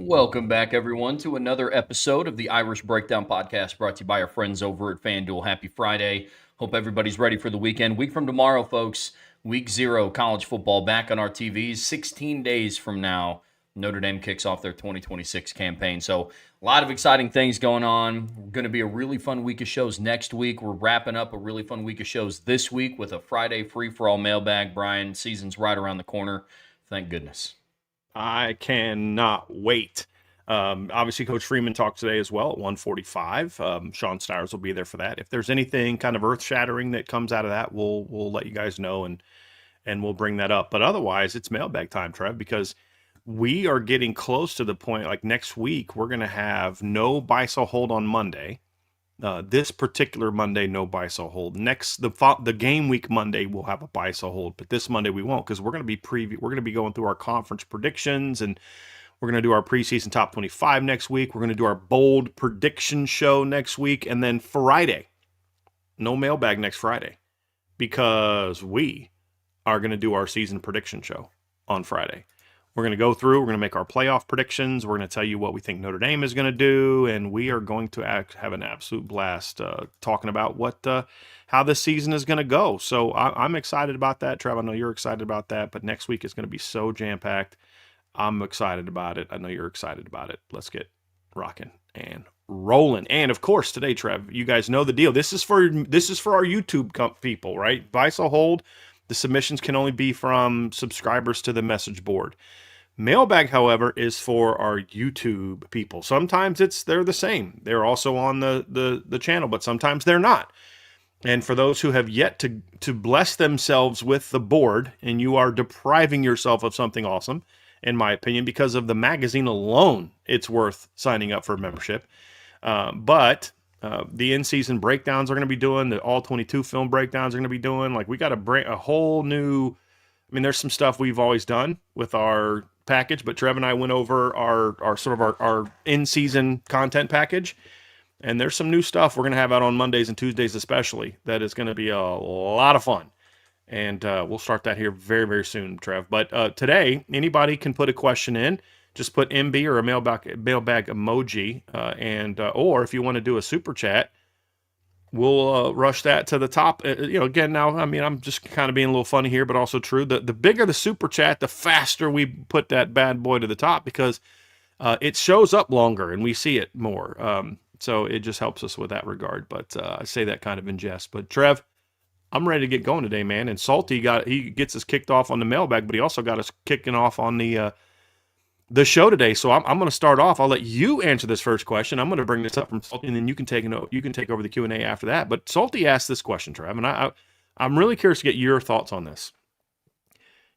Welcome back, everyone, to another episode of the Irish Breakdown Podcast brought to you by our friends over at FanDuel. Happy Friday. Hope everybody's ready for the weekend. Week from tomorrow, folks, week 0, college football back on our TVs. 16 days from now, Notre Dame kicks off their 2026 campaign. So, a lot of exciting things going on. Going to be a really fun week of shows next week. We're wrapping up a really fun week of shows this week with a Friday free-for-all mailbag. Brian, season's right around the corner. Thank goodness. I cannot wait. Obviously, Coach Freeman talked today as well at 1:45. Sean Stires will be there for that. If there's anything kind of earth-shattering that comes out of that, we'll let you guys know and we'll bring that up. But otherwise, it's mailbag time, Trev, because we are getting close to the point. Like next week, we're going to have no buy sell hold on Monday. This particular Monday, no buy sell hold. The game week Monday, we'll have a buy sell hold, but this Monday we won't because we're going to be We're going to be going through our conference predictions, and we're going to do our preseason top 25 next week. We're going to do our bold prediction show next week, and then Friday, no mailbag next Friday because we are going to do our season prediction show on Friday. We're going to go through, we're going to make our playoff predictions. We're going to tell you what we think Notre Dame is going to do, and we are going to have an absolute blast talking about how this season is going to go. So I'm excited about that. Trev, I know you're excited about that, but next week is going to be so jam-packed. I'm excited about it. I know you're excited about it. Let's get rocking and rolling. And of course, today, Trev, you guys know the deal. This is for our YouTube people, right? Buy, sell, hold. The submissions can only be from subscribers to the message board. Mailbag, however, is for our YouTube people. Sometimes they're the same. They're also on the channel, but sometimes they're not. And for those who have yet to bless themselves with the board, and you are depriving yourself of something awesome, in my opinion, because of the magazine alone, it's worth signing up for membership. But the in-season breakdowns are going to be doing, the all-22 film breakdowns are going to be doing. Like, we got to bring a whole new... I mean, there's some stuff we've always done with our package, but Trev and I went over our in-season content package, and there's some new stuff we're going to have out on Mondays and Tuesdays especially that is going to be a lot of fun. And we'll start that here very, very soon, Trev. But today, anybody can put a question in. Just put MB or a mailbag emoji, or if you want to do a super chat, we'll rush that to the top. Again, now, I mean, I'm just kind of being a little funny here, but also true. The bigger the super chat, the faster we put that bad boy to the top because it shows up longer and we see it more. So it just helps us with that regard. But I say that kind of in jest. But Trev, I'm ready to get going today, man. And Salty he gets us kicked off on the mailbag, but he also got us kicking off on the show today. So I'm going to start off. I'll let you answer this first question. I'm going to bring this up from Salty, and then you can take over the Q&A after that. But Salty asked this question, Trev, and I'm really curious to get your thoughts on this.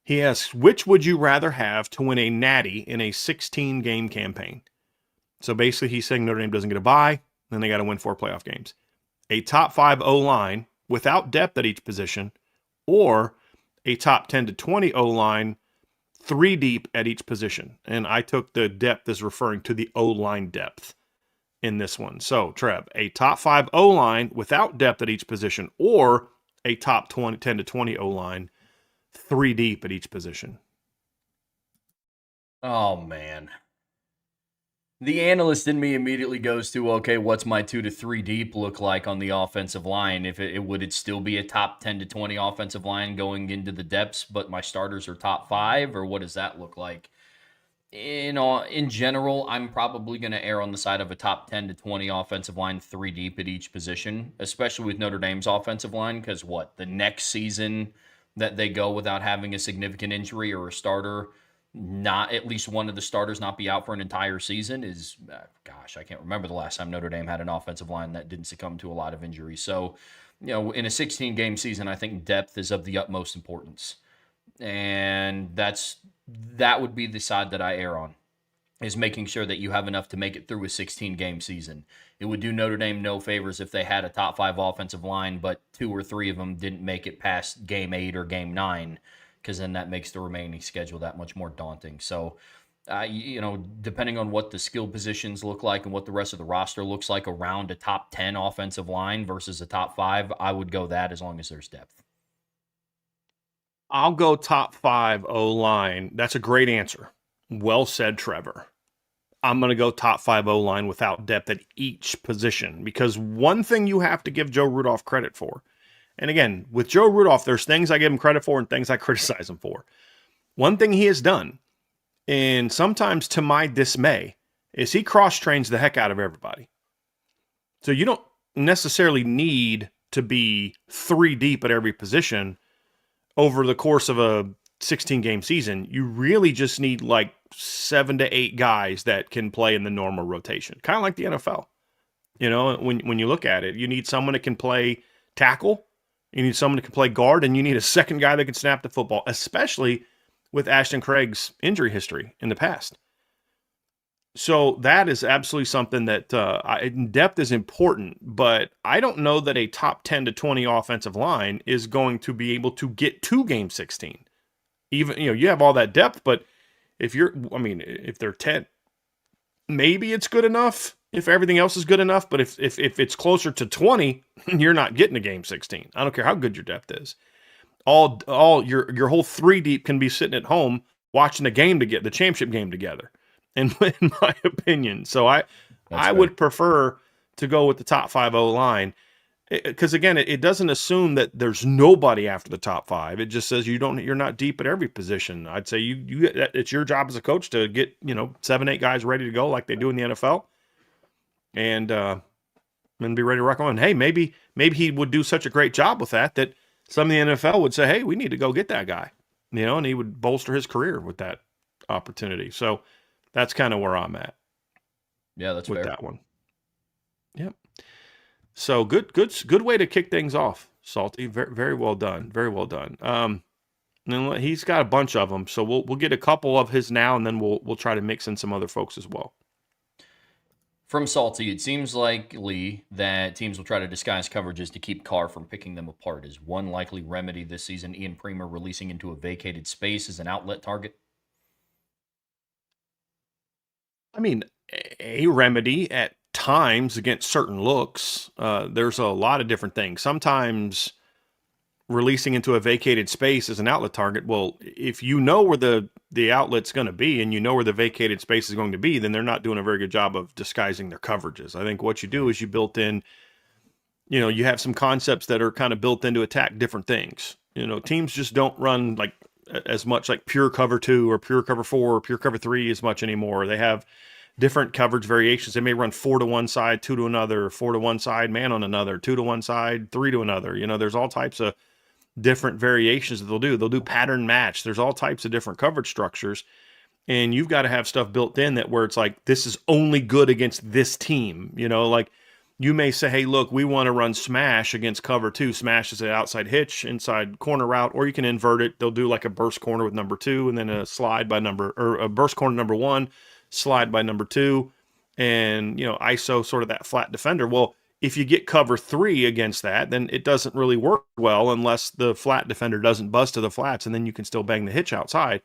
He asks, which would you rather have to win a natty in a 16-game campaign? So basically he's saying Notre Dame doesn't get a bye, then they got to win 4 playoff games. A top 5 O-line without depth at each position, or a top 10 to 20 O-line 3 deep at each position. And I took the depth as referring to the O-line depth in this one. So, Trev, a top 5 O-line without depth at each position, or a top 10 to 20 O-line 3 deep at each position. Oh, man. The analyst in me immediately goes to, okay, what's my 2 to 3 deep look like on the offensive line? If would it still be a top 10 to 20 offensive line going into the depths, but my starters are top 5, or what does that look like? In general, I'm probably going to err on the side of a top 10 to 20 offensive line 3 deep at each position, especially with Notre Dame's offensive line, because the next season that they go without having a significant injury or a starter, not at least one of the starters not be out for an entire season is, I can't remember the last time Notre Dame had an offensive line that didn't succumb to a lot of injuries. So, in a 16-game season, I think depth is of the utmost importance. And that would be the side that I err on, is making sure that you have enough to make it through a 16-game season. It would do Notre Dame no favors if they had a top 5 offensive line, but 2 or 3 of them didn't make it past game 8 or game 9, because then that makes the remaining schedule that much more daunting. So, depending on what the skill positions look like and what the rest of the roster looks like around a top 10 offensive line versus a top 5, I would go that as long as there's depth. I'll go top 5 O-line. That's a great answer. Well said, Trevor. I'm going to go top 5 O line without depth at each position, because one thing you have to give Joe Rudolph credit for, and again, with Joe Rudolph, there's things I give him credit for and things I criticize him for. One thing he has done, and sometimes to my dismay, is he cross trains the heck out of everybody. So you don't necessarily need to be 3 deep at every position over the course of a 16 game season. You really just need like 7 to 8 guys that can play in the normal rotation, kind of like the NFL. You know, when you look at it, you need someone that can play tackle, you need someone that can play guard, and you need a second guy that can snap the football, especially with Ashton Craig's injury history in the past. So that is absolutely something that depth is important, but I don't know that a top 10 to 20 offensive line is going to be able to get to game 16. Even, you have all that depth, but if they're 10, maybe it's good enough if everything else is good enough, but if it's closer to 20, you're not getting to game 16. I don't care how good your depth is. All your whole 3 deep can be sitting at home watching the championship game together. In my opinion. So I would prefer to go with the top 5 O line, because again, it doesn't assume that there's nobody after the top 5. It just says you're not deep at every position. I'd say it's your job as a coach to get 7, 8 guys ready to go like they do in the NFL, and be ready to rock on. Hey, maybe he would do such a great job with that some of the NFL would say, hey, we need to go get that guy, and he would bolster his career with that opportunity. So that's kind of where I'm at. Yeah, that's with fair. that one. Yep. So good way to kick things off, Salty. Very, very well done. Very well done. And he's got a bunch of them, so we'll get a couple of his now, and then we'll try to mix in some other folks as well. From Salty, it seems likely that teams will try to disguise coverages to keep Carr from picking them apart. Is one likely remedy this season Ian Premer releasing into a vacated space as an outlet target? I mean, a remedy at times against certain looks. There's a lot of different things. Sometimes releasing into a vacated space as an outlet target. Well, if you know where the outlet's going to be and you know where the vacated space is going to be, then they're not doing a very good job of disguising their coverages. I think what you do is you built in, you have some concepts that are kind of built in to attack different things. Teams just don't run like as much like pure cover 2 or pure cover 4 or pure cover 3 as much anymore. They have different coverage variations. They may run 4 to one side, 2 to another, 4 to one side, man on another, 2 to one side, 3 to another. There's all types of different variations that they'll do. They'll do pattern match. There's all types of different coverage structures, and you've got to have stuff built in that where it's like, this is only good against this team. Like you may say, hey, look, we want to run smash against cover 2. Smash is an outside hitch, inside corner route, or you can invert it. They'll do like a burst corner with number 2 and then a slide by or a burst corner number 1, slide by number 2, and, ISO sort of that flat defender. Well, if you get cover 3 against that, then it doesn't really work well unless the flat defender doesn't bust to the flats, and then you can still bang the hitch outside.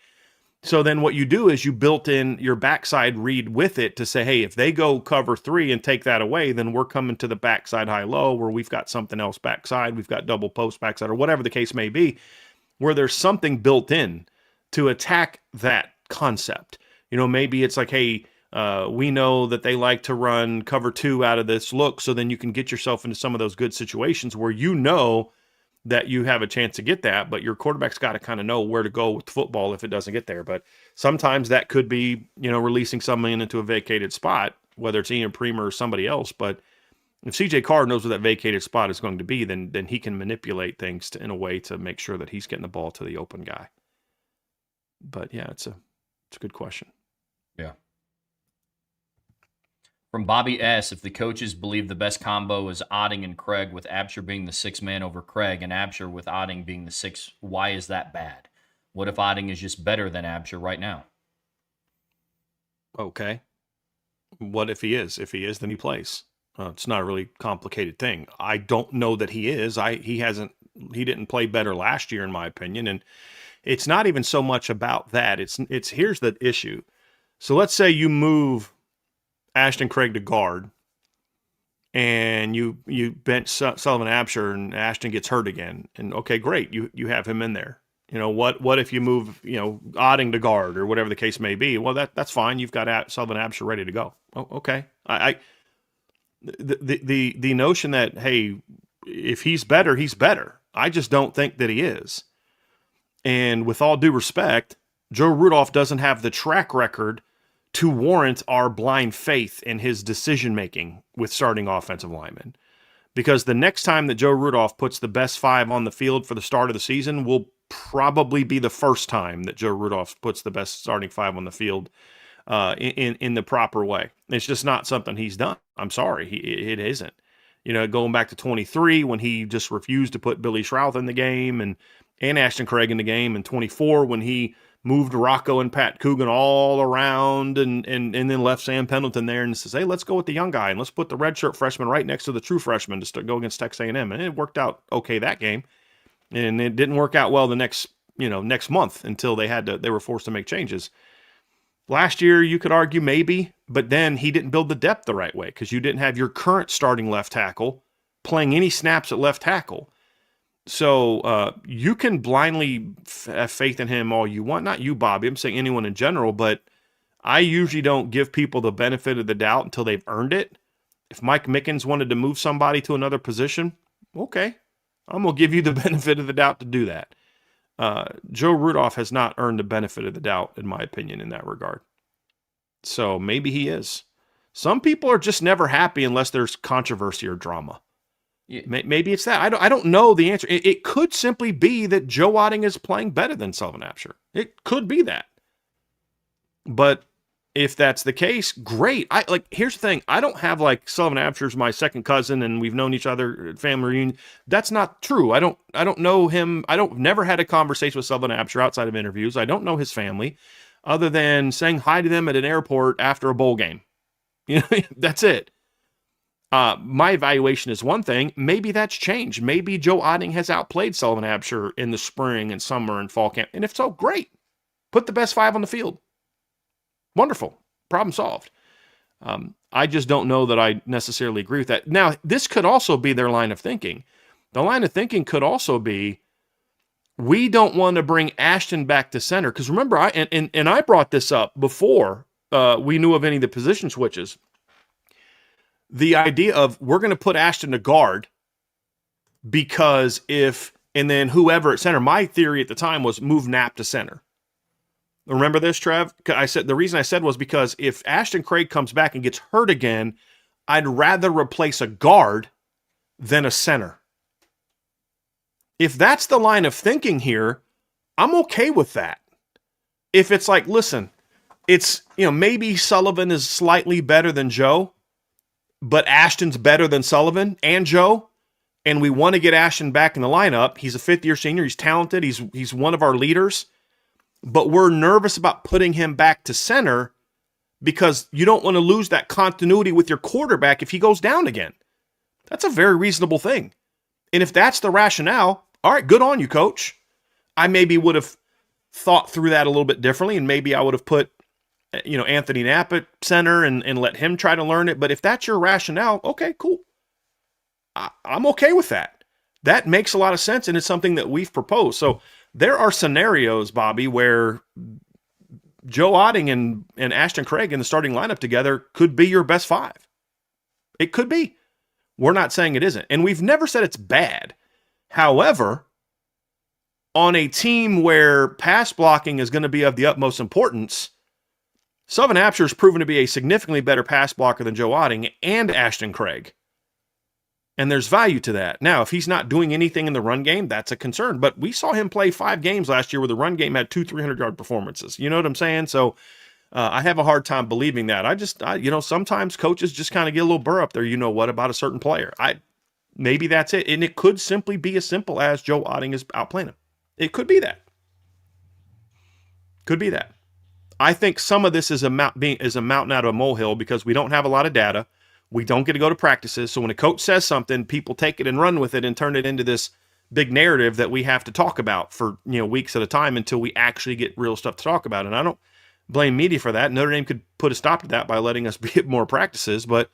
So then what you do is you built in your backside read with it to say, hey, if they go cover 3 and take that away, then we're coming to the backside high-low where we've got something else backside, we've got double post backside, or whatever the case may be, where there's something built in to attack that concept. Maybe it's like, hey, we know that they like to run cover 2 out of this look, so then you can get yourself into some of those good situations where that you have a chance to get that, but your quarterback's got to kind of know where to go with football if it doesn't get there. But sometimes that could be, releasing someone into a vacated spot, whether it's Ian Premer or somebody else. But if CJ Carr knows where that vacated spot is going to be, then he can manipulate things in a way to make sure that he's getting the ball to the open guy. But yeah, it's a good question. Yeah. From Bobby S., if the coaches believe the best combo is Otting and Craig, with Absher being the 6th man over Craig and Absher with Otting being the 6th, why is that bad? What if Otting is just better than Absher right now? Okay. What if he is? If he is, then he plays. It's not a really complicated thing. I don't know that he is. He didn't play better last year, in my opinion. And it's not even so much about that. It's here's the issue. So let's say you move Ashton Craig to guard, and you bench Sullivan Absher, and Ashton gets hurt again. And okay, great, you have him in there. What if you move, Otting to guard or whatever the case may be? Well, that's fine. You've got Sullivan Absher ready to go. Oh, okay. The notion that, hey, if he's better, he's better. I just don't think that he is. And with all due respect, Joe Rudolph doesn't have the track record to warrant our blind faith in his decision making with starting offensive linemen. Because the next time that Joe Rudolph puts the best 5 on the field for the start of the season will probably be the first time that Joe Rudolph puts the best starting 5 on the field in the proper way. It's just not something he's done. I'm sorry, it isn't. Going back to 23 when he just refused to put Billy Schrouth in the game and Ashton Craig in the game, and 24 when he moved Rocco and Pat Coogan all around and then left Sam Pendleton there and says, hey, let's go with the young guy and let's put the redshirt freshman right next to the true freshman to go against Texas A&M. And it worked out okay that game. And it didn't work out well the next month until they were forced to make changes. Last year, you could argue maybe, but then he didn't build the depth the right way because you didn't have your current starting left tackle playing any snaps at left tackle. So you can blindly have faith in him all you want. Not you, Bobby. I'm saying anyone in general, but I usually don't give people the benefit of the doubt until they've earned it. If Mike Mickens wanted to move somebody to another position, okay, I'm going to give you the benefit of the doubt to do that. Joe Rudolph has not earned the benefit of the doubt, in my opinion, in that regard. So maybe he is. Some people are just never happy unless there's controversy or drama. Yeah. Maybe it's that. I don't know the answer. It could simply be that Joe Otting is playing better than Sullivan Absher. It could be that. But if that's the case, great. Here's the thing. I don't have Sullivan Absher's my second cousin and we've known each other at family reunion. That's not true. I don't know him. Never had a conversation with Sullivan Absher outside of interviews. I don't know his family other than saying hi to them at an airport after a bowl game. That's it. My evaluation is one thing. Maybe that's changed. Maybe Joe Otting has outplayed Sullivan Absher in the spring and summer and fall camp. And if so, great. Put the best 5 on the field. Wonderful. Problem solved. I just don't know that I necessarily agree with that. Now, this could also be their line of thinking. The line of thinking could also be, we don't want to bring Ashton back to center. Because remember, I brought this up before we knew of any of the position switches. The idea of we're going to put Ashton to guard because and then whoever at center, my theory at the time was move Knapp to center. Remember this, Trev? I said the reason I said was because if Ashton Craig comes back and gets hurt again, I'd rather replace a guard than a center. If that's the line of thinking here, I'm okay with that. If it's listen, it's, maybe Sullivan is slightly better than Joe, but Ashton's better than Sullivan and Joe, and we want to get Ashton back in the lineup. He's a fifth-year senior. He's talented. He's one of our leaders. But we're nervous about putting him back to center because you don't want to lose that continuity with your quarterback if he goes down again. That's a very reasonable thing. And if that's the rationale, all right, good on you, coach. I maybe would have thought through that a little bit differently, and maybe I would have put Anthony Knapp at center and let him try to learn it. But if that's your rationale, okay, cool. I'm okay with that. That makes a lot of sense, and it's something that we've proposed. So there are scenarios, Bobby, where Joe Otting and Ashton Craig in the starting lineup together could be your best 5. It could be. We're not saying it isn't. And we've never said it's bad. However, on a team where pass blocking is going to be of the utmost importance, Sullivan Absher has proven to be a significantly better pass blocker than Joe Otting and Ashton Craig. And there's value to that. Now, if he's not doing anything in the run game, that's a concern. But we saw him play 5 games last year where the run game had 2 300-yard performances. You know what I'm saying? So I have a hard time believing that. Sometimes coaches just kind of get a little burr up there, about a certain player. Maybe that's it. And it could simply be as simple as Joe Otting is outplaying him. It could be that. Could be that. I think some of this is a mountain out of a molehill because we don't have a lot of data. We don't get to go to practices. So when a coach says something, people take it and run with it and turn it into this big narrative that we have to talk about for weeks at a time until we actually get real stuff to talk about. And I don't blame media for that. Notre Dame could put a stop to that by letting us get more practices, but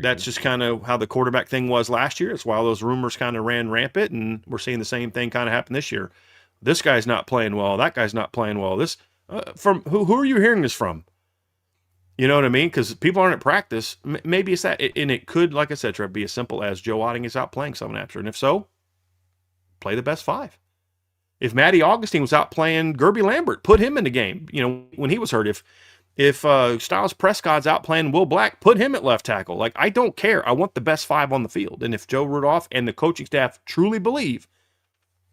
that's just kind of how the quarterback thing was last year. It's why those rumors kind of ran rampant, and we're seeing the same thing kind of happen this year. This guy's not playing well. That guy's not playing well. This from who are you hearing this from? You know what I mean? Because people aren't at practice. Maybe it's that, and it could, like I said, Trev, be as simple as Joe Otting is out playing Sullivan Absher, and if so, play the best 5. If Matty Augustine was out playing Gerby Lambert, put him in the game. You know, when he was hurt. If Styles Prescott's out playing Will Black, put him at left tackle. Like, I don't care. I want the best 5 on the field. And if Joe Rudolph and the coaching staff truly believe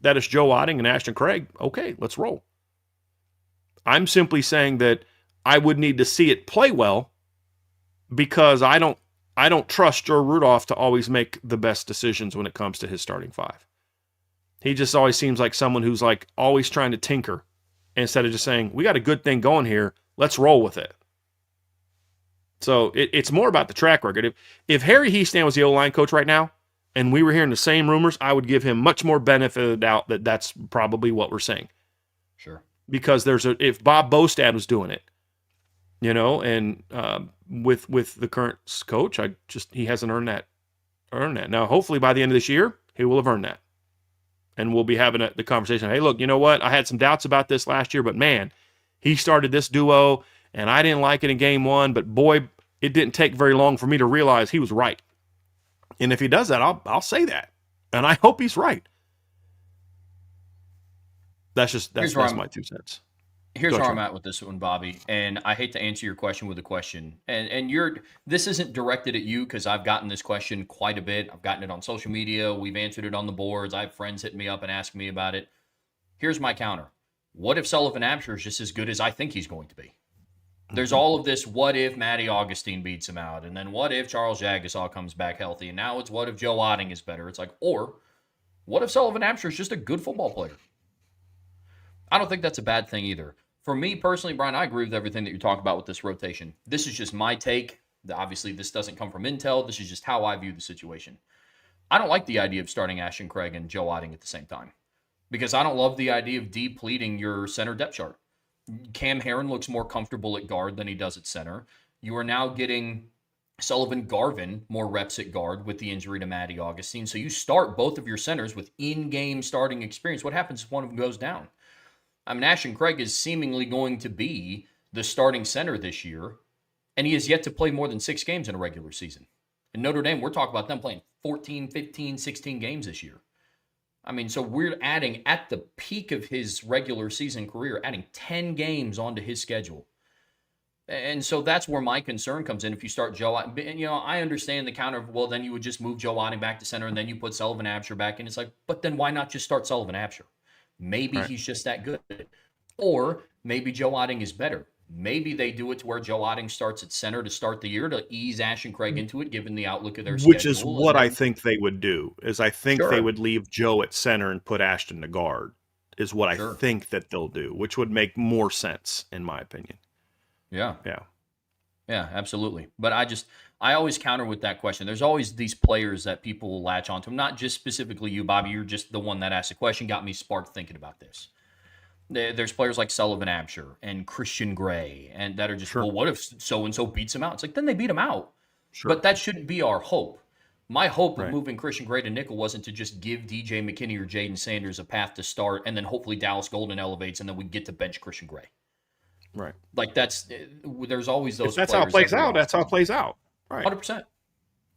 that it's Joe Otting and Ashton Craig, okay, let's roll. I'm simply saying that I would need to see it play well because I don't trust Joe Rudolph to always make the best decisions when it comes to his starting 5. He just always seems like someone who's like always trying to tinker instead of just saying, we got a good thing going here. Let's roll with it. So it's more about the track record. If Harry Heastand was the O-line coach right now and we were hearing the same rumors, I would give him much more benefit of the doubt that that's probably what we're saying. Sure. Because if Bob Bostad was doing it, you know, and with the current coach, he hasn't earned that. Now, hopefully by the end of this year, he will have earned that. And we'll be having the conversation. Hey, look, you know what? I had some doubts about this last year, but man, he started this duo, and I didn't like it in game 1, but boy, it didn't take very long for me to realize he was right. And if he does that, I'll say that. And I hope he's right. That's my 2 cents. Here's where I'm at with this one, Bobby. And I hate to answer your question with a question. And this isn't directed at you because I've gotten this question quite a bit. I've gotten it on social media. We've answered it on the boards. I have friends hitting me up and asking me about it. Here's my counter. What if Sullivan Absher is just as good as I think he's going to be? There's all of this, what if Matty Augustine beats him out? And then what if Charles Jagusah comes back healthy? And now it's what if Joe Otting is better? It's like, or what if Sullivan Absher is just a good football player? I don't think that's a bad thing either. For me personally, Brian, I agree with everything that you're talking about with this rotation. This is just my take. Obviously, this doesn't come from intel. This is just how I view the situation. I don't like the idea of starting Ashton Craig and Joe Otting at the same time because I don't love the idea of depleting your center depth chart. Cam Herron looks more comfortable at guard than he does at center. You are now getting Sullivan Garvin more reps at guard with the injury to Matty Augustine. So you start both of your centers with in-game starting experience. What happens if one of them goes down? I mean, Ashton Craig is seemingly going to be the starting center this year, and he has yet to play more than 6 games in a regular season. In Notre Dame, we're talking about them playing 14, 15, 16 games this year. I mean, so we're adding, at the peak of his regular season career, adding 10 games onto his schedule. And so that's where my concern comes in if you start Joe. And, you know, I understand the counter of, well, then you would just move Joe Otting back to center, and then you put Sullivan Absher back in. It's like, but then why not just start Sullivan Absher? Maybe he's just that good. Or maybe Joe Otting is better. Maybe they do it to where Joe Otting starts at center to start the year to ease Ashton Craig into it, given the outlook of their schedule. Which is what I think they would do, is I think they would leave Joe at center and put Ashton to guard, is what I think that they'll do, which would make more sense, in my opinion. Yeah, absolutely. But I always counter with that question. There's always these players that people will latch onto. Not just specifically you, Bobby. You're just the one that asked the question, got me sparked thinking about this. There's players like Sullivan Absher and Christian Gray, and that are just, well, what if so-and-so beats him out? It's like, then they beat him out. Sure. But that shouldn't be our hope. My hope of moving Christian Gray to nickel wasn't to just give DJ McKinney or Jaden Sanders a path to start, and then hopefully Dallas Golden elevates, and then we get to bench Christian Gray. Right. Like there's always those. If that's how it plays out, that's how it plays out. Right. 100%.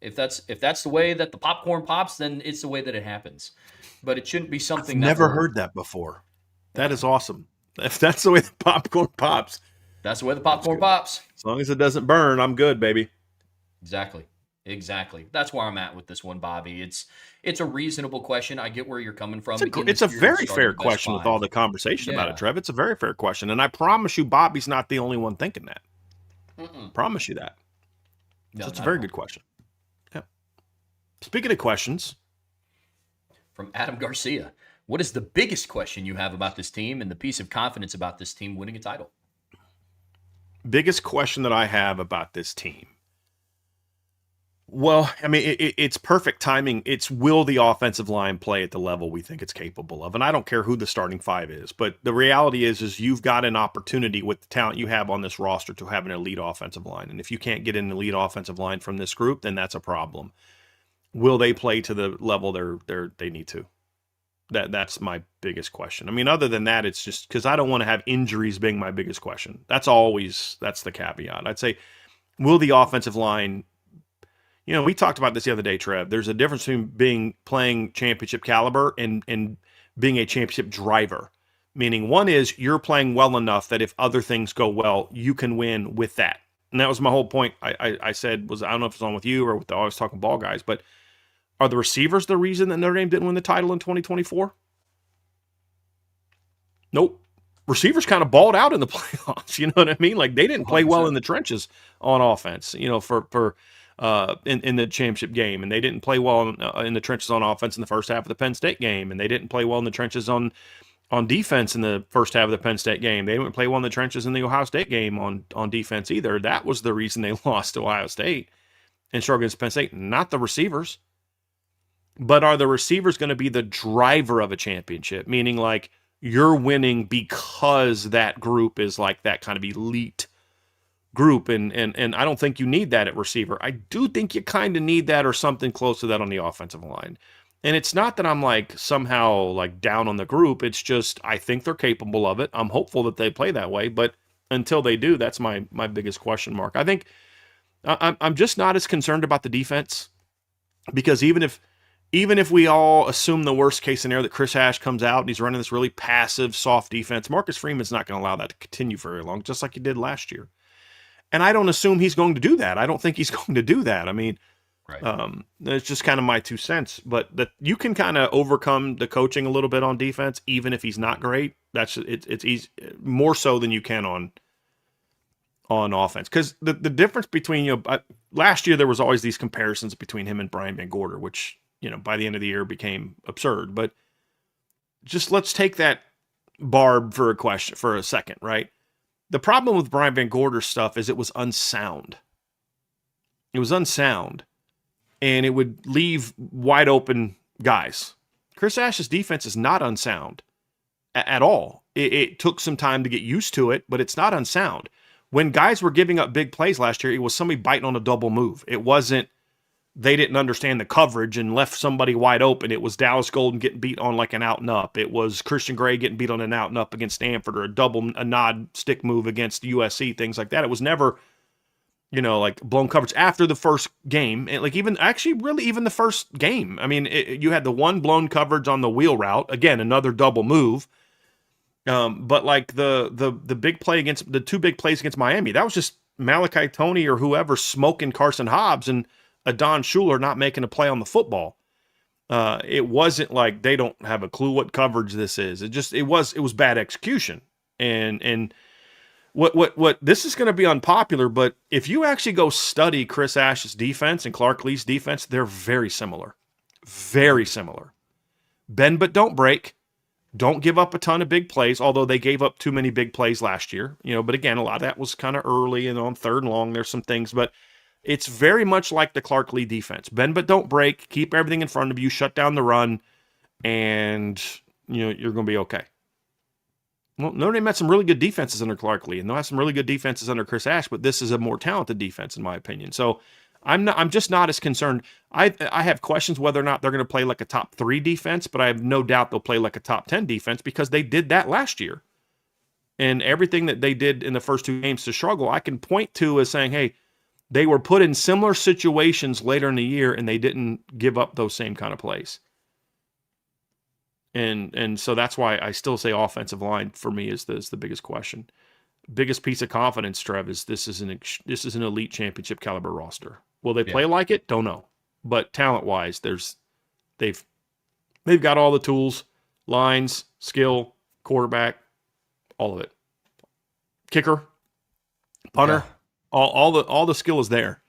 If that's the way that the popcorn pops, then it's the way that it happens. But it shouldn't be something. I've never heard that before. That is awesome. If that's the way the popcorn pops. That's the way the popcorn pops. As long as it doesn't burn, I'm good, baby. Exactly. That's where I'm at with this one, Bobby. It's a reasonable question. I get where you're coming from. It's a very fair question with all the conversation about it, Trev. It's a very fair question. And I promise you, Bobby's not the only one thinking that. Promise you that. No, it's a very good question. Yeah. Speaking of questions. From Adam Garcia. What is the biggest question you have about this team and the piece of confidence about this team winning a title? Biggest question that I have about this team. Well, I mean, it's perfect timing. It's will the offensive line play at the level we think it's capable of? And I don't care who the starting 5 is, but the reality is you've got an opportunity with the talent you have on this roster to have an elite offensive line. And if you can't get an elite offensive line from this group, then that's a problem. Will they play to the level they need to? That's my biggest question. I mean, other than that, it's just because I don't want to have injuries being my biggest question. That's the caveat. I'd say, will the offensive line? We talked about this the other day, Trev. There's a difference between playing championship caliber and being a championship driver. Meaning, one is you're playing well enough that if other things go well, you can win with that. And that was my whole point. I said I don't know if it's on with you or with I was talking ball guys, but are the receivers the reason that Notre Dame didn't win the title in 2024? Nope. Receivers kind of balled out in the playoffs. You know what I mean? Like they didn't play well in the trenches on offense. For in the championship game, and they didn't play well in the trenches on offense in the first half of the Penn State game, and they didn't play well in the trenches on defense in the first half of the Penn State game. They didn't play well in the trenches in the Ohio State game on defense either. That was the reason they lost to Ohio State and struggled against Penn State, not the receivers. But are the receivers going to be the driver of a championship? Meaning, like, you're winning because that group is like that kind of elite group, and I don't think you need that at receiver. I do think you kind of need that or something close to that on the offensive line. And it's not that I'm like somehow like down on the group. It's just I think they're capable of it. I'm hopeful that they play that way, but until they do, that's my biggest question mark. I think I'm just not as concerned about the defense, because even if we all assume the worst case scenario that Chris Ash comes out and he's running this really passive, soft defense, Marcus Freeman's not going to allow that to continue for very long, just like he did last year. And I don't assume he's going to do that. I don't think he's going to do that. I mean, right. It's just kind of my 2 cents. But that you can kind of overcome the coaching a little bit on defense, even if he's not great. It's easy, more so than you can on offense. Because the difference between last year there was always these comparisons between him and Brian Van Gorder, which by the end of the year became absurd. But just let's take that barb for a second, right? The problem with Brian Van Gorder's stuff is it was unsound. It was unsound, and it would leave wide open guys. Chris Ash's defense is not unsound at all. It took some time to get used to it, but it's not unsound. When guys were giving up big plays last year, it was somebody biting on a double move. It wasn't they didn't understand the coverage and left somebody wide open. It was Dallas Golden getting beat on like an out and up. It was Christian Gray getting beat on an out and up against Stanford, or a nod stick move against USC, things like that. It was never, like blown coverage after the first game. And like even the first game. I mean, you had the one blown coverage on the wheel route. Again, another double move. But like the big play against the 2 big plays against Miami, that was just Malachi Toney or whoever smoking Carson Hobbs and a Don Schuler not making a play on the football. It wasn't like they don't have a clue what coverage this is. It was bad execution. And what this is going to be unpopular, but if you actually go study Chris Ash's defense and Clark Lea's defense, they're very similar. Very similar. Bend but don't break. Don't give up a ton of big plays, although they gave up too many big plays last year. But again, a lot of that was kind of early and on 3rd and long. There's some things, but it's very much like the Clark Lee defense. Bend but don't break. Keep everything in front of you. Shut down the run, and you're going to be okay. Well, Notre Dame had some really good defenses under Clark Lee, and they'll have some really good defenses under Chris Ash, but this is a more talented defense, in my opinion. So I'm just not as concerned. I have questions whether or not they're going to play like a top 3 defense, but I have no doubt they'll play like a top 10 defense, because they did that last year. And everything that they did in the first 2 games to struggle, I can point to as saying, hey, they were put in similar situations later in the year, and they didn't give up those same kind of plays. And so that's why I still say offensive line for me is the biggest question. Biggest piece of confidence, Trev, is this is an elite championship caliber roster. Will they play like it? Don't know. But talent-wise, they've got all the tools, lines, skill, quarterback, all of it. Kicker, punter. Yeah. All the skill is there.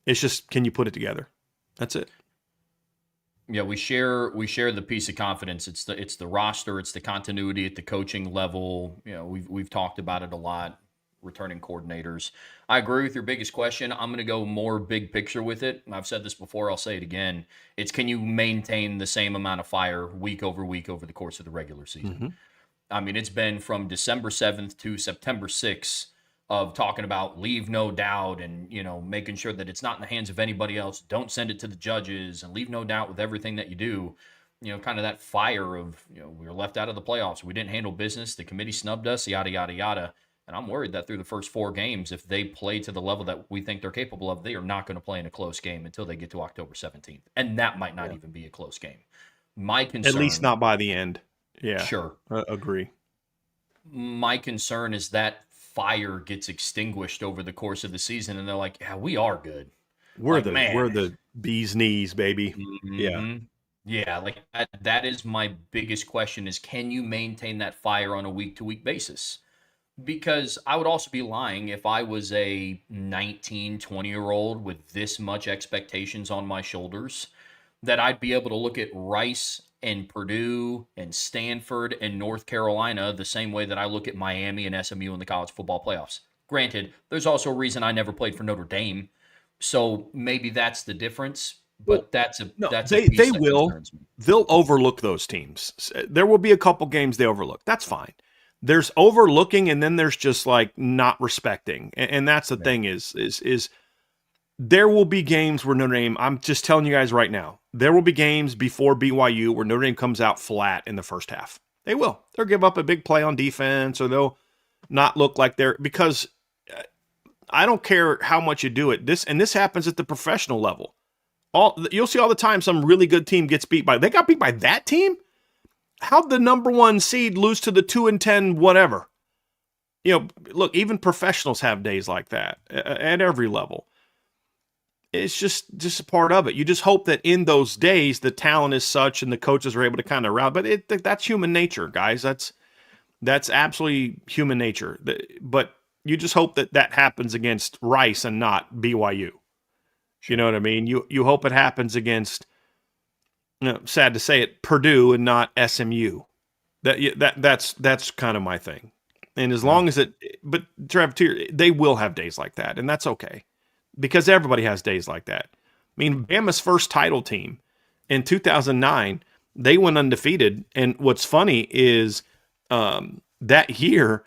It's just, can you put it together? That's it. Yeah, we share the piece of confidence. It's the roster, it's the continuity at the coaching level. We've talked about it a lot. Returning coordinators. I agree with your biggest question. I'm going to go more big picture with it. I've said this before, I'll say it again. It's, can you maintain the same amount of fire week over the course of the regular season? Mm-hmm. I mean, it's been from December 7th to September 6th of talking about leave no doubt and, making sure that it's not in the hands of anybody else. Don't send it to the judges and leave no doubt with everything that you do. kind of that fire of, we were left out of the playoffs. We didn't handle business. The committee snubbed us, yada, yada, yada. And I'm worried that through the first 4 games, if they play to the level that we think they're capable of, they are not going to play in a close game until they get to October 17th. And that might not even be a close game. My At least concern, not by the end. Yeah, sure. agree. My concern is that fire gets extinguished over the course of the season, and they're like, yeah, we are good. We're Like, the bee's knees, baby. Yeah. Yeah, like that is my biggest question is, can you maintain that fire on a week-to-week basis? Because I would also be lying if I was a 19, 20-year-old with this much expectations on my shoulders that I'd be able to look at Rice and Purdue and Stanford and North Carolina the same way that I look at Miami and SMU in the college football playoffs. Granted, there's also a reason I never played for Notre Dame, so maybe that's the difference. Well, But that's a no, that's a they piece that will. concerns me. They'll overlook those teams. There will be a couple games they overlook. That's fine. There's overlooking, and then there's just like not respecting, and that's the thing is there will be games where Notre Dame. I'm just telling you guys right now, there will be games before BYU where Notre Dame comes out flat in the first half. They will. They'll give up a big play on defense, or they'll not look like they're because I don't care how much you do it. This happens at the professional level. You'll see all the time some really good team gets beat by. They got beat by that team. How'd the number 1 seed lose to the 2-10 whatever? Look, even professionals have days like that at every level. It's just a part of it. You just hope that in those days the talent is such and the coaches are able to kind of route. But that's human nature, guys. That's absolutely human nature. But you just hope that happens against Rice and not BYU. You know what I mean? You hope it happens against, sad to say it, Purdue and not SMU. That's kind of my thing. And as long as but Trev, they will have days like that, and that's okay, because everybody has days like that. I mean, Bama's first title team in 2009, they went undefeated, and what's funny is that year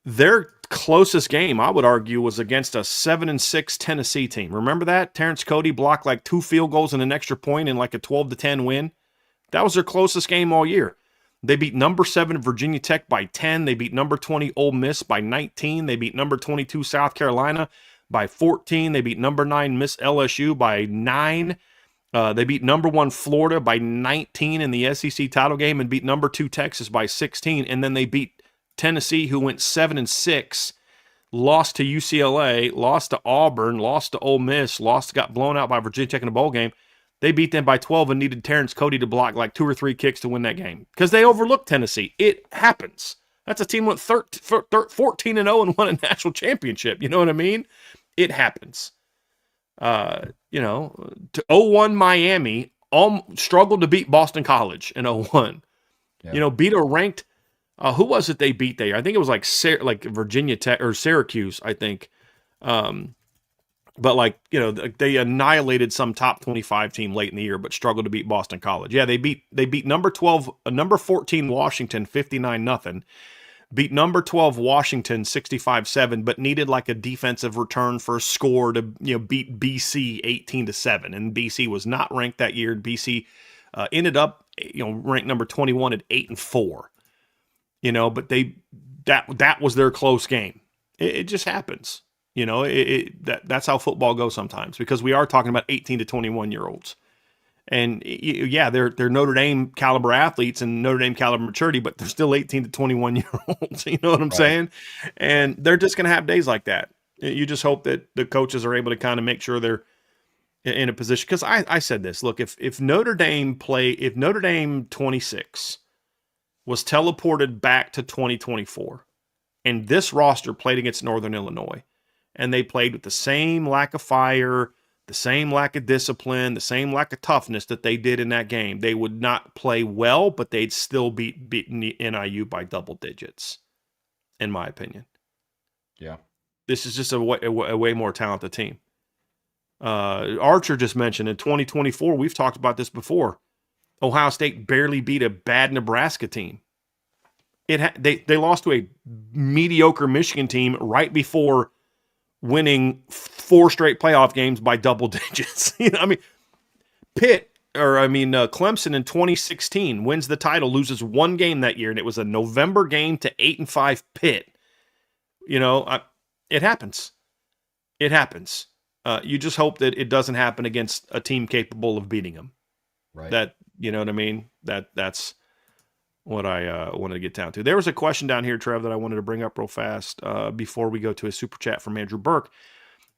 their closest game, I would argue, was against a 7-6 Tennessee team. Remember that? Terrence Cody blocked like 2 field goals and an extra point in like a 12-10 win. That was their closest game all year. They beat number 7 Virginia Tech by 10. They beat number 20 Ole Miss by 19. They beat number 22 South Carolina by 14. They beat number 9 Miss LSU by 9. They beat number 1 Florida by 19 in the SEC title game and beat number 2 Texas by 16. And then they beat Tennessee, who went 7-6, lost to UCLA, lost to Auburn, lost to Ole Miss, got blown out by Virginia Tech in a bowl game. They beat them by 12 and needed Terrence Cody to block like 2 or 3 kicks to win that game because they overlooked Tennessee. It happens. That's a team went 14-0 and won a national championship. You know what I mean? It happens. To 0-1 Miami struggled to beat Boston College in 0-1. Yeah. Beat a ranked. Who was it they beat there? I think it was like Virginia Tech or Syracuse, I think. But they annihilated some top 25 team late in the year, but struggled to beat Boston College. Yeah, they beat number 12, number 14 Washington 59-0. Beat number 12 Washington 65-7, but needed like a defensive return for a score to beat BC 18-7. And BC was not ranked that year. BC ended up ranked number 21 at 8-4. But that was their close game. It just happens. That's how football goes sometimes, because we are talking about 18 to 21 year olds. And they're Notre Dame caliber athletes and Notre Dame caliber maturity, but they're still 18 to 21 year olds. You know what I'm saying? And they're just going to have days like that. You just hope that the coaches are able to kind of make sure they're in a position. Because I said this, look, if Notre Dame 26 was teleported back to 2024, and this roster played against Northern Illinois, and they played with the same lack of fire, the same lack of discipline, the same lack of toughness that they did in that game, they would not play well, but they'd still beaten NIU by double digits, in my opinion. Yeah. This is just a way more talented team. Archer just mentioned in 2024, we've talked about this before, Ohio State barely beat a bad Nebraska team. They lost to a mediocre Michigan team right before winning 4 straight playoff games by double digits. Pitt Clemson in 2016 wins the title, loses one game that year, and it was a November game to 8-5 Pitt. It happens. It happens. You just hope that it doesn't happen against a team capable of beating them. Right. That, you know what I mean? That's what I wanted to get down to. There was a question down here, Trev, that I wanted to bring up real fast before we go to a super chat from Andrew Burke.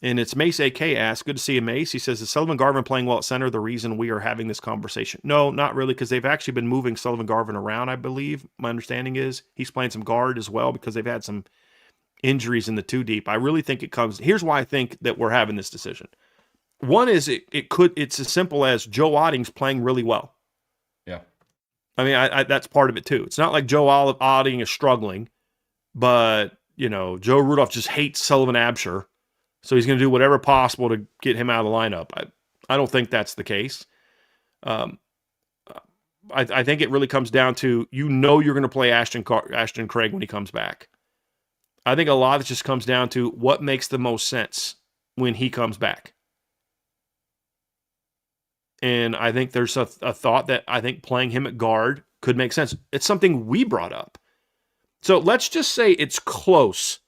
And it's Mace AK asks, good to see you, Mace. He says, is Sullivan Garvin playing well at center the reason we are having this conversation? No, not really, because they've actually been moving Sullivan Garvin around, I believe. My understanding is he's playing some guard as well because they've had some injuries in the two deep. I really think it comes. Here's why I think that we're having this decision. One is it's as simple as Joe Otting's playing really well. Yeah. I mean, that's part of it too. It's not like Joe Otting is struggling, but Joe Rudolph just hates Sullivan Absher. So he's going to do whatever possible to get him out of the lineup. I don't think that's the case. I think it really comes down to, you're going to play Ashton Craig when he comes back. I think a lot of it just comes down to what makes the most sense when he comes back. And I think there's a thought that I think playing him at guard could make sense. It's something we brought up. So let's just say it's close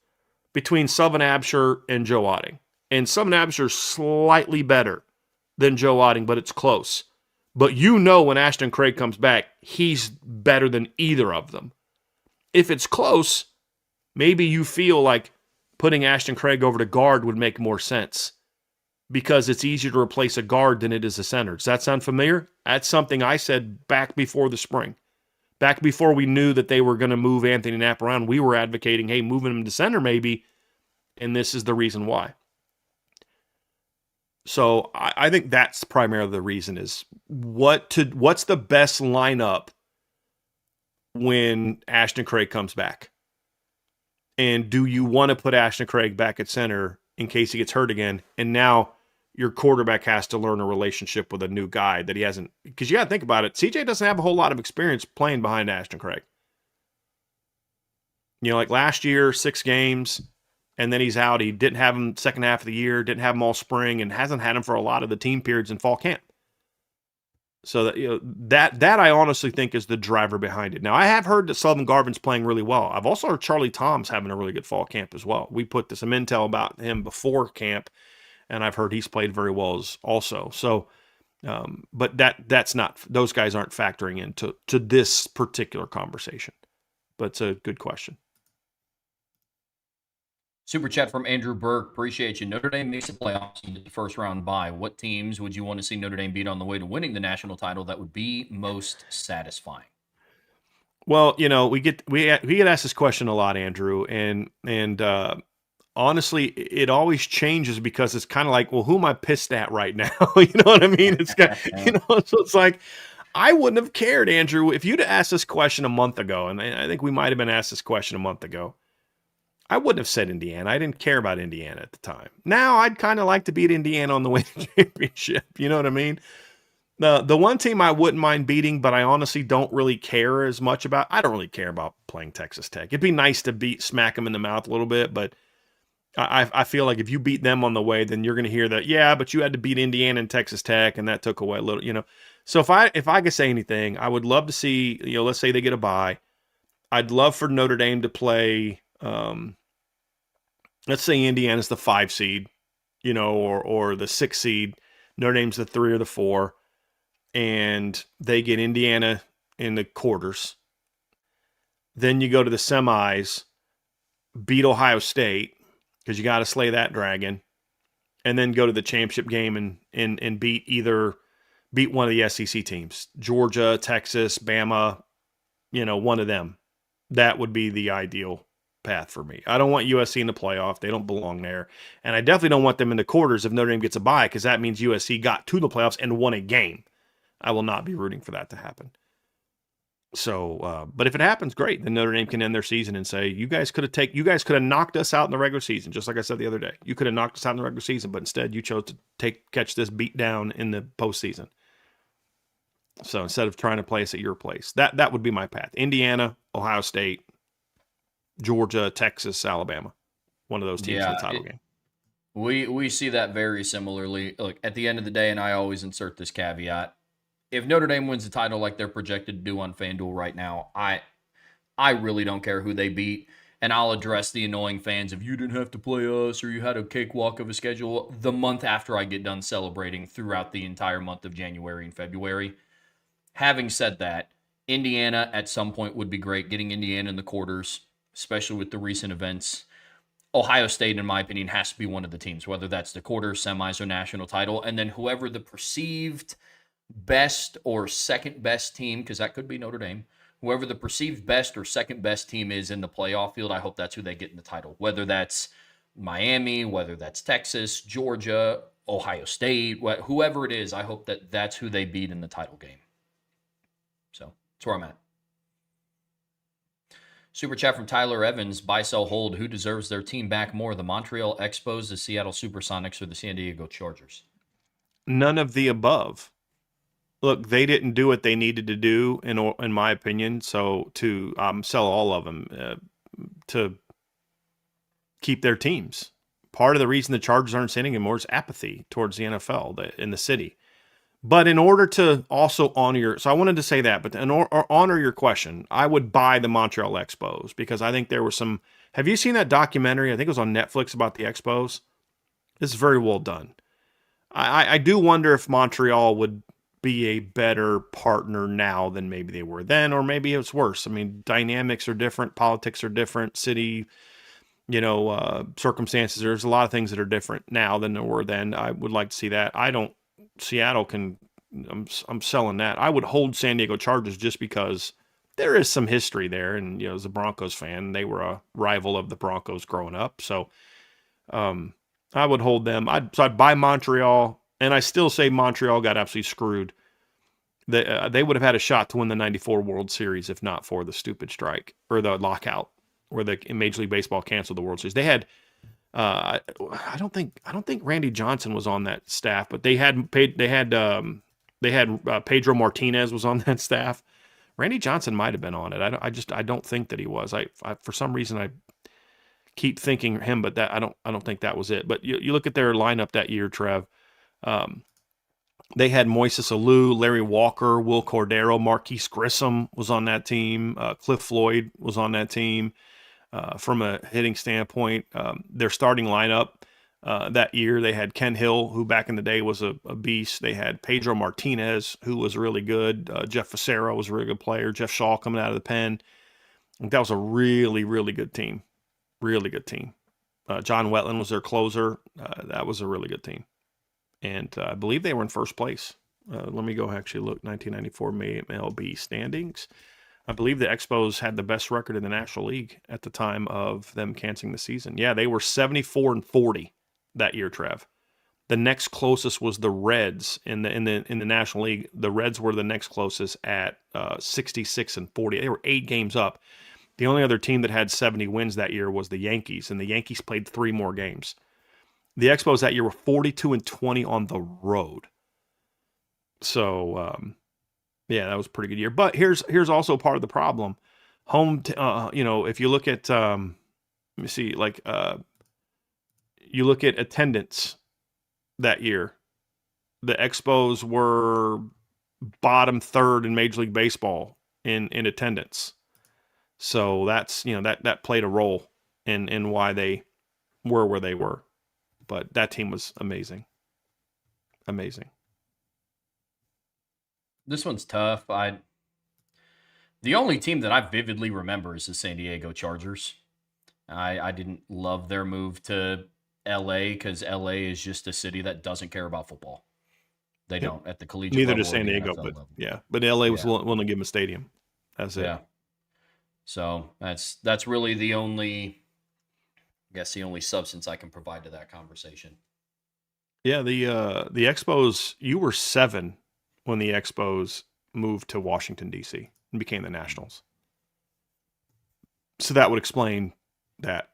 between Sullivan Absher and Joe Otting. And Sullivan Absher's slightly better than Joe Otting, but it's close. But when Ashton Craig comes back, he's better than either of them. If it's close, maybe you feel like putting Ashton Craig over to guard would make more sense because it's easier to replace a guard than it is a center. Does that sound familiar? That's something I said back before the spring. Back before we knew that they were going to move Anthony Knapp around, we were advocating, hey, moving him to center maybe, and this is the reason why. So I think that's primarily the reason is what's the best lineup when Ashton Craig comes back? And do you want to put Ashton Craig back at center in case he gets hurt again? And now your quarterback has to learn a relationship with a new guy that he hasn't. Because you got to think about it. CJ doesn't have a whole lot of experience playing behind Ashton Craig. Like last year, 6 games, and then he's out. He didn't have him second half of the year, didn't have him all spring, and hasn't had him for a lot of the team periods in fall camp. So that I honestly think is the driver behind it. Now, I have heard that Sullivan Garvin's playing really well. I've also heard Charlie Tom's having a really good fall camp as well. We put some intel about him before camp, and I've heard he's played very well also. So, but that's not, those guys aren't factoring into this particular conversation. But it's a good question. Super chat from Andrew Burke. Appreciate you. Notre Dame makes the playoffs and the first round bye. What teams would you want to see Notre Dame beat on the way to winning the national title that would be most satisfying? Well, we get asked this question a lot, Andrew, and honestly, it always changes because it's kind of like, well, who am I pissed at right now? You know what I mean? It's got, so it's like, I wouldn't have cared, Andrew, if you'd asked this question a month ago, and I think we might have been asked this question a month ago. I wouldn't have said Indiana. I didn't care about Indiana at the time. Now I'd kind of like to beat Indiana on the way to championship. You know what I mean? The one team I wouldn't mind beating, but I honestly don't really care as much about. I don't really care about playing Texas Tech. It'd be nice to smack them in the mouth a little bit, but I feel like if you beat them on the way, then you're going to hear that, yeah, but you had to beat Indiana and Texas Tech, and that took away a little, So if I could say anything, I would love to see, let's say they get a bye. I'd love for Notre Dame to play. Let's say Indiana's the 5 seed, or the 6 seed. Notre Dame's the 3 or the 4, and they get Indiana in the quarters. Then you go to the semis, beat Ohio State because you got to slay that dragon, and then go to the championship game and beat one of the SEC teams, Georgia, Texas, Bama, one of them. That would be the ideal path for me. I don't want USC in the playoff. They don't belong there. And I definitely don't want them in the quarters if Notre Dame gets a bye, because that means USC got to the playoffs and won a game. I will not be rooting for that to happen. So, but if it happens, great. Then Notre Dame can end their season and say, you guys could have knocked us out in the regular season, just like I said the other day. You could have knocked us out in the regular season, but instead you chose to catch this beat down in the postseason. So instead of trying to play us at your place, that would be my path. Indiana, Ohio State, Georgia, Texas, Alabama. One of those teams in the title game. We see that very similarly. Look, at the end of the day, and I always insert this caveat, if Notre Dame wins the title like they're projected to do on FanDuel right now, I really don't care who they beat. And I'll address the annoying fans of you didn't have to play us or you had a cakewalk of a schedule the month after I get done celebrating throughout the entire month of January and February. Having said that, Indiana at some point would be great. Getting Indiana in the quarters, especially with the recent events. Ohio State, in my opinion, has to be one of the teams, whether that's the quarters, semis, or national title. And then whoever the perceived best or second best team, because that could be Notre Dame, whoever the perceived best or second best team is in the playoff field, I hope that's who they get in the title. Whether that's Miami, whether that's Texas, Georgia, Ohio State, whoever it is, I hope that that's who they beat in the title game. So that's where I'm at. Super chat from Tyler Evans, buy, sell, hold. Who deserves their team back more, the Montreal Expos, the Seattle Supersonics, or the San Diego Chargers? None of the above. Look, they didn't do what they needed to do, in my opinion. So to sell all of them to keep their teams. Part of the reason the Chargers aren't sending anymore is apathy towards the NFL in the city. But in order to also honor so I wanted to say that, but or honor your question, I would buy the Montreal Expos because I think there were some. Have you seen that documentary? I think it was on Netflix about the Expos. It's very well done. I do wonder if Montreal would be a better partner now than maybe they were then, or maybe it's worse. I mean, dynamics are different, politics are different, city, circumstances. There's a lot of things that are different now than there were then. I would like to see that. Seattle can. I'm selling that. I would hold San Diego Chargers just because there is some history there, and as a Broncos fan, they were a rival of the Broncos growing up. So, I would hold them. I'd buy Montreal, and I still say Montreal got absolutely screwed. They would have had a shot to win the '94 World Series if not for the stupid strike or the lockout, where the Major League Baseball canceled the World Series. They had. I don't think Randy Johnson was on that staff, but they had Pedro Martinez was on that staff. Randy Johnson might have been on it. I don't think that he was. I for some reason I keep thinking him, but that I don't think that was it. But you look at their lineup that year, Trev. They had Moises Alou, Larry Walker, Will Cordero, Marquise Grissom was on that team. Cliff Floyd was on that team. From a hitting standpoint, their starting lineup that year, they had Ken Hill, who back in the day was a beast. They had Pedro Martinez, who was really good. Jeff Facero was a really good player. Jeff Shaw coming out of the pen. I think that was a really, really good team. Really good team. John Wetland was their closer. That was a really good team. And I believe they were in first place. Let me go actually look. 1994 MLB standings. I believe the Expos had the best record in the National League at the time of them canceling the season. Yeah, they were 74-40 that year, Trev. The next closest was the Reds in the National League. The Reds were the next closest at 66-40. They were 8 games up. The only other team that had 70 wins that year was the Yankees, and the Yankees played 3 more games. The Expos that year were 42-20 on the road. So, yeah, that was a pretty good year. But here's also part of the problem. If you look at, let me see, you look at attendance that year, the Expos were bottom third in Major League Baseball in attendance. So that's, that played a role in why they were where they were. But that team was amazing. Amazing. This one's tough. The only team that I vividly remember is the San Diego Chargers. I didn't love their move to LA because LA is just a city that doesn't care about football. They don't at the collegiate Neither level. does San Diego, but level. Yeah. But LA was willing to give them a stadium. That's it. Yeah. So that's really the only, I guess, the only substance I can provide to that conversation. Yeah, the Expos, you were 7 when the Expos moved to Washington, D.C. and became the Nationals. So that would explain that.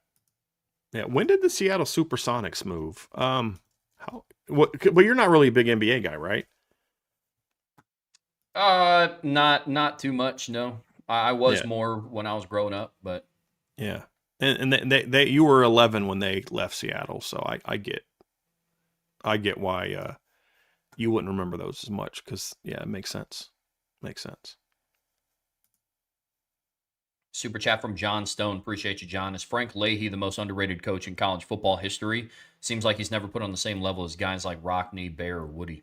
Yeah, when did the Seattle Supersonics move? But you're not really a big NBA guy, right? Not too much, no. I was more when I was growing up, but yeah. And they you were 11 when they left Seattle, so I get why you wouldn't remember those as much because, yeah, it makes sense. Makes sense. Super chat from John Stone. Appreciate you, John. Is Frank Leahy the most underrated coach in college football history? Seems like he's never put on the same level as guys like Rockney, Bear, or Woody.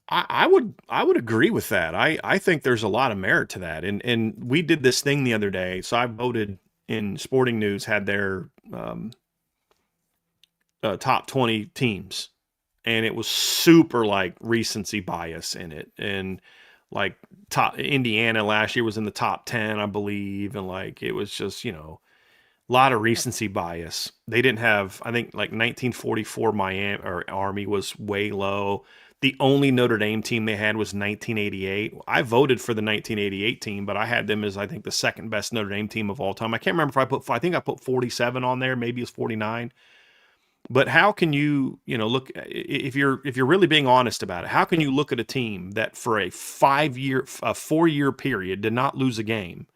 I would agree with that. I think there's a lot of merit to that. And we did this thing the other day. So I voted in Sporting News had their top 20 teams, and it was super like recency bias in it. And like top Indiana last year was in the top 10, I believe, and like it was just, a lot of recency bias. They didn't have, I think, like 1944 Miami or Army was way low. The only Notre Dame team they had was 1988. I voted for the 1988 team, but I had them as, I think, the second best Notre Dame team of all time. I can't remember if I think I put 47 on there, maybe it's 49. But how can you, look, if you're really being honest about it, how can you look at a team that for a 4-year period did not lose a game,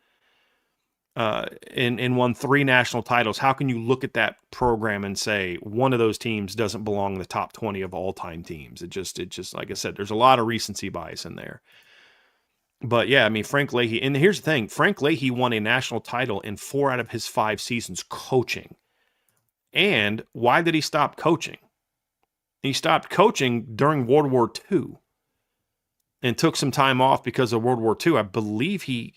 and won 3 national titles? How can you look at that program and say one of those teams doesn't belong in the top 20 of all time teams? It just like I said, there's a lot of recency bias in there. But yeah, I mean, Frank Leahy, and here's the thing: Frank Leahy won a national title in 4 out of his 5 seasons coaching. And why did he stop coaching? He stopped coaching during World War II and took some time off because of World War II. I believe he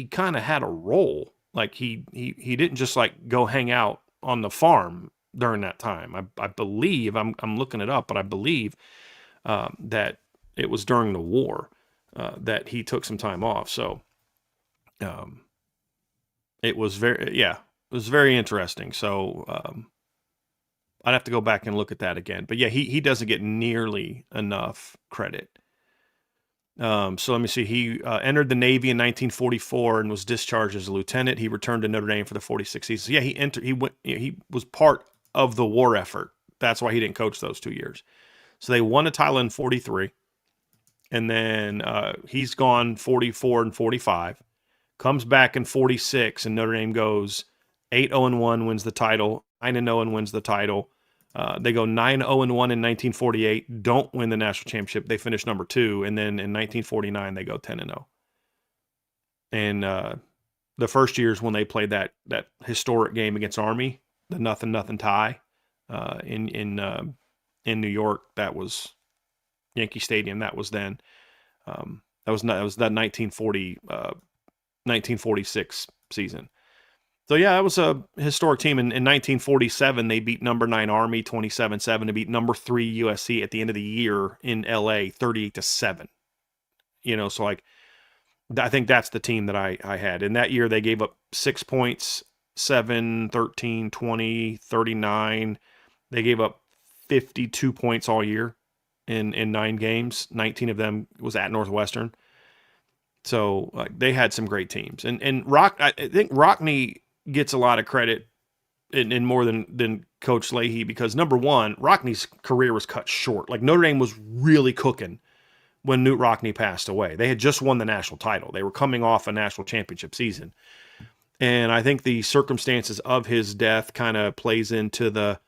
kind of had a role. Like he didn't just like go hang out on the farm during that time. I believe I'm looking it up, but I believe that it was during the war that he took some time off. So it was very interesting. So I'd have to go back and look at that again. But yeah, he doesn't get nearly enough credit. So let me see. He entered the Navy in 1944 and was discharged as a lieutenant. He returned to Notre Dame for the 46 season. So yeah, he was part of the war effort. That's why he didn't coach those 2 years. So they won a title in 43. And then he's gone 44 and 45. Comes back in 46, and Notre Dame goes 8-0-1, wins the title, 9-0 and wins the title. They go 9-0-1 in 1948, don't win the national championship. They finish number 2, and then in 1949 they go 10-0. And the first years when they played that historic game against Army, the 0-0 tie in New York, that was Yankee Stadium. That was then. That was that 1946 season. So yeah, that was a historic team. In 1947, they beat number 9 Army 27-7 to beat number 3 USC at the end of the year in LA 38-7. So like I think that's the team that I had. In that year, they gave up 6 points, 7, 13, 20, 39. They gave up 52 points all year in 9 games. 19 of them was at Northwestern. So they had some great teams. And I think Rockney gets a lot of credit in more than Coach Leahy because, number one, Rockney's career was cut short. Like Notre Dame was really cooking when Knute Rockne passed away. They had just won the national title. They were coming off a national championship season. And I think the circumstances of his death kind of plays into the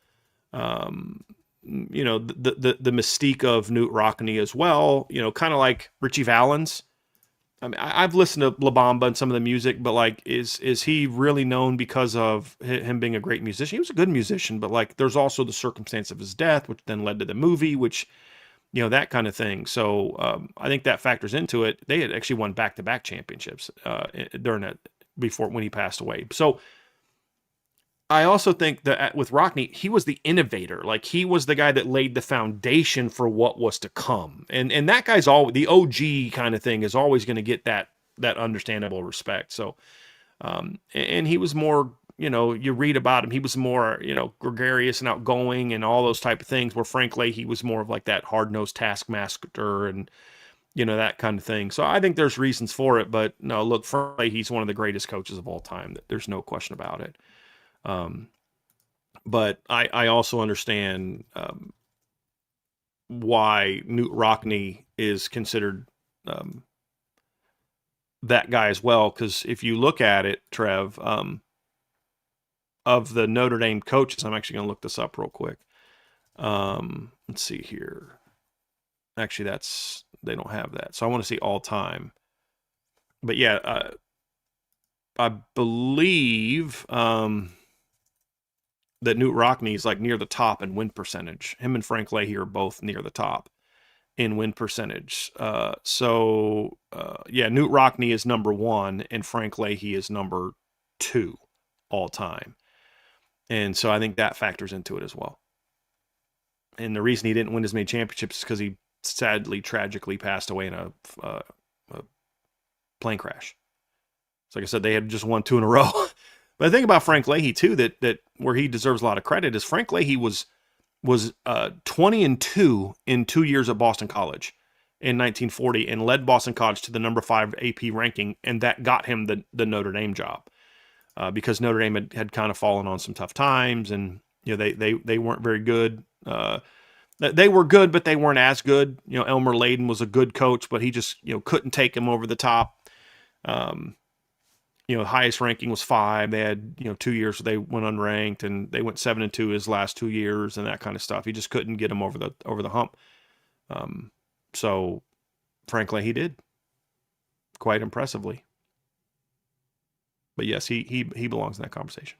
mystique of Knute Rockne as well, kind of like Richie Valens. I mean, I've listened to La Bamba and some of the music, but like, is he really known because of him being a great musician? He was a good musician, but like, there's also the circumstance of his death, which then led to the movie, which, that kind of thing. So I think that factors into it. They had actually won back-to-back championships during that when he passed away. So I also think that with Rockne, he was the innovator. Like he was the guy that laid the foundation for what was to come. And that guy's the OG kind of thing is always going to get that understandable respect. So, and he was more, you read about him, he was more, gregarious and outgoing and all those type of things, where Frank Leahy was more of like that hard-nosed taskmaster and, that kind of thing. So I think there's reasons for it, but no, look, Frank Leahy's one of the greatest coaches of all time. There's no question about it. But I also understand why Knute Rockne is considered that guy as well. Because if you look at it, Trev, of the Notre Dame coaches, I'm actually going to look this up real quick. Let's see here. Actually, they don't have that. So I want to see all time. But yeah, I believe that Newt Rockne is like near the top in win percentage. Him and Frank Leahy are both near the top in win percentage. Yeah, Newt Rockne is number 1 and Frank Leahy is number 2 all time. And so I think that factors into it as well. And the reason he didn't win as many championships is because he sadly, tragically passed away in a plane crash. So like I said, they had just won 2 in a row. But the thing about Frank Leahy too, that where he deserves a lot of credit, is Frank Leahy was 20-2 in 2 years at Boston College in 1940 and led Boston College to the number 5 AP ranking, and that got him the Notre Dame job because Notre Dame had kind of fallen on some tough times, and they weren't very good. They were good, but they weren't as good. Elmer Layden was a good coach, but he just couldn't take him over the top. Highest ranking was 5. They had 2 years where they went unranked, and they went 7-2 his last 2 years, and that kind of stuff. He just couldn't get him over the hump. So, frankly, he did quite impressively. But yes, he belongs in that conversation.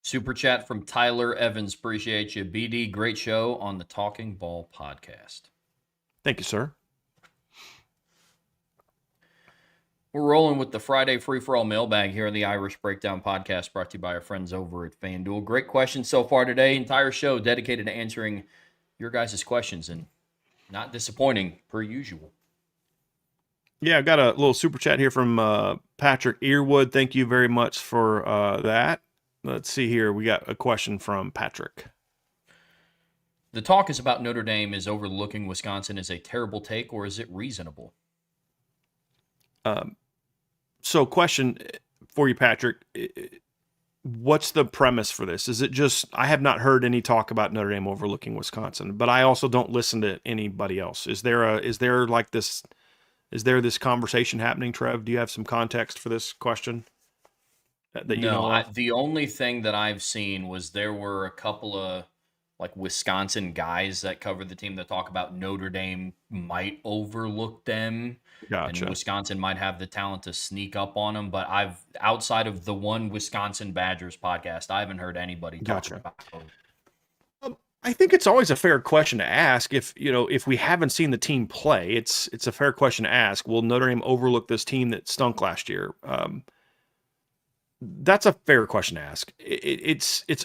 Super chat from Tyler Evans. Appreciate you. BD, great show on the Talking Ball podcast. Thank you, sir. We're rolling with the Friday free-for-all mailbag here on the Irish Breakdown podcast, brought to you by our friends over at FanDuel. Great questions so far today. Entire show dedicated to answering your guys' questions, and not disappointing, per usual. Yeah, I've got a little super chat here from Patrick Earwood. Thank you very much for that. Let's see here. We got a question from Patrick. The talk is about Notre Dame is overlooking Wisconsin is a terrible take, or is it reasonable? So question for you, Patrick. What's the premise for this? Is it just, I have not heard any talk about Notre Dame overlooking Wisconsin, but I also don't listen to anybody else. Is there this conversation happening, Trev? Do you have some context for this question that you know of? The only thing that I've seen was there were a couple of like Wisconsin guys that cover the team that talk about Notre Dame might overlook them. Gotcha. And Wisconsin might have the talent to sneak up on them. But outside of the one Wisconsin Badgers podcast, I haven't heard anybody talk about it. I think it's always a fair question to ask. If we haven't seen the team play, it's a fair question to ask. Will Notre Dame overlook this team that stunk last year? That's a fair question to ask.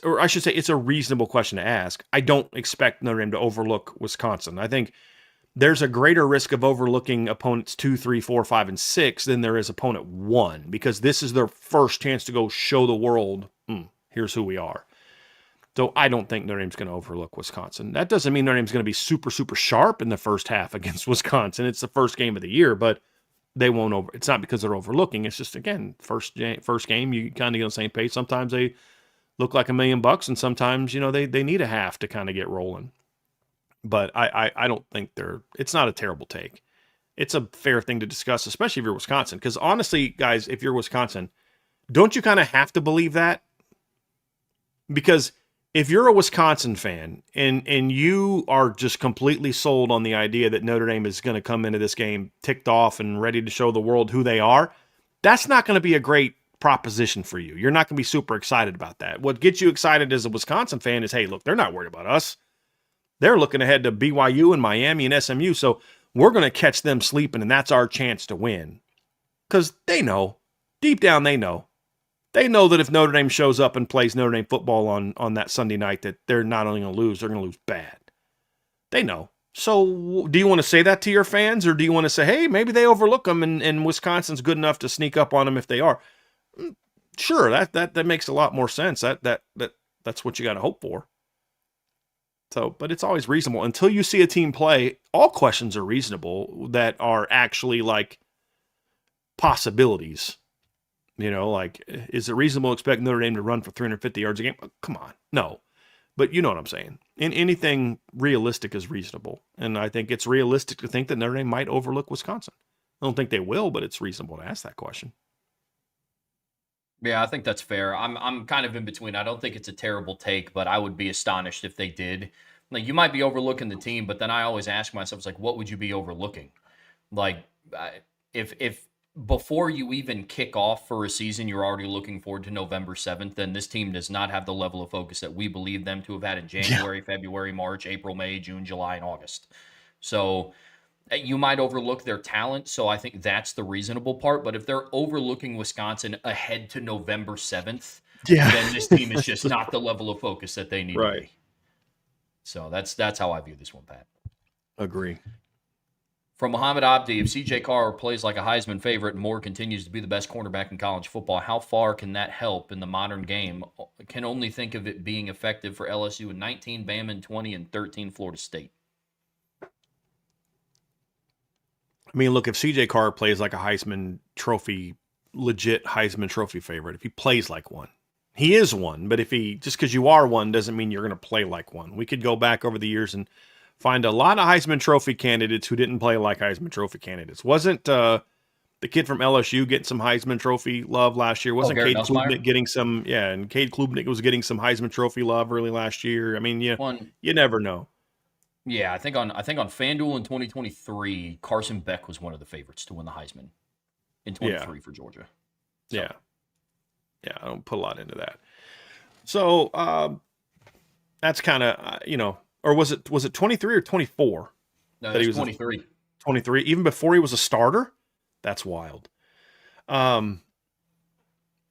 Or I should say, it's a reasonable question to ask. I don't expect Notre Dame to overlook Wisconsin. I think there's a greater risk of overlooking opponents 2, 3, 4, 5, and 6 than there is opponent 1, because this is their first chance to go show the world, here's who we are. So I don't think Notre Dame's going to overlook Wisconsin. That doesn't mean Notre Dame's going to be super, super sharp in the first half against Wisconsin. It's the first game of the year, but they won't it's not because they're overlooking. It's just, again, first game, you kind of get on the same page. Sometimes they look like $1 million, and sometimes, they need a half to kind of get rolling. But I don't think it's not a terrible take. It's a fair thing to discuss, especially if you're Wisconsin. Because honestly, guys, if you're Wisconsin, don't you kind of have to believe that? Because if you're a Wisconsin fan and you are just completely sold on the idea that Notre Dame is going to come into this game ticked off and ready to show the world who they are, that's not going to be a great proposition for you. You're not going to be super excited about that. What gets you excited as a Wisconsin fan is, hey, look, they're not worried about us. They're looking ahead to BYU and Miami and SMU, so we're going to catch them sleeping, and that's our chance to win. Because they know. Deep down, they know. They know that if Notre Dame shows up and plays Notre Dame football on that Sunday night, that they're not only going to lose, they're going to lose bad. They know. So do you want to say that to your fans, or do you want to say, hey, maybe they overlook them and Wisconsin's good enough to sneak up on them if they are? Sure, that makes a lot more sense. That's what you got to hope for. So, but it's always reasonable until you see a team play. All questions are reasonable that are actually like possibilities. Like, is it reasonable to expect Notre Dame to run for 350 yards a game? Oh, come on. No. But you know what I'm saying. Anything realistic is reasonable. And I think it's realistic to think that Notre Dame might overlook Wisconsin. I don't think they will, but it's reasonable to ask that question. Yeah, I think that's fair. I'm kind of in between. I don't think it's a terrible take, but I would be astonished if they did. Like you might be overlooking the team, but then I always ask myself, it's like, what would you be overlooking? Like, if before you even kick off for a season, you're already looking forward to November 7th, then this team does not have the level of focus that we believe them to have had in Yeah. January, February, March, April, May, June, July, and August. So you might overlook their talent. So I think that's the reasonable part. But if they're overlooking Wisconsin ahead to November 7th, Yeah. then this team is just not the level of focus that they need to Right. be. So that's how I view this one, Pat. Agree. From Muhammad Abdi, if CJ Carr plays like a Heisman favorite and Moore continues to be the best cornerback in college football, how far can that help in the modern game? Can only think of it being effective for LSU in 19, Bama in 20, and 13, Florida State. I mean, look, if CJ Carr plays like a Heisman Trophy, legit Heisman Trophy favorite, if he plays like one, he is one. But if he, just because you are one doesn't mean you're going to play like one. We could go back over the years and find a lot of Heisman Trophy candidates who didn't play like Heisman Trophy candidates. Wasn't the kid from LSU getting some Heisman Trophy love last year? Wasn't Garrett Cade Nussmeier? Klubnik getting some? Yeah, and Cade Klubnik was getting some Heisman Trophy love early last year. I mean, One, you never know. yeah, I think on FanDuel in 2023, Carson Beck was one of the favorites to win the Heisman in Yeah, 23 for Georgia. So yeah, yeah. I don't put a lot into that. So that's kind of or was it 23 or 24 no, that he that's was 23. 23 even before he was a starter? That's wild. Um,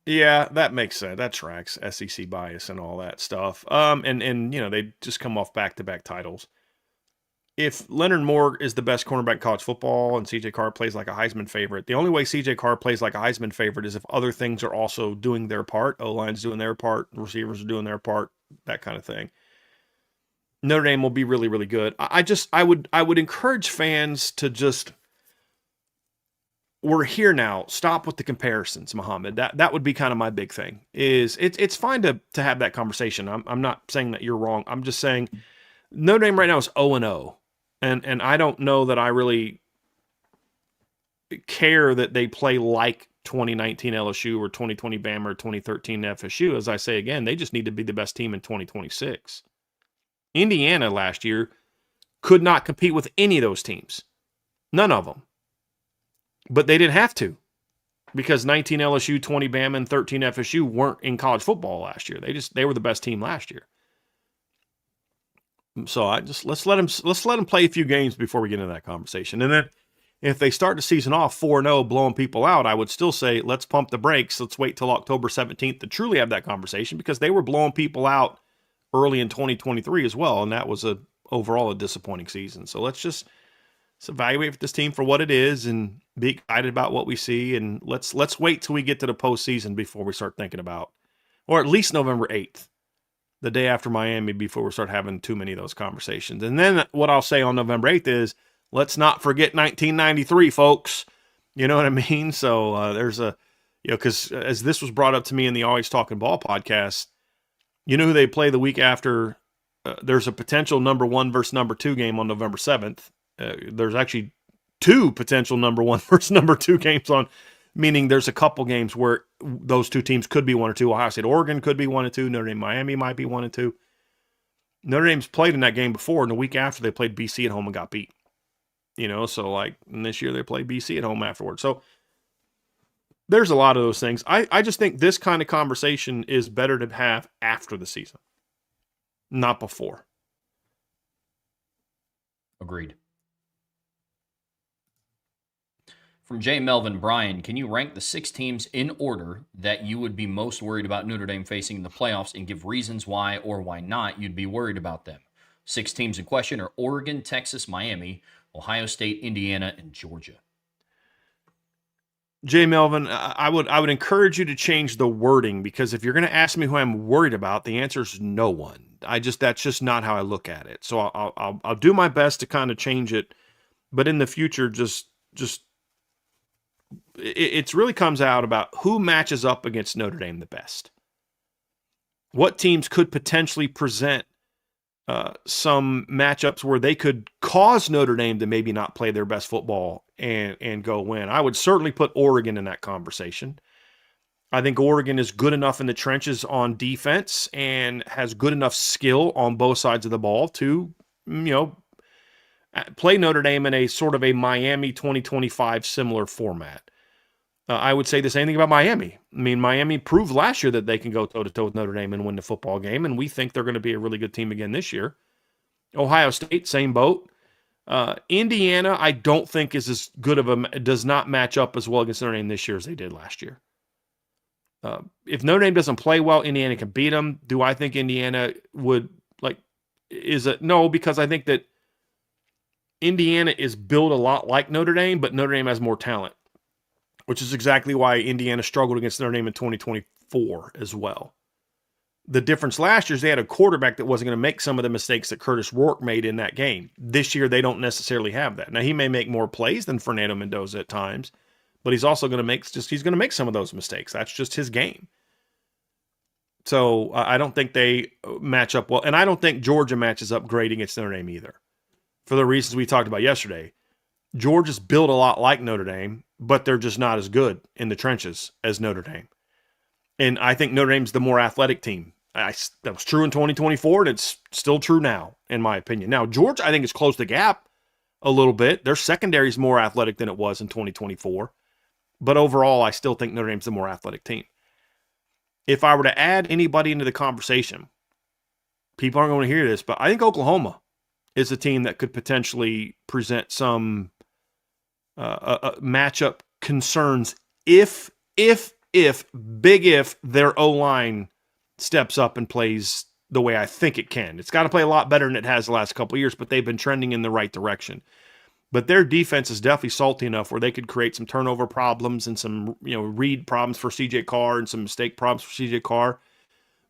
yeah, that makes sense. That tracks SEC bias and all that stuff. And they just come off back-to-back titles. If Leonard Moore is the best cornerback in college football and CJ Carr plays like a Heisman favorite, the only way CJ Carr plays like a Heisman favorite is if other things are also doing their part. O-line's doing their part, receivers are doing their part, that kind of thing. Notre Dame will be really, really good. I would encourage fans to just, we're here now. Stop with the comparisons, Muhammad. That would be kind of my big thing. It's fine to have that conversation. I'm not saying that you're wrong. I'm just saying Notre Dame right now is 0-0. And I don't know that I really care that they play like 2019 LSU or 2020 Bama or 2013 FSU. As I say again, they just need to be the best team in 2026. Indiana last year could not compete with any of those teams. None of them. But they didn't have to because 19 LSU, 20 Bama, and 13 FSU weren't in college football last year. They were the best team last year. So let's let them play a few games before we get into that conversation. And then if they start the season off 4-0, blowing people out, I would still say let's pump the brakes. Let's wait till October 17th to truly have that conversation because they were blowing people out early in 2023 as well, and that was overall a disappointing season. So let's evaluate this team for what it is and be excited about what we see, and let's wait till we get to the postseason before we start thinking about, or at least November 8th, the day after Miami, before we start having too many of those conversations. And then what I'll say on November 8th is, let's not forget 1993, folks. You know what I mean? So there's because as this was brought up to me in the Always Talking Ball podcast, you know who they play the week after? There's a potential number 1 versus number 2 game on November 7th. There's actually 2 potential number 1 versus number 2 games on, meaning there's a couple games where those 2 teams could be 1 or 2. Ohio State, Oregon could be 1 or 2. Notre Dame, Miami might be 1 and 2. Notre Dame's played in that game before, and the week after they played BC at home and got beat. So like this year they played BC at home afterwards. So there's a lot of those things. I just think this kind of conversation is better to have after the season, not before. Agreed. From J. Melvin, Brian, can you rank the 6 teams in order that you would be most worried about Notre Dame facing in the playoffs and give reasons why or why not you'd be worried about them? 6 teams in question are Oregon, Texas, Miami, Ohio State, Indiana, and Georgia. J. Melvin, I would encourage you to change the wording, because if you're going to ask me who I'm worried about, the answer is no one. That's just not how I look at it. So I'll do my best to kind of change it, but in the future, just it really comes out about who matches up against Notre Dame the best. What teams could potentially present some matchups where they could cause Notre Dame to maybe not play their best football and go win. I would certainly put Oregon in that conversation. I think Oregon is good enough in the trenches on defense and has good enough skill on both sides of the ball to, play Notre Dame in a sort of a Miami 2025 similar format. I would say the same thing about Miami. I mean, Miami proved last year that they can go toe-to-toe with Notre Dame and win the football game, and we think they're going to be a really good team again this year. Ohio State, same boat. Indiana, I don't think is as good of does not match up as well against Notre Dame this year as they did last year. If Notre Dame doesn't play well, Indiana can beat them. Do I think Indiana would no, because I think that Indiana is built a lot like Notre Dame, but Notre Dame has more talent, which is exactly why Indiana struggled against Notre Dame in 2024 as well. The difference last year is they had a quarterback that wasn't going to make some of the mistakes that Curtis Rourke made in that game. This year, they don't necessarily have that. Now, he may make more plays than Fernando Mendoza at times, but he's also going to make some of those mistakes. That's just his game. So I don't think they match up well. And I don't think Georgia matches up great against Notre Dame either. For the reasons we talked about yesterday. Georgia's built a lot like Notre Dame, but they're just not as good in the trenches as Notre Dame. And I think Notre Dame's the more athletic team. That was true in 2024, and it's still true now, in my opinion. Now, Georgia, I think, has closed the gap a little bit. Their secondary is more athletic than it was in 2024. But overall, I still think Notre Dame's the more athletic team. If I were to add anybody into the conversation, people aren't going to hear this, but I think Oklahoma is a team that could potentially present some matchup concerns if their O-line steps up and plays the way I think it can. It's got to play a lot better than it has the last couple of years, but they've been trending in the right direction. But their defense is definitely salty enough where they could create some turnover problems and some, read problems for CJ Carr and some mistake problems for CJ Carr.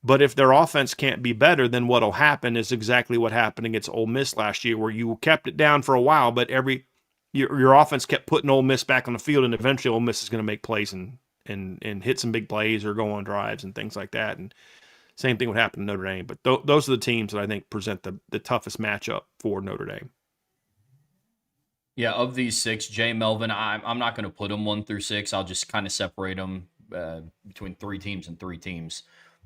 But if their offense can't be better, then what'll happen is exactly what happened against Ole Miss last year, where you kept it down for a while, but your offense kept putting Ole Miss back on the field, and eventually Ole Miss is going to make plays and hit some big plays or go on drives and things like that. And same thing would happen to Notre Dame. But those are the teams that I think present the toughest matchup for Notre Dame. Yeah, of these six, Jay Melvin, I'm not going to put them 1 through 6. I'll just kind of separate them between 3 teams and 3 teams.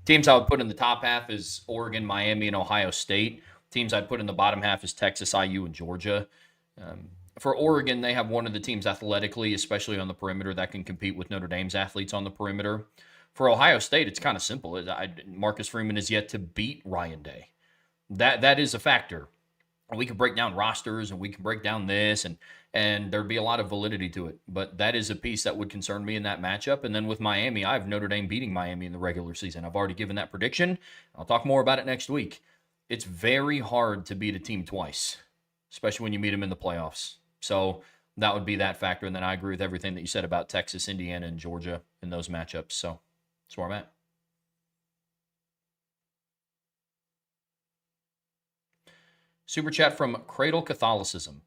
Teams I would put in the top half is Oregon, Miami, and Ohio State. Teams I'd put in the bottom half is Texas, IU, and Georgia. For Oregon, they have one of the teams athletically, especially on the perimeter, that can compete with Notre Dame's athletes on the perimeter. For Ohio State, it's kind of simple. Marcus Freeman is yet to beat Ryan Day. That is a factor. We can break down rosters and we can break down this and there'd be a lot of validity to it. But that is a piece that would concern me in that matchup. And then with Miami, I have Notre Dame beating Miami in the regular season. I've already given that prediction. I'll talk more about it next week. It's very hard to beat a team twice, especially when you meet them in the playoffs. So that would be that factor. And then I agree with everything that you said about Texas, Indiana, and Georgia in those matchups. So that's where I'm at. Super chat from Cradle Catholicism.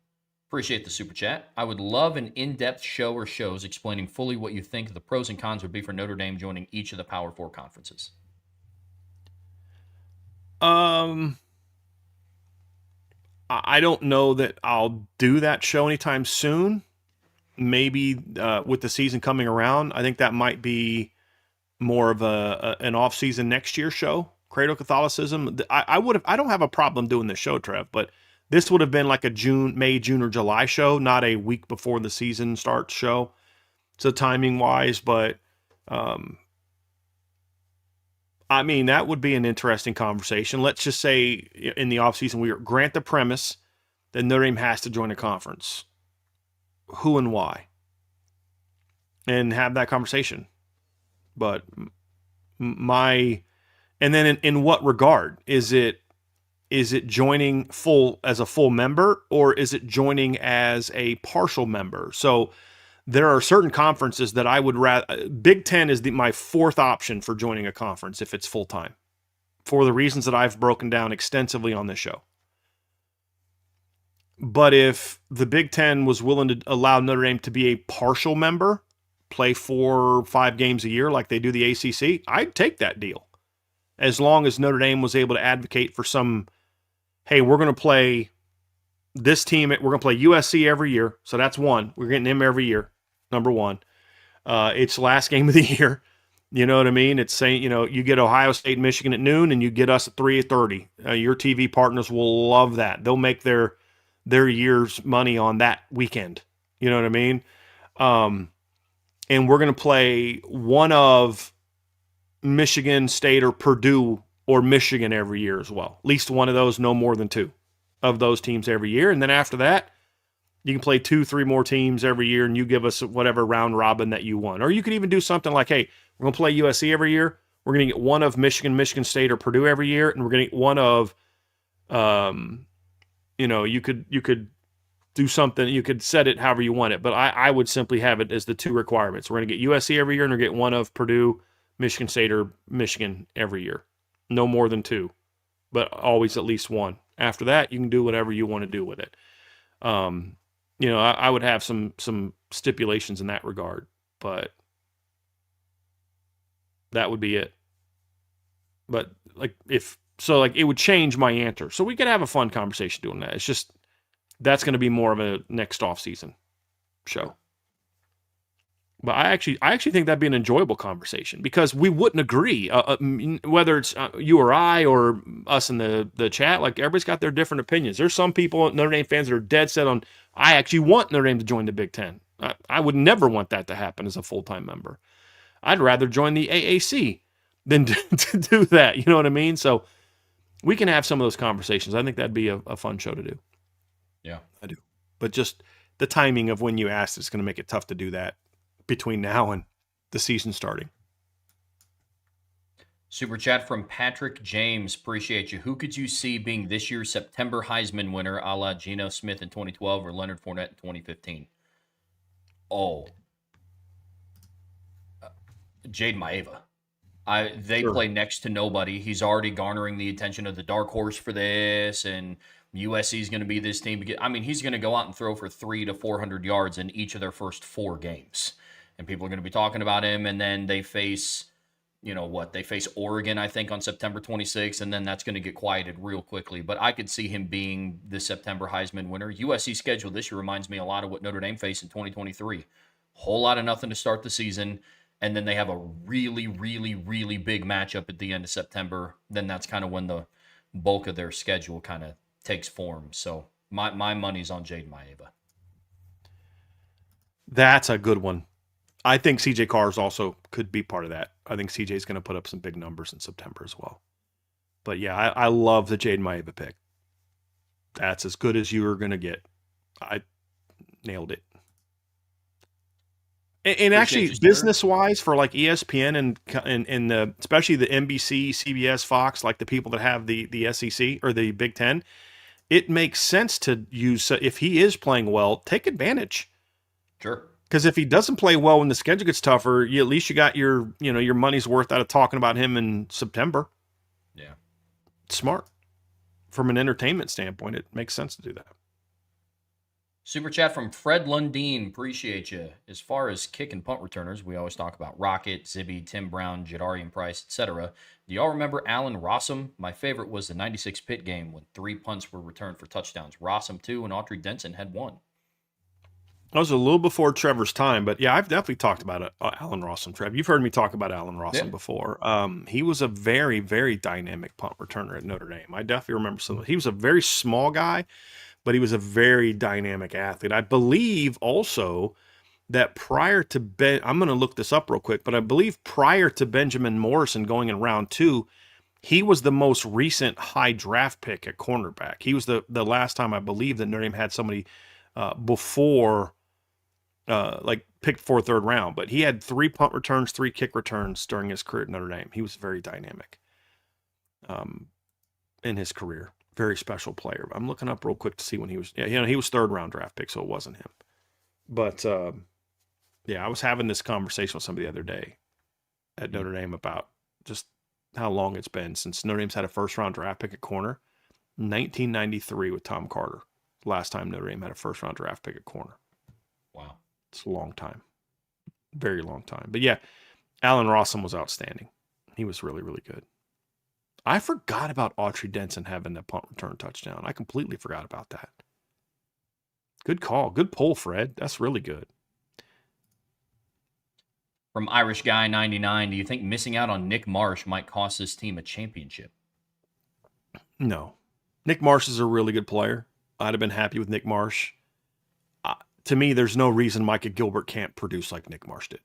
Appreciate the super chat. I would love an in-depth show or shows explaining fully what you think the pros and cons would be for Notre Dame joining each of the Power 4 conferences. I don't know that I'll do that show anytime soon. Maybe with the season coming around, I think that might be more of an off-season next year show. Cradle Catholicism. I don't have a problem doing this show, Trev, but this would have been like a May, June, or July show, not a week before the season starts show. So timing wise, but I mean, that would be an interesting conversation. Let's just say in the offseason, we grant the premise that Notre Dame has to join a conference. Who and why? And have that conversation. But and then in what regard? Is it joining as a full member, or is it joining as a partial member? So there are certain conferences that I would rather. Big Ten is my 4th option for joining a conference if it's full time, for the reasons that I've broken down extensively on this show. But if the Big Ten was willing to allow Notre Dame to be a partial member, play 4 or 5 games a year like they do the ACC, I'd take that deal. As long as Notre Dame was able to advocate for some, hey, we're going to play this team, we're going to play USC every year. So that's one. We're getting them every year, number one. It's the last game of the year. You know what I mean? It's saying, you get Ohio State, Michigan at noon, and you get us at 3:30. Your TV partners will love that. They'll make their year's money on that weekend. You know what I mean? Um, and we're going to play one of Michigan State or Purdue or Michigan every year as well. At least one of those, no more than two of those teams every year. And then after that, you can play 2-3 more teams every year, and you give us whatever round robin that you want. Or you could even do something like, hey, we're going to play USC every year. We're going to get one of Michigan, Michigan State, or Purdue every year, and we're going to get one of, you could do something. You could set it however you want it, but I would simply have it as the two requirements. We're going to get USC every year, and we're going to get one of Purdue, Michigan State, or Michigan every year. No more than two, but always at least one. After that, you can do whatever you want to do with it. I would have some stipulations in that regard, but that would be it. But it would change my answer. So we could have a fun conversation doing that. It's just that's going to be more of a next off season show. But I actually think that'd be an enjoyable conversation because we wouldn't agree whether it's you or I or us in the chat. Like everybody's got their different opinions. There's some people, Notre Dame fans, that are dead set on. I actually want Notre Dame to join the Big Ten. I would never want that to happen as a full-time member. I'd rather join the AAC than to do that. You know what I mean? So we can have some of those conversations. I think that'd be a fun show to do. Yeah, I do. But just the timing of when you asked is going to make it tough to do that between now and the season starting. Super chat from Patrick James. Appreciate you. Who could you see being this year's September Heisman winner, a la Geno Smith in 2012 or Leonard Fournette in 2015? Oh, Jade Maeva. They play next to nobody. He's already garnering the attention of the dark horse for this, and USC is going to be this team. I mean, he's going to go out and throw for 300 to 400 yards in each of their first 4 games, and people are going to be talking about him. And then they face, they face Oregon, I think, on September 26th, and then that's going to get quieted real quickly. But I could see him being the September Heisman winner. USC schedule this year reminds me a lot of what Notre Dame faced in 2023. Whole lot of nothing to start the season. And then they have a really, really, really big matchup at the end of September. Then that's kind of when the bulk of their schedule kind of takes form. So my money's on Jade Maeva. That's a good one. I think CJ Carr's also could be part of that. I think CJ's going to put up some big numbers in September as well. But yeah, I love the Jade Maeva pick. That's as good as you are going to get. I nailed it. And actually, business-wise, for like ESPN and the especially the NBC, CBS, Fox, like the people that have the SEC or the Big Ten, it makes sense to use if he is playing well, take advantage. Sure. Because if he doesn't play well when the schedule gets tougher, at least you got your money's worth out of talking about him in September. Yeah, it's smart from an entertainment standpoint. It makes sense to do that. Super chat from Fred Lundeen. Appreciate you. As far as kick and punt returners, we always talk about Rocket, Zibby, Tim Brown, Jadarian Price, etc. Do y'all remember Allen Rossum? My favorite was the 96 Pitt game when 3 punts were returned for touchdowns. Rossum 2 and Autry Denson had 1. That was a little before Trevor's time, but yeah, I've definitely talked about Allen Rossum, Trev. You've heard me talk about Allen Rossum before. He was a very, very dynamic punt returner at Notre Dame. I definitely remember some. He was a very small guy, but he was a very dynamic athlete. I believe also that prior to I'm going to look this up real quick, but I believe prior to Benjamin Morrison going in round 2, he was the most recent high draft pick at cornerback. He was the last time I believe that Notre Dame had somebody before picked for 3rd round, but he had 3 punt returns, 3 kick returns during his career at Notre Dame. He was very dynamic in his career. Very special player. I'm looking up real quick to see when he was. Yeah, he was 3rd round draft pick, so it wasn't him. But I was having this conversation with somebody the other day at Notre Dame about just how long it's been since Notre Dame's had a 1st round draft pick at corner. 1993 with Tom Carter. Last time Notre Dame had a 1st round draft pick at corner. Wow, it's a long time, very long time. But yeah, Allen Rossum was outstanding. He was really, really good. I forgot about Autry Denson having the punt return touchdown. I completely forgot about that. Good call. Good pull, Fred. That's really good. From Irish Guy 99, do you think missing out on Nick Marsh might cost this team a championship? No. Nick Marsh is a really good player. I'd have been happy with Nick Marsh. To me, there's no reason Micah Gilbert can't produce like Nick Marsh did.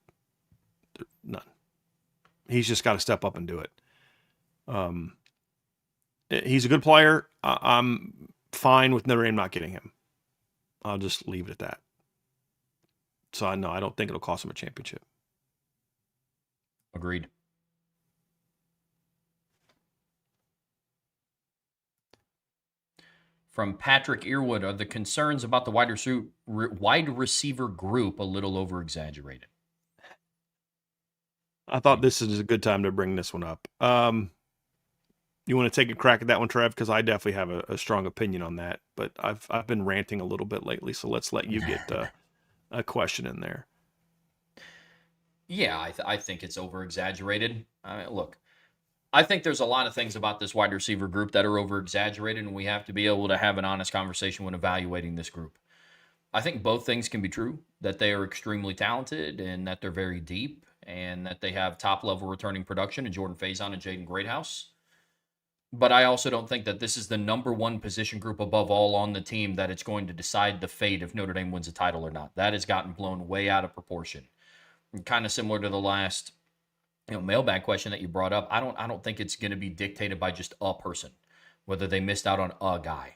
None. He's just got to step up and do it. He's a good player. I'm fine with Notre Dame not getting him. I'll just leave it at that. So, no, I don't think it'll cost him a championship. Agreed. From Patrick Earwood, are the concerns about the wide receiver group a little over-exaggerated? I thought this is a good time to bring this one up. You want to take a crack at that one, Trev? Because I definitely have a strong opinion on that. But I've been ranting a little bit lately, so let's let you get a question in there. Yeah, I think it's over-exaggerated. Look, I think there's a lot of things about this wide receiver group that are over-exaggerated, and we have to be able to have an honest conversation when evaluating this group. I think both things can be true, that they are extremely talented and that they're very deep and that they have top-level returning production in Jordan Faison and Jaden Greathouse. But I also don't think that this is the number one position group above all on the team that it's going to decide the fate if Notre Dame wins a title or not. That has gotten blown way out of proportion. Kind of similar to the last mailbag question that you brought up. I don't think it's going to be dictated by just a person, whether they missed out on a guy.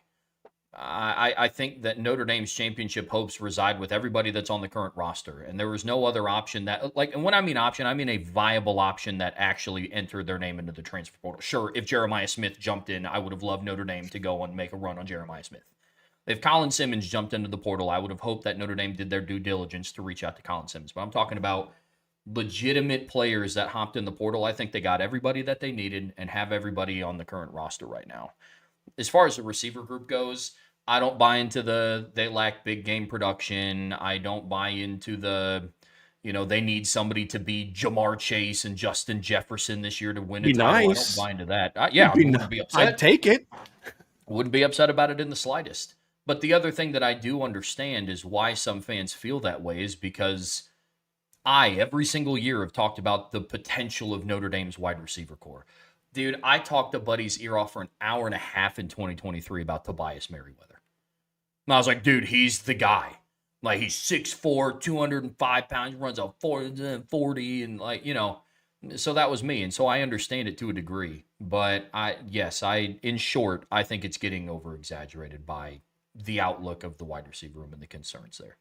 I think that Notre Dame's championship hopes reside with everybody that's on the current roster. And there was no other option that, and when I mean option, I mean a viable option that actually entered their name into the transfer portal. Sure, if Jeremiah Smith jumped in, I would have loved Notre Dame to go and make a run on Jeremiah Smith. If Colin Simmons jumped into the portal, I would have hoped that Notre Dame did their due diligence to reach out to Colin Simmons. But I'm talking about legitimate players that hopped in the portal. I think they got everybody that they needed and have everybody on the current roster right now. As far as the receiver group goes, I don't buy into they lack big game production. I don't buy into they need somebody to be Jamar Chase and Justin Jefferson this year to win a title. Nice. I don't buy into that. I wouldn't be upset. I'd take it. Wouldn't be upset about it in the slightest. But the other thing that I do understand is why some fans feel that way is because every single year, have talked about the potential of Notre Dame's wide receiver core. Dude, I talked to Buddy's ear off for an hour and a half in 2023 about Tobias Merriweather. And I was like, dude, he's the guy. Like, he's 6'4", 205 pounds, runs a 40, and so that was me. And so I understand it to a degree. But in short, I think it's getting over-exaggerated by the outlook of the wide receiver room and the concerns there.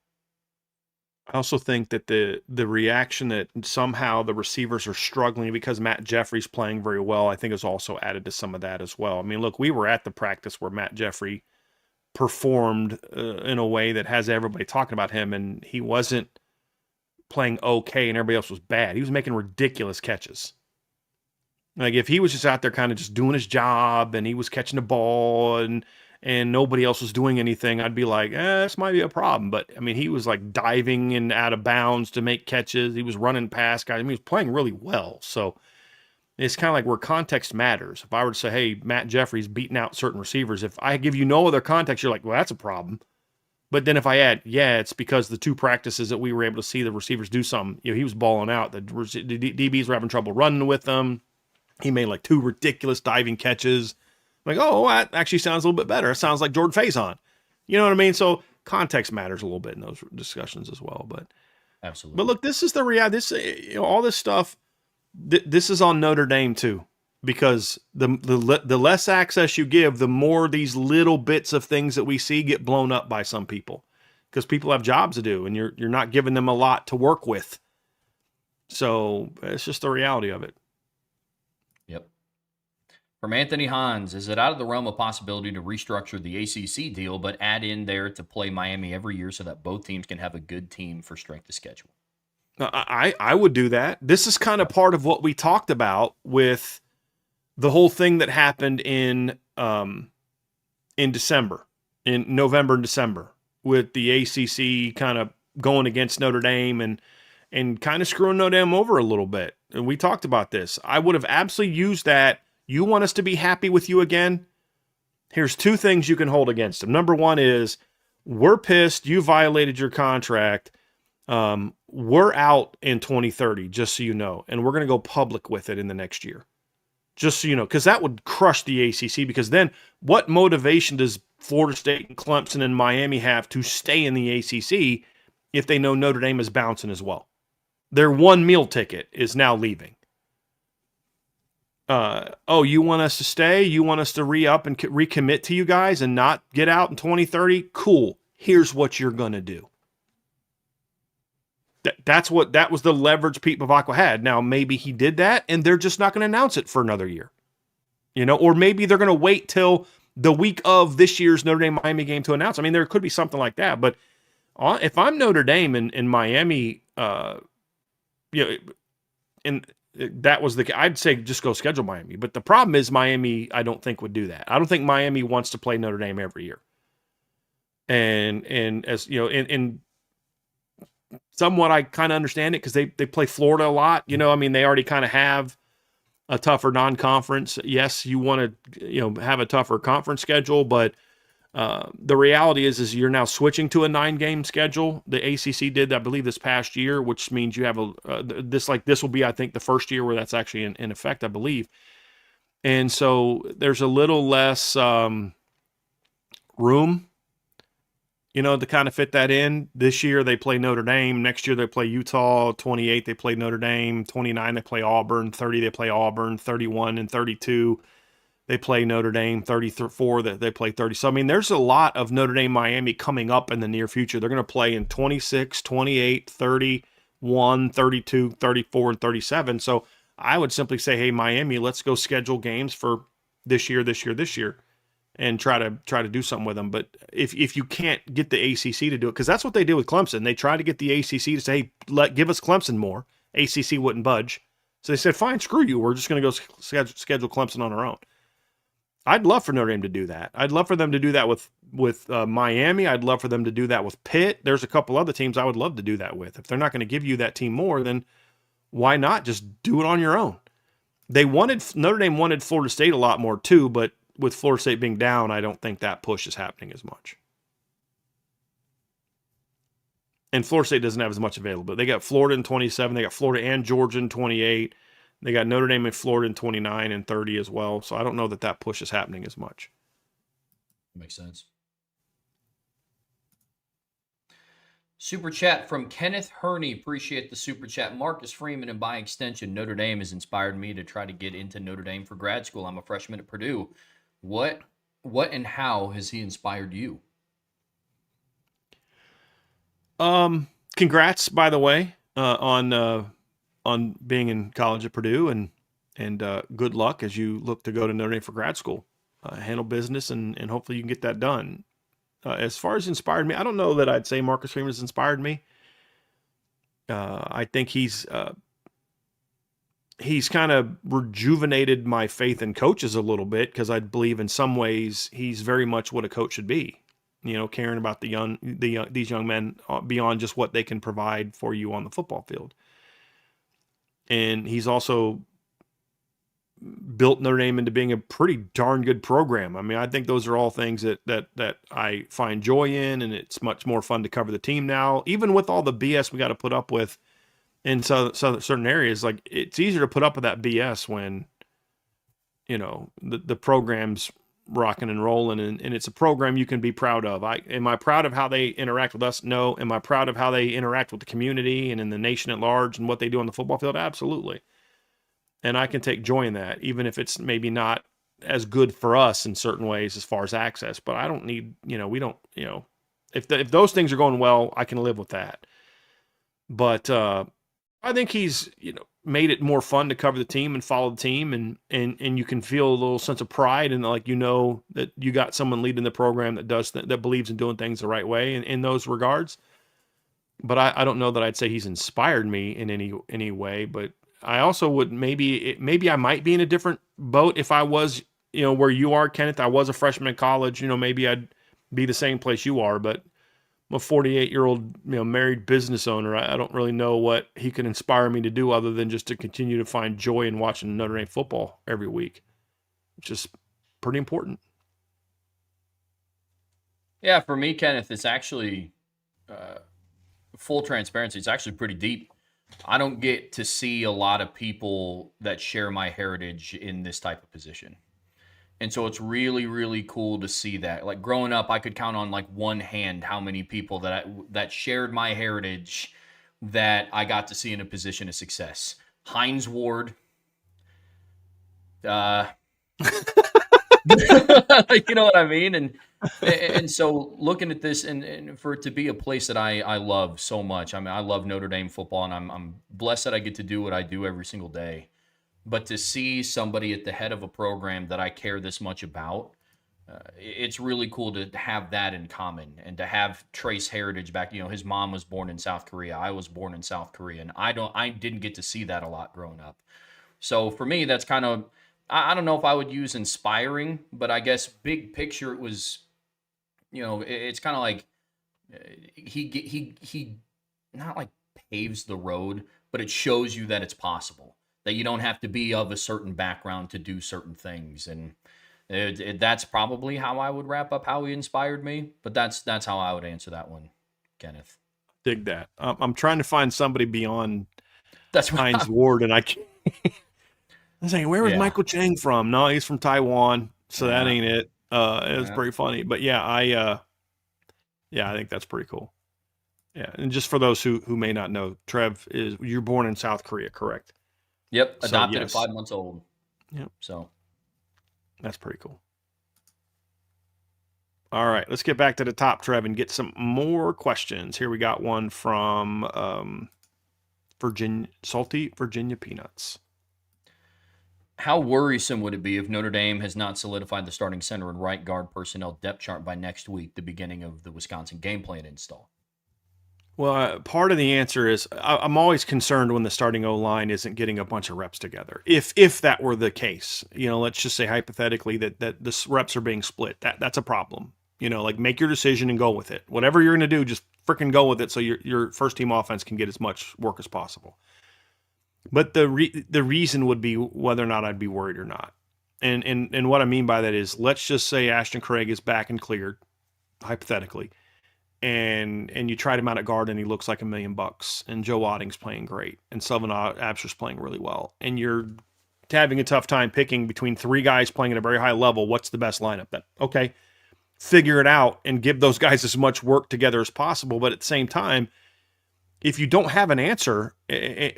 I also think that the reaction that somehow the receivers are struggling because Matt Jeffrey's playing very well, I think is also added to some of that as well. I mean, look, we were at the practice where Matt Jeffrey performed in a way that has everybody talking about him, and he wasn't playing okay and everybody else was bad. He was making ridiculous catches. Like, if he was just out there kind of just doing his job and he was catching the ball and nobody else was doing anything, I'd be like, this might be a problem. But, I mean, he was like diving and out of bounds to make catches. He was running past guys. I mean, he was playing really well. So it's kind of like where context matters. If I were to say, hey, Matt Jeffrey's beating out certain receivers, if I give you no other context, you're like, well, that's a problem. But then if I add, it's because the two practices that we were able to see the receivers do something. He was balling out. The DBs were having trouble running with them. He made like 2 ridiculous diving catches. Like, that actually sounds a little bit better. It sounds like Jordan Faison. You know what I mean? So context matters a little bit in those discussions as well. But absolutely. But look, this is the reality. This, all this stuff. This is on Notre Dame too, because the less access you give, the more these little bits of things that we see get blown up by some people, because people have jobs to do, and you're not giving them a lot to work with. So it's just the reality of it. Yep. From Anthony Hans, is it out of the realm of possibility to restructure the ACC deal, but add in there to play Miami every year so that both teams can have a good team for strength of schedule? I would do that. This is kind of part of what we talked about with the whole thing that happened in December, in November and December, with the ACC kind of going against Notre Dame and kind of screwing Notre Dame over a little bit. And we talked about this. I would have absolutely used that. You want us to be happy with you again? Here's 2 things you can hold against them. Number 1 is, we're pissed. You violated your contract. we're out in 2030, just so you know, and we're going to go public with it in the next year. Just so you know, because that would crush the ACC. Because then, what motivation does Florida State and Clemson and Miami have to stay in the ACC if they know Notre Dame is bouncing as well? Their one meal ticket is now leaving. Oh, you want us to stay? You want us to re-up and recommit to you guys and not get out in 2030? Cool. Here's what you're going to do. That was the leverage Pete Bavacqua had. Now, maybe he did that and they're just not going to announce it for another year. Or maybe they're going to wait till the week of this year's Notre Dame Miami game to announce. I mean, there could be something like that. But if I'm Notre Dame and Miami, and that was I'd say just go schedule Miami. But the problem is Miami, I don't think would do that. I don't think Miami wants to play Notre Dame every year. And as you know, in somewhat I kind of understand it because they play Florida a lot. They already kind of have a tougher non-conference. Yes, you want to have a tougher conference schedule, but the reality is you're now switching to a 9-game schedule. The ACC did, I believe, this past year, which means you have this will be, I think, the first year where that's actually in effect, I believe. And so there's a little less room, to kind of fit that in. This year they play Notre Dame. Next year they play Utah. 28 they play Notre Dame. 29 they play Auburn. 30 they play Auburn. 31 and 32 they play Notre Dame. 34 that they play 30. So, I mean, there's a lot of Notre Dame Miami coming up in the near future. They're going to play in 26, 28, 31, 32, 34, and 37. So I would simply say, hey, Miami, let's go schedule games for this year, and try to do something with them. But if you can't get the ACC to do it, because that's what they did with Clemson. They tried to get the ACC to say, hey, give us Clemson more. ACC wouldn't budge. So they said, fine, screw you. We're just going to go schedule Clemson on our own. I'd love for Notre Dame to do that. I'd love for them to do that with Miami. I'd love for them to do that with Pitt. There's a couple other teams I would love to do that with. If they're not going to give you that team more, then why not just do it on your own? Notre Dame wanted Florida State a lot more too, but with Florida State being down, I don't think that push is happening as much. And Florida State doesn't have as much available. They got Florida in 27. They got Florida and Georgia in 28. They got Notre Dame and Florida in 29 and 30 as well. So I don't know that push is happening as much. Makes sense. Super chat from Kenneth Herney. Appreciate the super chat. Marcus Freeman, and by extension, Notre Dame has inspired me to try to get into Notre Dame for grad school. I'm a freshman at Purdue. What and how has he inspired you? Congrats, by the way, on being in college at Purdue, and good luck as you look to go to Notre Dame for grad school. Handle business, and hopefully you can get that done. As far as inspired me, I don't know that I'd say Marcus Freeman has inspired me. I think he's kind of rejuvenated my faith in coaches a little bit, because I believe in some ways he's very much what a coach should be. Caring about these young men beyond just what they can provide for you on the football field. And he's also built Notre Dame into being a pretty darn good program. I mean, I think those are all things that I find joy in, and it's much more fun to cover the team now, even with all the BS we got to put up with in certain areas. Like, it's easier to put up with that BS when, the program's rocking and rolling, and it's a program you can be proud of. Am I proud of how they interact with us? No. Am I proud of how they interact with the community and in the nation at large and what they do on the football field? Absolutely. And I can take joy in that, even if it's maybe not as good for us in certain ways as far as access. But I don't need, if those things are going well, I can live with that. But I think he's, made it more fun to cover the team and follow the team, and you can feel a little sense of pride, and that you got someone leading the program that believes in doing things the right way in those regards. But I don't know that I'd say he's inspired me in any way. But I also would maybe I might be in a different boat if I was, where you are, Kenneth. I was a freshman in college. Maybe I'd be the same place you are, but I'm a 48-year-old, married business owner. I don't really know what he can inspire me to do other than just to continue to find joy in watching Notre Dame football every week, which is pretty important. Yeah, for me, Kenneth, it's actually full transparency, it's actually pretty deep. I don't get to see a lot of people that share my heritage in this type of position. And so it's really, really cool to see that. Like growing up, I could count on like one hand how many people that shared my heritage that I got to see in a position of success. Heinz Ward, uh, you know what I mean? And so looking at this and for it to be a place that I love so much. I mean, I love Notre Dame football, and I'm blessed that I get to do what I do every single day. But to see somebody at the head of a program that I care this much about, it's really cool to have that in common and to have trace heritage back. You know, his mom was born in South Korea. I was born in South Korea, and I didn't get to see that a lot growing up. So for me, that's kind of, I don't know if I would use inspiring, but I guess big picture, it was, it's kind of like he not like paves the road, but it shows you that it's possible, that you don't have to be of a certain background to do certain things. And that's probably how I would wrap up how he inspired me. But that's how I would answer that one, Kenneth. Dig that. I'm trying to find somebody beyond That's what Heinz Ward, and I can't. I was saying, where was Yeah. Michael Chang from? No, he's from Taiwan, so that Yeah. ain't it. It was Yeah. pretty funny, but yeah, I think that's pretty cool. Yeah, and just for those who may not know, Trev, you're born in South Korea, correct? Yep. So Adopted at yes, 5 months old. yep, So that's pretty cool. All right, let's get back to the top, Trev, and get some more questions. Here we got one from Salty Virginia Peanuts. how worrisome would it be if Notre Dame has not solidified the starting center and right guard personnel depth chart by next week, the beginning of the Wisconsin game plan install? Well, part of the answer is I'm always concerned when the starting O-line isn't getting a bunch of reps together. If that were the case, let's just say hypothetically that the reps are being split. That's a problem. Like make your decision and go with it. Whatever you're going to do, just freaking go with it so your first team offense can get as much work as possible. But the reason would be whether or not I'd be worried or not. And what I mean by that is, let's just say Ashton Craig is back and cleared, hypothetically, and you tried him out at guard and he looks like $1 million, and Joe Otting's playing great, and Sylvan Absher's playing really well, and you're having a tough time picking between three guys playing at a very high level. What's the best lineup? Then okay, figure it out and give those guys as much work together as possible. But at the same time, if you don't have an answer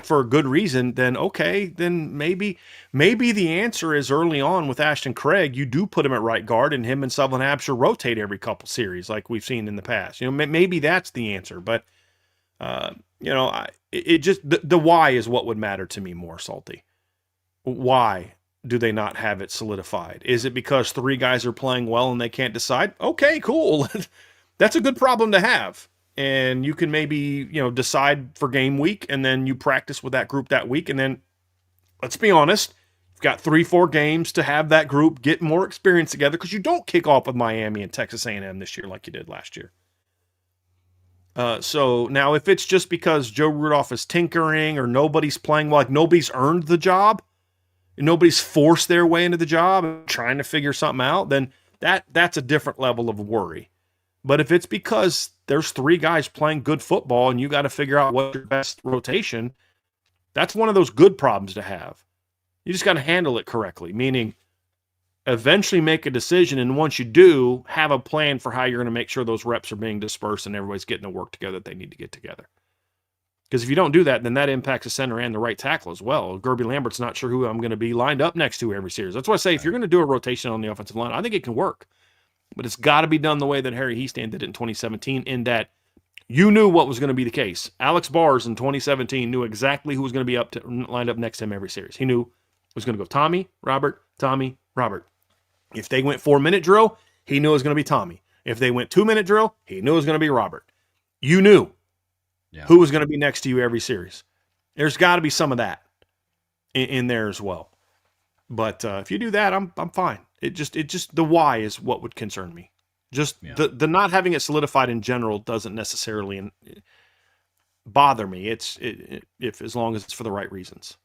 for a good reason, then okay, then maybe the answer is early on with Ashton Craig, you do put him at right guard and him and Sylvan Absher rotate every couple series like we've seen in the past. Maybe that's the answer, but it just the why is what would matter to me more, Salty. Why do they not have it solidified? Is it because three guys are playing well and they can't decide? Okay, cool. That's a good problem to have. And you can maybe, decide for game week, and then you practice with that group that week. And then, let's be honest, you've got 3-4 games to have that group get more experience together, because you don't kick off with Miami and Texas A&M this year like you did last year. So now if it's just because Joe Rudolph is tinkering or nobody's playing well, like nobody's earned the job, nobody's forced their way into the job and trying to figure something out, then that's a different level of worry. But if it's because there's three guys playing good football and you got to figure out what's your best rotation, that's one of those good problems to have. You just got to handle it correctly, meaning eventually make a decision, and once you do, have a plan for how you're going to make sure those reps are being dispersed and everybody's getting the work together that they need to get together. Because if you don't do that, then that impacts the center and the right tackle as well. Gerby Lambert's not sure who I'm going to be lined up next to every series. That's why I say if you're going to do a rotation on the offensive line, I think it can work. But it's got to be done the way that Harry Hiestand did it in 2017, in that you knew what was going to be the case. Alex Bars in 2017 knew exactly who was going to be lined up next to him every series. He knew it was going to go Tommy, Robert, Tommy, Robert. If they went 4-minute drill, he knew it was going to be Tommy. If they went 2-minute drill, he knew it was going to be Robert. You knew who was going to be next to you every series. There's got to be some of that in there as well. But if you do that, I'm fine. It just the why is what would concern me. Just the not having it solidified in general doesn't necessarily bother me. If as long as it's for the right reasons.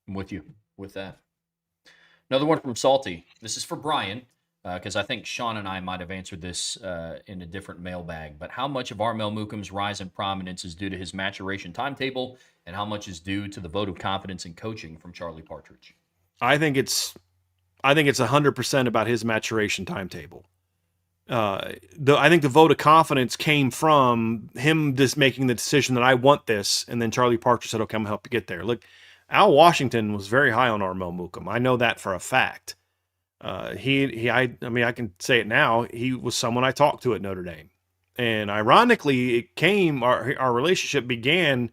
I'm with you with that. Another one from Salty. This is for Brian. because I think Sean and I might have answered this in a different mailbag. But how much of Armel Mukum's rise in prominence is due to his maturation timetable, and how much is due to the vote of confidence in coaching from Charlie Partridge? I think it's 100% about his maturation timetable. I think the vote of confidence came from him just making the decision that I want this, and then Charlie Partridge said, "Okay, I'm gonna help you get there." Look, Al Washington was very high on Armel Mukum. I know that for a fact. I mean, I can say it now. He was someone I talked to at Notre Dame, and ironically, our relationship began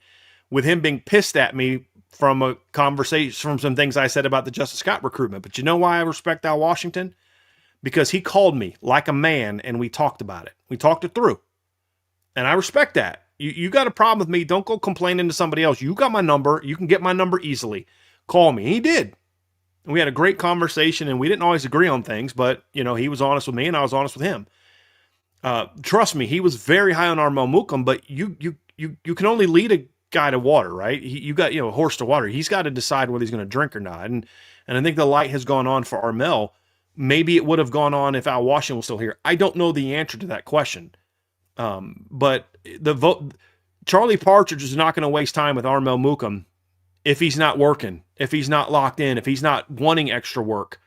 with him being pissed at me from a conversation, from some things I said about the Justice Scott recruitment. But you know why I respect Al Washington? Because he called me like a man and we talked about it. We talked it through. And I respect that. You got a problem with me, don't go complaining to somebody else. You got my number. You can get my number easily. Call me. He did. And we had a great conversation, and we didn't always agree on things, but he was honest with me and I was honest with him. Trust me, he was very high on Armel Mukum, but you can only lead a guy to water, right? You got a horse to water. He's got to decide whether he's going to drink or not. And I think the light has gone on for Armel. Maybe it would have gone on if Al Washington was still here. I don't know the answer to that question. But Charlie Partridge is not going to waste time with Armel Mukum if he's not working, if he's not locked in, if he's not wanting extra work.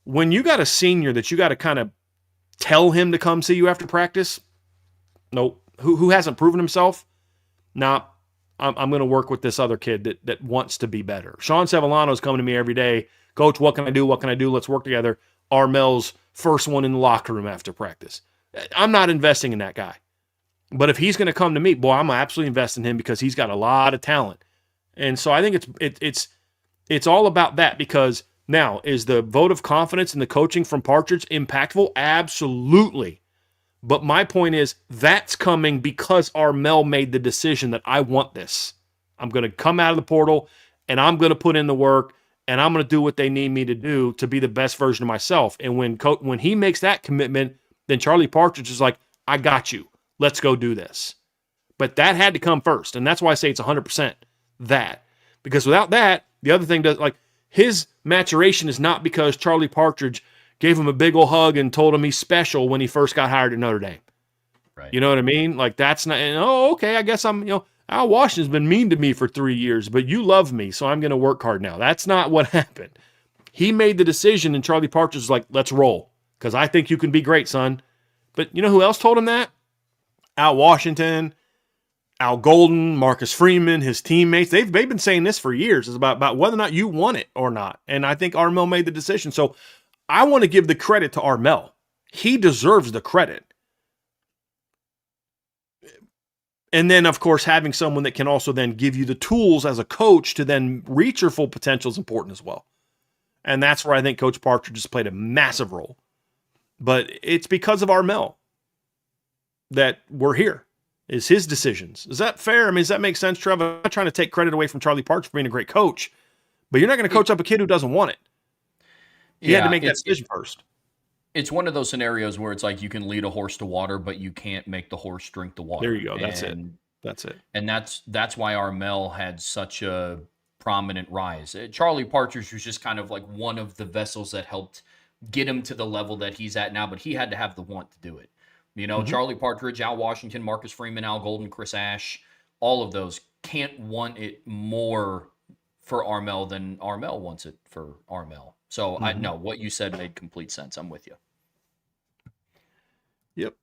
When you got a senior that you got to kind of tell him to come see you after practice, nope. Who hasn't proven himself? Nah, I'm going to work with this other kid that wants to be better. Sean Sevillano is coming to me every day. Coach, what can I do? What can I do? Let's work together. Armel's first one in the locker room after practice. I'm not investing in that guy. But if he's going to come to me, boy, I'm absolutely invest in him because he's got a lot of talent. And so I think it's all about that, because now, is the vote of confidence in the coaching from Partridge impactful? Absolutely. But my point is that's coming because Armel made the decision that I want this. I'm going to come out of the portal and I'm going to put in the work and I'm going to do what they need me to do to be the best version of myself. And when he makes that commitment, then Charlie Partridge is like, I got you. Let's go do this. But that had to come first. And that's why I say it's 100% that. Because without that, the other thing does, like, his maturation is not because Charlie Partridge gave him a big old hug and told him he's special when he first got hired at Notre Dame. Right. You know what I mean? Like, that's not, okay, I guess Al Washington's been mean to me for 3 years, but you love me, so I'm going to work hard now. That's not what happened. He made the decision, and Charlie Partridge was like, let's roll, because I think you can be great, son. But you know who else told him that? Al Washington, Al Golden, Marcus Freeman, his teammates. They've been saying this for years. It's about whether or not you want it or not. And I think Armel made the decision. So I want to give the credit to Armel. He deserves the credit. And then, of course, having someone that can also then give you the tools as a coach to then reach your full potential is important as well. And that's where I think Coach Partridge has played a massive role. But it's because of Armel that we're here. Is his decisions. Is that fair? I mean, does that make sense, Trevor? I'm not trying to take credit away from Charlie Partridge for being a great coach, but you're not going to coach up a kid who doesn't want it. He had to make that decision first. It's one of those scenarios where it's like you can lead a horse to water, but you can't make the horse drink the water. There you go. That's it. And that's why Armel had such a prominent rise. Charlie Partridge was just kind of like one of the vessels that helped get him to the level that he's at now, but he had to have the want to do it. Charlie Partridge, Al Washington, Marcus Freeman, Al Golden, Chris Ash, all of those can't want it more for Armel than Armel wants it for Armel. So I know what you said made complete sense. I'm with you. Yep.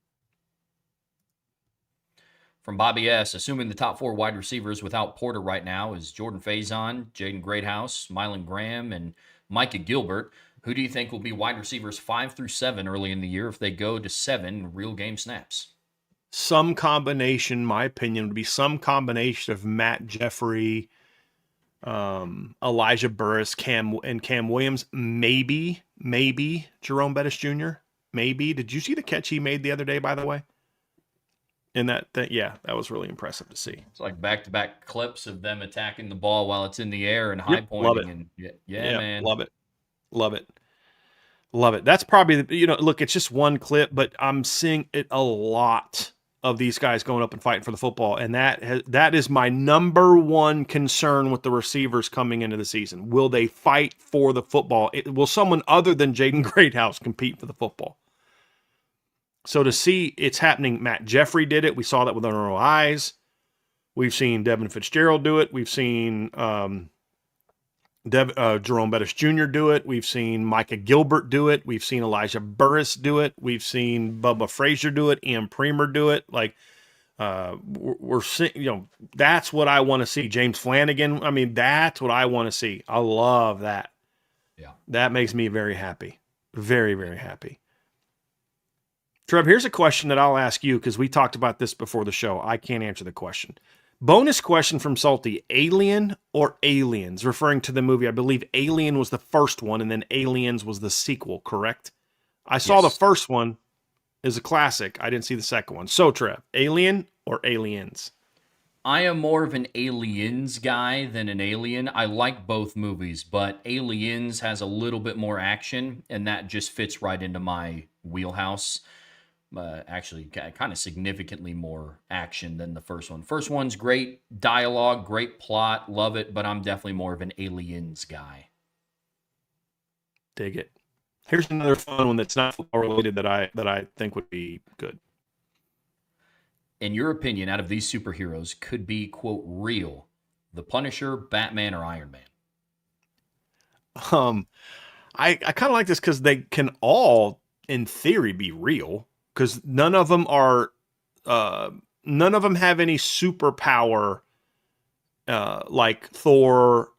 From Bobby S., assuming the top 4 wide receivers without Porter right now is Jordan Faison, Jaden Greathouse, Mylan Graham, and Micah Gilbert. Who do you think will be wide receivers 5 through 7 early in the year if they go to 7 real game snaps? Some combination, my opinion, would be some combination of Matt Jeffrey, Elijah Burris, Cam Williams, maybe Jerome Bettis Jr. Maybe. Did you see the catch he made the other day, by the way? And that was really impressive to see. It's like back-to-back clips of them attacking the ball while it's in the air and high pointing. Man. Love it. That's probably, look, it's just one clip, but I'm seeing it a lot of these guys going up and fighting for the football, and that is my number one concern with the receivers coming into the season. Will they fight for the football? Will someone other than Jaden Greathouse compete for the football? So to see it's happening, Matt Jeffrey did it. We saw that with our own eyes. We've seen Devin Fitzgerald do it. We've seen Jerome Bettis Jr. do it. We've seen Micah Gilbert do it. We've seen Elijah Burris do it. We've seen Bubba Frazier do it. Ian Premer do it. Like we're seeing, that's what I want to see. James Flanagan. I mean, that's what I want to see. I love that. Yeah, that makes me very happy. Very, very happy. Trev, here's a question that I'll ask you because we talked about this before the show. I can't answer the question. Bonus question from Salty. Alien or Aliens? Referring to the movie. I believe Alien was the first one and then Aliens was the sequel, correct? I saw the first one is a classic. I didn't see the second one. So, Trev, Alien or Aliens? I am more of an Aliens guy than an Alien. I like both movies, but Aliens has a little bit more action, and that just fits right into my wheelhouse. Actually, kind of significantly more action than the first one. First one's great dialogue, great plot, love it, but I'm definitely more of an Aliens guy. Dig it. Here's another fun one that's not football related that I think would be good. In your opinion, out of these superheroes, could be, quote, real, the Punisher, Batman, or Iron Man? I kind of like this because they can all, in theory, be real. Because none of them have any superpower like Thor.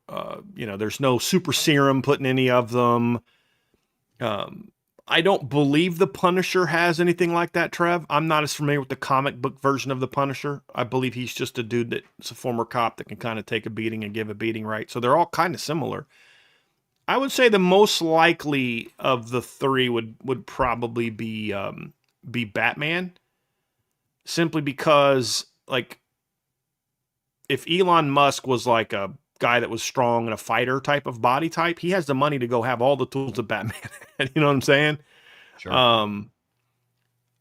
There's no super serum put in any of them. I don't believe the Punisher has anything like that, Trev. I'm not as familiar with the comic book version of the Punisher. I believe he's just a dude that's a former cop that can kind of take a beating and give a beating, right? So they're all kind of similar. I would say the most likely of the three would probably be Batman, simply because, like, if Elon Musk was like a guy that was strong and a fighter type of body type, he has the money to go have all the tools of Batman. You know what I'm saying? Sure.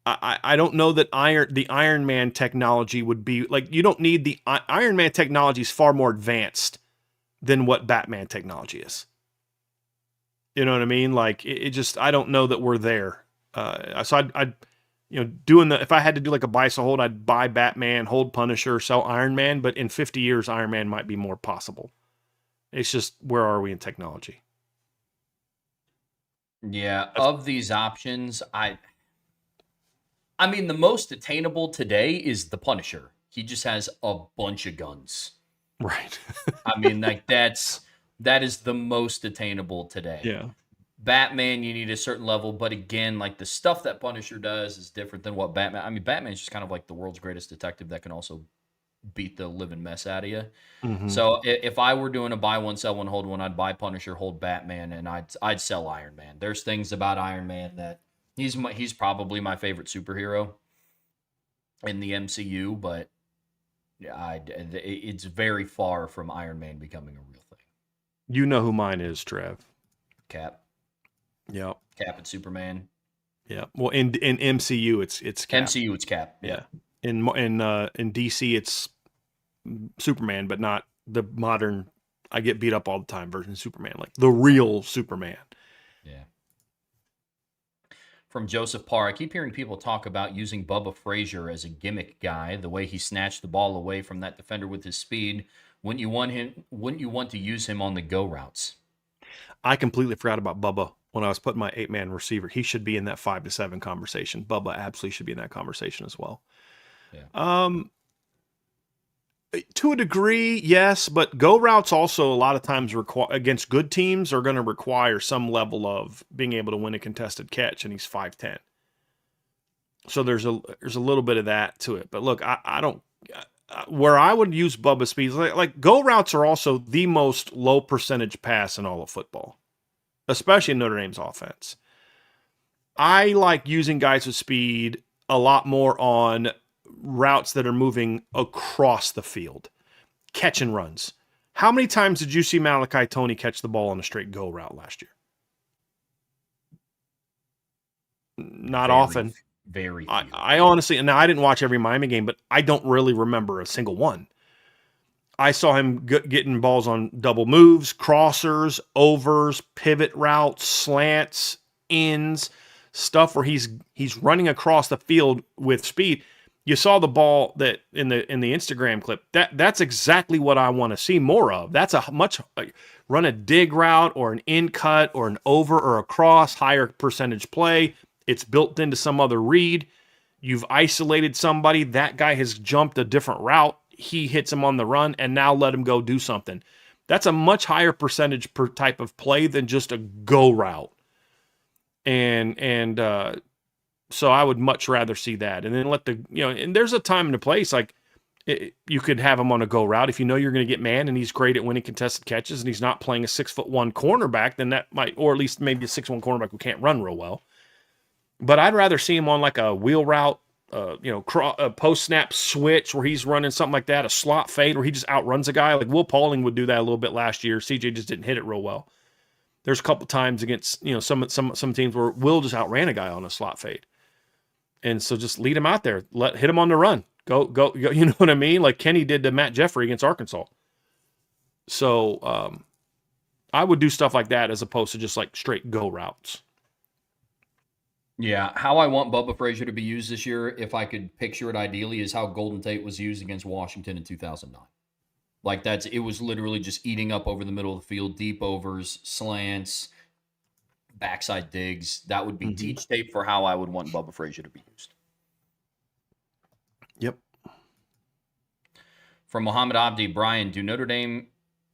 I don't know that the Iron Man technology would be like, you don't need the Iron Man technology is far more advanced than what Batman technology is. You know what I mean? Like it just, I don't know that we're there. So I'd if I had to do like a buy sell hold, I'd buy Batman, hold Punisher, sell Iron Man. But in 50 years, Iron Man might be more possible. It's just, where are we in technology? Yeah, of these options, I mean, the most attainable today is the Punisher. He just has a bunch of guns. Right. I mean, like that is the most attainable today. Yeah. Batman, you need a certain level, but again, like the stuff that Punisher does is different than what Batman. I mean, Batman's just kind of like the world's greatest detective that can also beat the living mess out of you. Mm-hmm. So if I were doing a buy one, sell one, hold one, I'd buy Punisher, hold Batman, and I'd sell Iron Man. There's things about Iron Man that he's probably my favorite superhero in the MCU, but it's very far from Iron Man becoming a real thing. You know who mine is, Trev. Cap. Yep. Cap and Superman. Yeah. Well, in MCU, it's Cap. MCU, it's Cap. Yeah. In DC, it's Superman, but not the modern. I get beat up all the time version of Superman, like the real Superman. Yeah. From Joseph Parr, I keep hearing people talk about using Bubba Frazier as a gimmick guy, the way he snatched the ball away from that defender with his speed. Wouldn't you want to use him on the go routes? I completely forgot about Bubba when I was putting my 8-man receiver. He should be in that 5 to 7 conversation. Bubba absolutely should be in that conversation as well. Yeah. To a degree, yes, but go routes also a lot of times against good teams are going to require some level of being able to win a contested catch, and he's 5'10". So there's a little bit of that to it. But look, I don't. Where I would use Bubba's speed, like go routes are also the most low percentage pass in all of football, especially in Notre Dame's offense. I like using guys with speed a lot more on routes that are moving across the field, catch and runs. How many times did you see Malachi Tony catch the ball on a straight go route last year? Not often. Very I, few. I honestly, and I didn't watch every Miami game, but I don't really remember a single one. I saw him getting balls on double moves, crossers, overs, pivot routes, slants, ins, stuff where he's running across the field with speed. You saw the ball that in the Instagram clip. That's exactly what I want to see more of. That's a much like, run a dig route or an in cut or an over or a cross, higher percentage play. It's built into some other read. You've isolated somebody. That guy has jumped a different route. He hits him on the run, and now let him go do something. That's a much higher percentage per type of play than just a go route. And so I would much rather see that. And then let and there's a time and a place. Like you could have him on a go route if you know you're going to get man, and he's great at winning contested catches, and he's not playing a 6'1" cornerback. Then that might, or at least maybe a 6'1" cornerback who can't run real well. But I'd rather see him on like a wheel route, a post snap switch where he's running something like that, a slot fade where he just outruns a guy. Like Will Pauling would do that a little bit last year. CJ just didn't hit it real well. There's a couple times against some teams where Will just outran a guy on a slot fade, and so just lead him out there, hit him on the run, go. You know what I mean? Like Kenny did to Matt Jeffrey against Arkansas. So I would do stuff like that as opposed to just like straight go routes. Yeah, how I want Bubba Frazier to be used this year, if I could picture it ideally, is how Golden Tate was used against Washington in 2009. Like it was literally just eating up over the middle of the field, deep overs, slants, backside digs. That would be teach tape for how I would want Bubba Frazier to be used. Yep. From Muhammad Abdi, Brian, do Notre Dame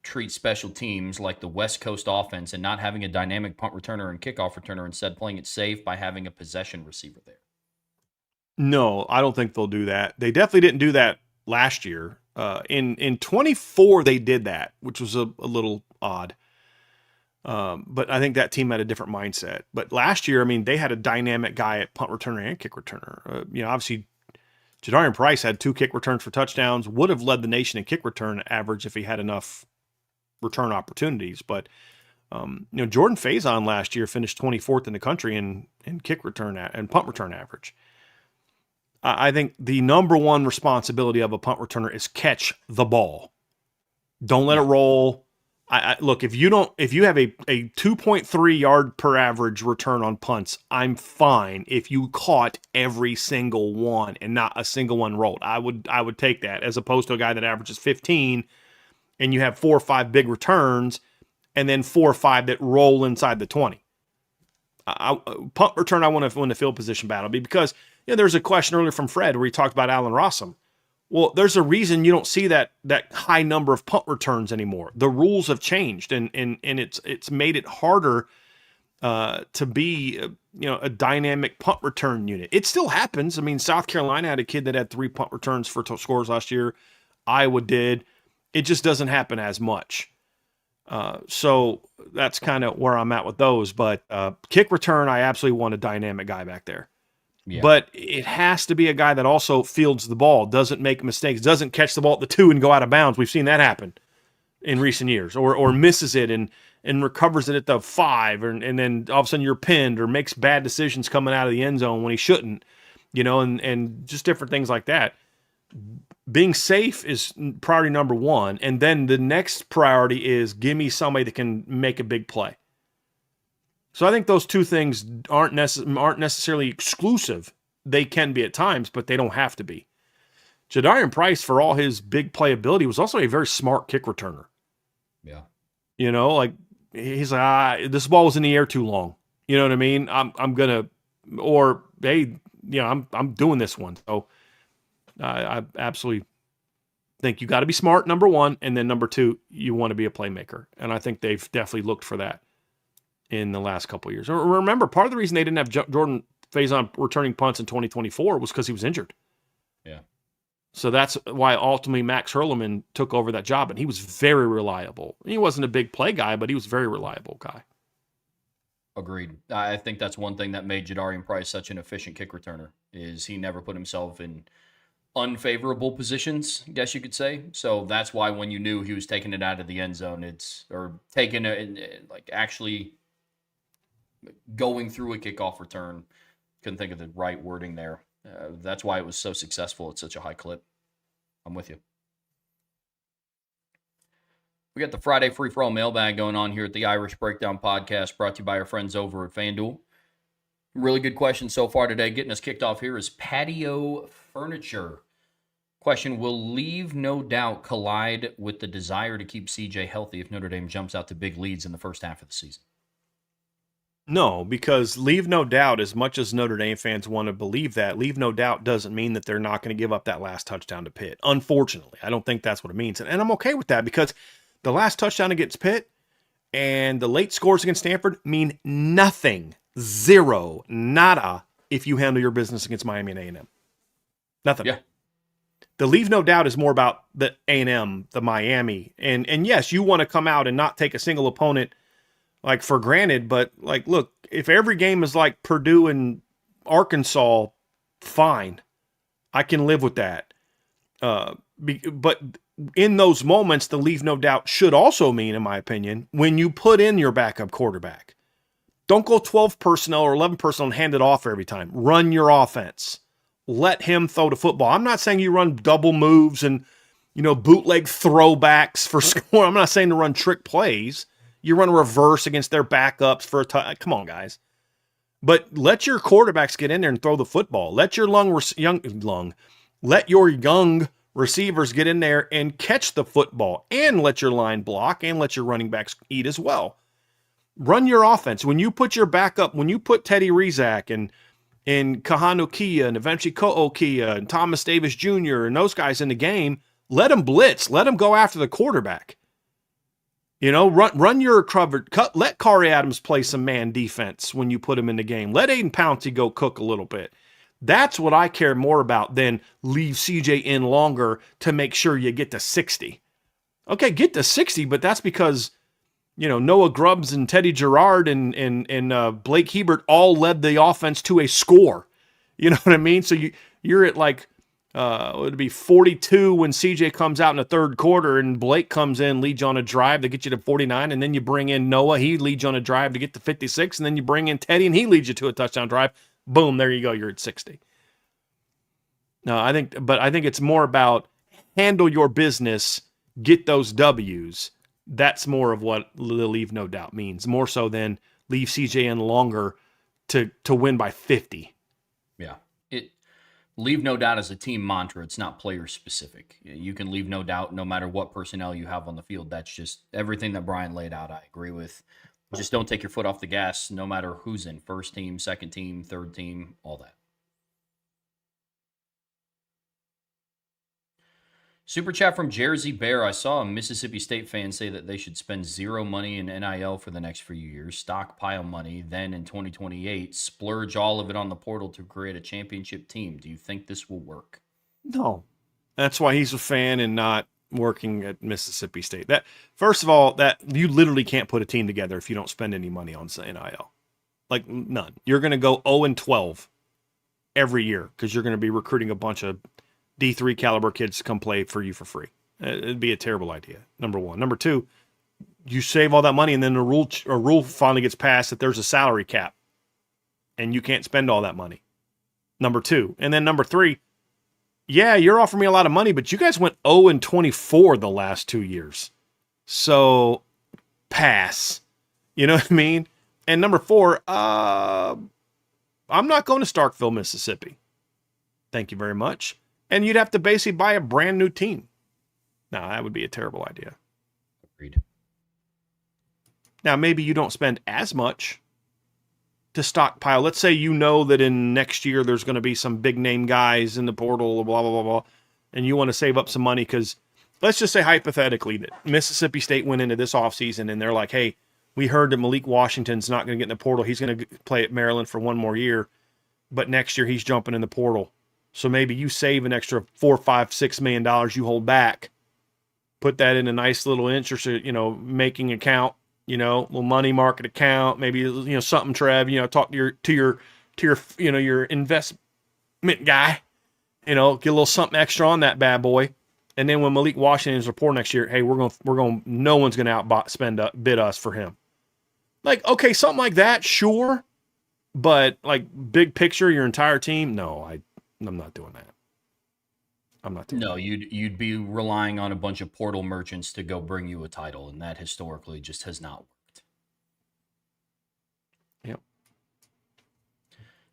treat special teams like the West Coast offense and not having a dynamic punt returner and kickoff returner, instead playing it safe by having a possession receiver there? No, I don't think they'll do that. They definitely didn't do that last year. In 24, they did that, which was a little odd. But I think that team had a different mindset. But last year, I mean, they had a dynamic guy at punt returner and kick returner. Obviously, Jadarian Price had 2 kick returns for touchdowns, would have led the nation in kick return average if he had enough return opportunities. But Jordan Faison last year finished 24th in the country in kick return and punt return average. I think the number one responsibility of a punt returner is catch the ball. Don't let it roll. Look, if you have a 2.3 yard per average return on punts, I'm fine if you caught every single one and not a single one rolled. I would take that as opposed to a guy that averages 15 and you have 4 or 5 big returns and then 4 or 5 that roll inside the 20. Punt return, I want to win the field position battle because there's a question earlier from Fred where he talked about Allen Rossum. Well, there's a reason you don't see that high number of punt returns anymore. The rules have changed, and it's made it harder to be a dynamic punt return unit. It still happens. I mean, South Carolina had a kid that had 3 punt returns for scores last year. Iowa did. It just doesn't happen as much. So that's kind of where I'm at with those. But kick return, I absolutely want a dynamic guy back there. Yeah. But it has to be a guy that also fields the ball, doesn't make mistakes, doesn't catch the ball at the 2 and go out of bounds. We've seen that happen in recent years, or misses it and recovers it at the 5, and then all of a sudden you're pinned, or makes bad decisions coming out of the end zone when he shouldn't, and just different things like that. Being safe is priority number 1, and then the next priority is give me somebody that can make a big play. So I think those two things aren't necessarily exclusive. They can be at times, but they don't have to be. Jadarian Price, for all his big playability, was also a very smart kick returner. Yeah. Like he's like, this ball was in the air too long. You know what I mean? I'm gonna, or hey, I'm doing this one. So I absolutely think you got to be smart, number 1, and then number 2, you want to be a playmaker, and I think they've definitely looked for that in the last couple of years. Remember, part of the reason they didn't have Jordan Faison returning punts in 2024 was because he was injured. Yeah. So that's why ultimately Max Hurleman took over that job, and he was very reliable. He wasn't a big play guy, but he was a very reliable guy. Agreed. I think that's one thing that made Jadarian Price such an efficient kick returner, is he never put himself in unfavorable positions, I guess you could say. So that's why when you knew he was taking it out of the end zone, actually going through a kickoff return, Couldn't think of the right wording there. That's why it was so successful at such a high clip. I'm with you. We got the Friday Free For All mailbag going on here at the Irish Breakdown Podcast, brought to you by our friends over at FanDuel. Really good question so far today. Getting us kicked off here is patio furniture. Question, will leave no doubt collide with the desire to keep CJ healthy if Notre Dame jumps out to big leads in the first half of the season? No, because leave no doubt, as much as Notre Dame fans want to believe that, leave no doubt doesn't mean that they're not going to give up that last touchdown to Pitt. Unfortunately, I don't think that's what it means. And I'm okay with that because the last touchdown against Pitt and the late scores against Stanford mean nothing. Zero. Nada if you handle your business against Miami and A&M. Nothing. Yeah. The leave no doubt is more about the A&M, the Miami. And yes, you want to come out and not take a single opponent like for granted, but like, look, if every game is like Purdue and Arkansas, fine. I can live with that. But in those moments, the leave no doubt should also mean, in my opinion, when you put in your backup quarterback. Don't go 12 personnel or 11 personnel and hand it off every time. Run your offense. Let him throw the football. I'm not saying you run double moves and, bootleg throwbacks for score. I'm not saying to run trick plays. You run a reverse against their backups for a touch. Come on, guys. But let your quarterbacks get in there and throw the football. Let your let your young receivers get in there and catch the football, and let your line block, and let your running backs eat as well. Run your offense. When you put your backup, when you put Teddy Rizak and Kahanu Kia and eventually Ko'o Kia and Thomas Davis Jr. and those guys in the game, let them blitz. Let them go after the quarterback. Run your cover. Let Kari Adams play some man defense when you put him in the game. Let Aiden Pouncey go cook a little bit. That's what I care more about than leave CJ in longer to make sure you get to 60. Okay, get to 60, but that's because, Noah Grubbs and Teddy Gerard and Blake Hebert all led the offense to a score. You know what I mean? So you're at like, it would be 42 when CJ comes out in the third quarter and Blake comes in, leads you on a drive to get you to 49, and then you bring in Noah, he leads you on a drive to get to 56, and then you bring in Teddy and he leads you to a touchdown drive. Boom, there you go, you're at 60. No, I think it's more about handle your business, get those W's. That's more of what the leave no doubt means, more so than leave CJ in longer to win by 50. Yeah. Leave no doubt as a team mantra. It's not player specific. You can leave no doubt no matter what personnel you have on the field. That's just everything that Brian laid out. I agree with. Just don't take your foot off the gas no matter who's in. First team, second team, third team, all that. Super chat from Jersey Bear. I saw a Mississippi State fan say that they should spend zero money in NIL for the next few years, stockpile money, then in 2028, splurge all of it on the portal to create a championship team. Do you think this will work? No. That's why he's a fan and not working at Mississippi State. That, first of all, that you literally can't put a team together if you don't spend any money on NIL. Like, none. You're going to go 0-12 every year because you're going to be recruiting a bunch of D3 caliber kids to come play for you for free. It'd be a terrible idea, number one. Number two, you save all that money and then a rule finally gets passed that there's a salary cap and you can't spend all that money. Number two. And then number three, yeah, you're offering me a lot of money, but you guys went 0-24 the last 2 years. So pass. You know what I mean? And number four, I'm not going to Starkville, Mississippi. Thank you very much. And you'd have to basically buy a brand new team. Now, that would be a terrible idea. Agreed. Now, maybe you don't spend as much to stockpile. Let's say you know that in next year there's going to be some big name guys in the portal, blah, blah, blah, blah, and you want to save up some money because let's just say hypothetically that Mississippi State went into this offseason and they're like, hey, we heard that Malik Washington's not going to get in the portal. He's going to play at Maryland for one more year, but next year he's jumping in the portal. So maybe you save an extra $4, $5, $6 million you hold back, put that in a nice little interest, making account, little money market account, maybe, something, Trev, talk to your investment guy, get a little something extra on that bad boy. And then when Malik Washington's report next year, hey, no one's going to bid us for him. Like, okay, something like that. Sure. But like big picture, your entire team, no, I'm not doing that. I'm not doing No, that. you'd be relying on a bunch of portal merchants to go bring you a title, and that historically just has not worked. Yep.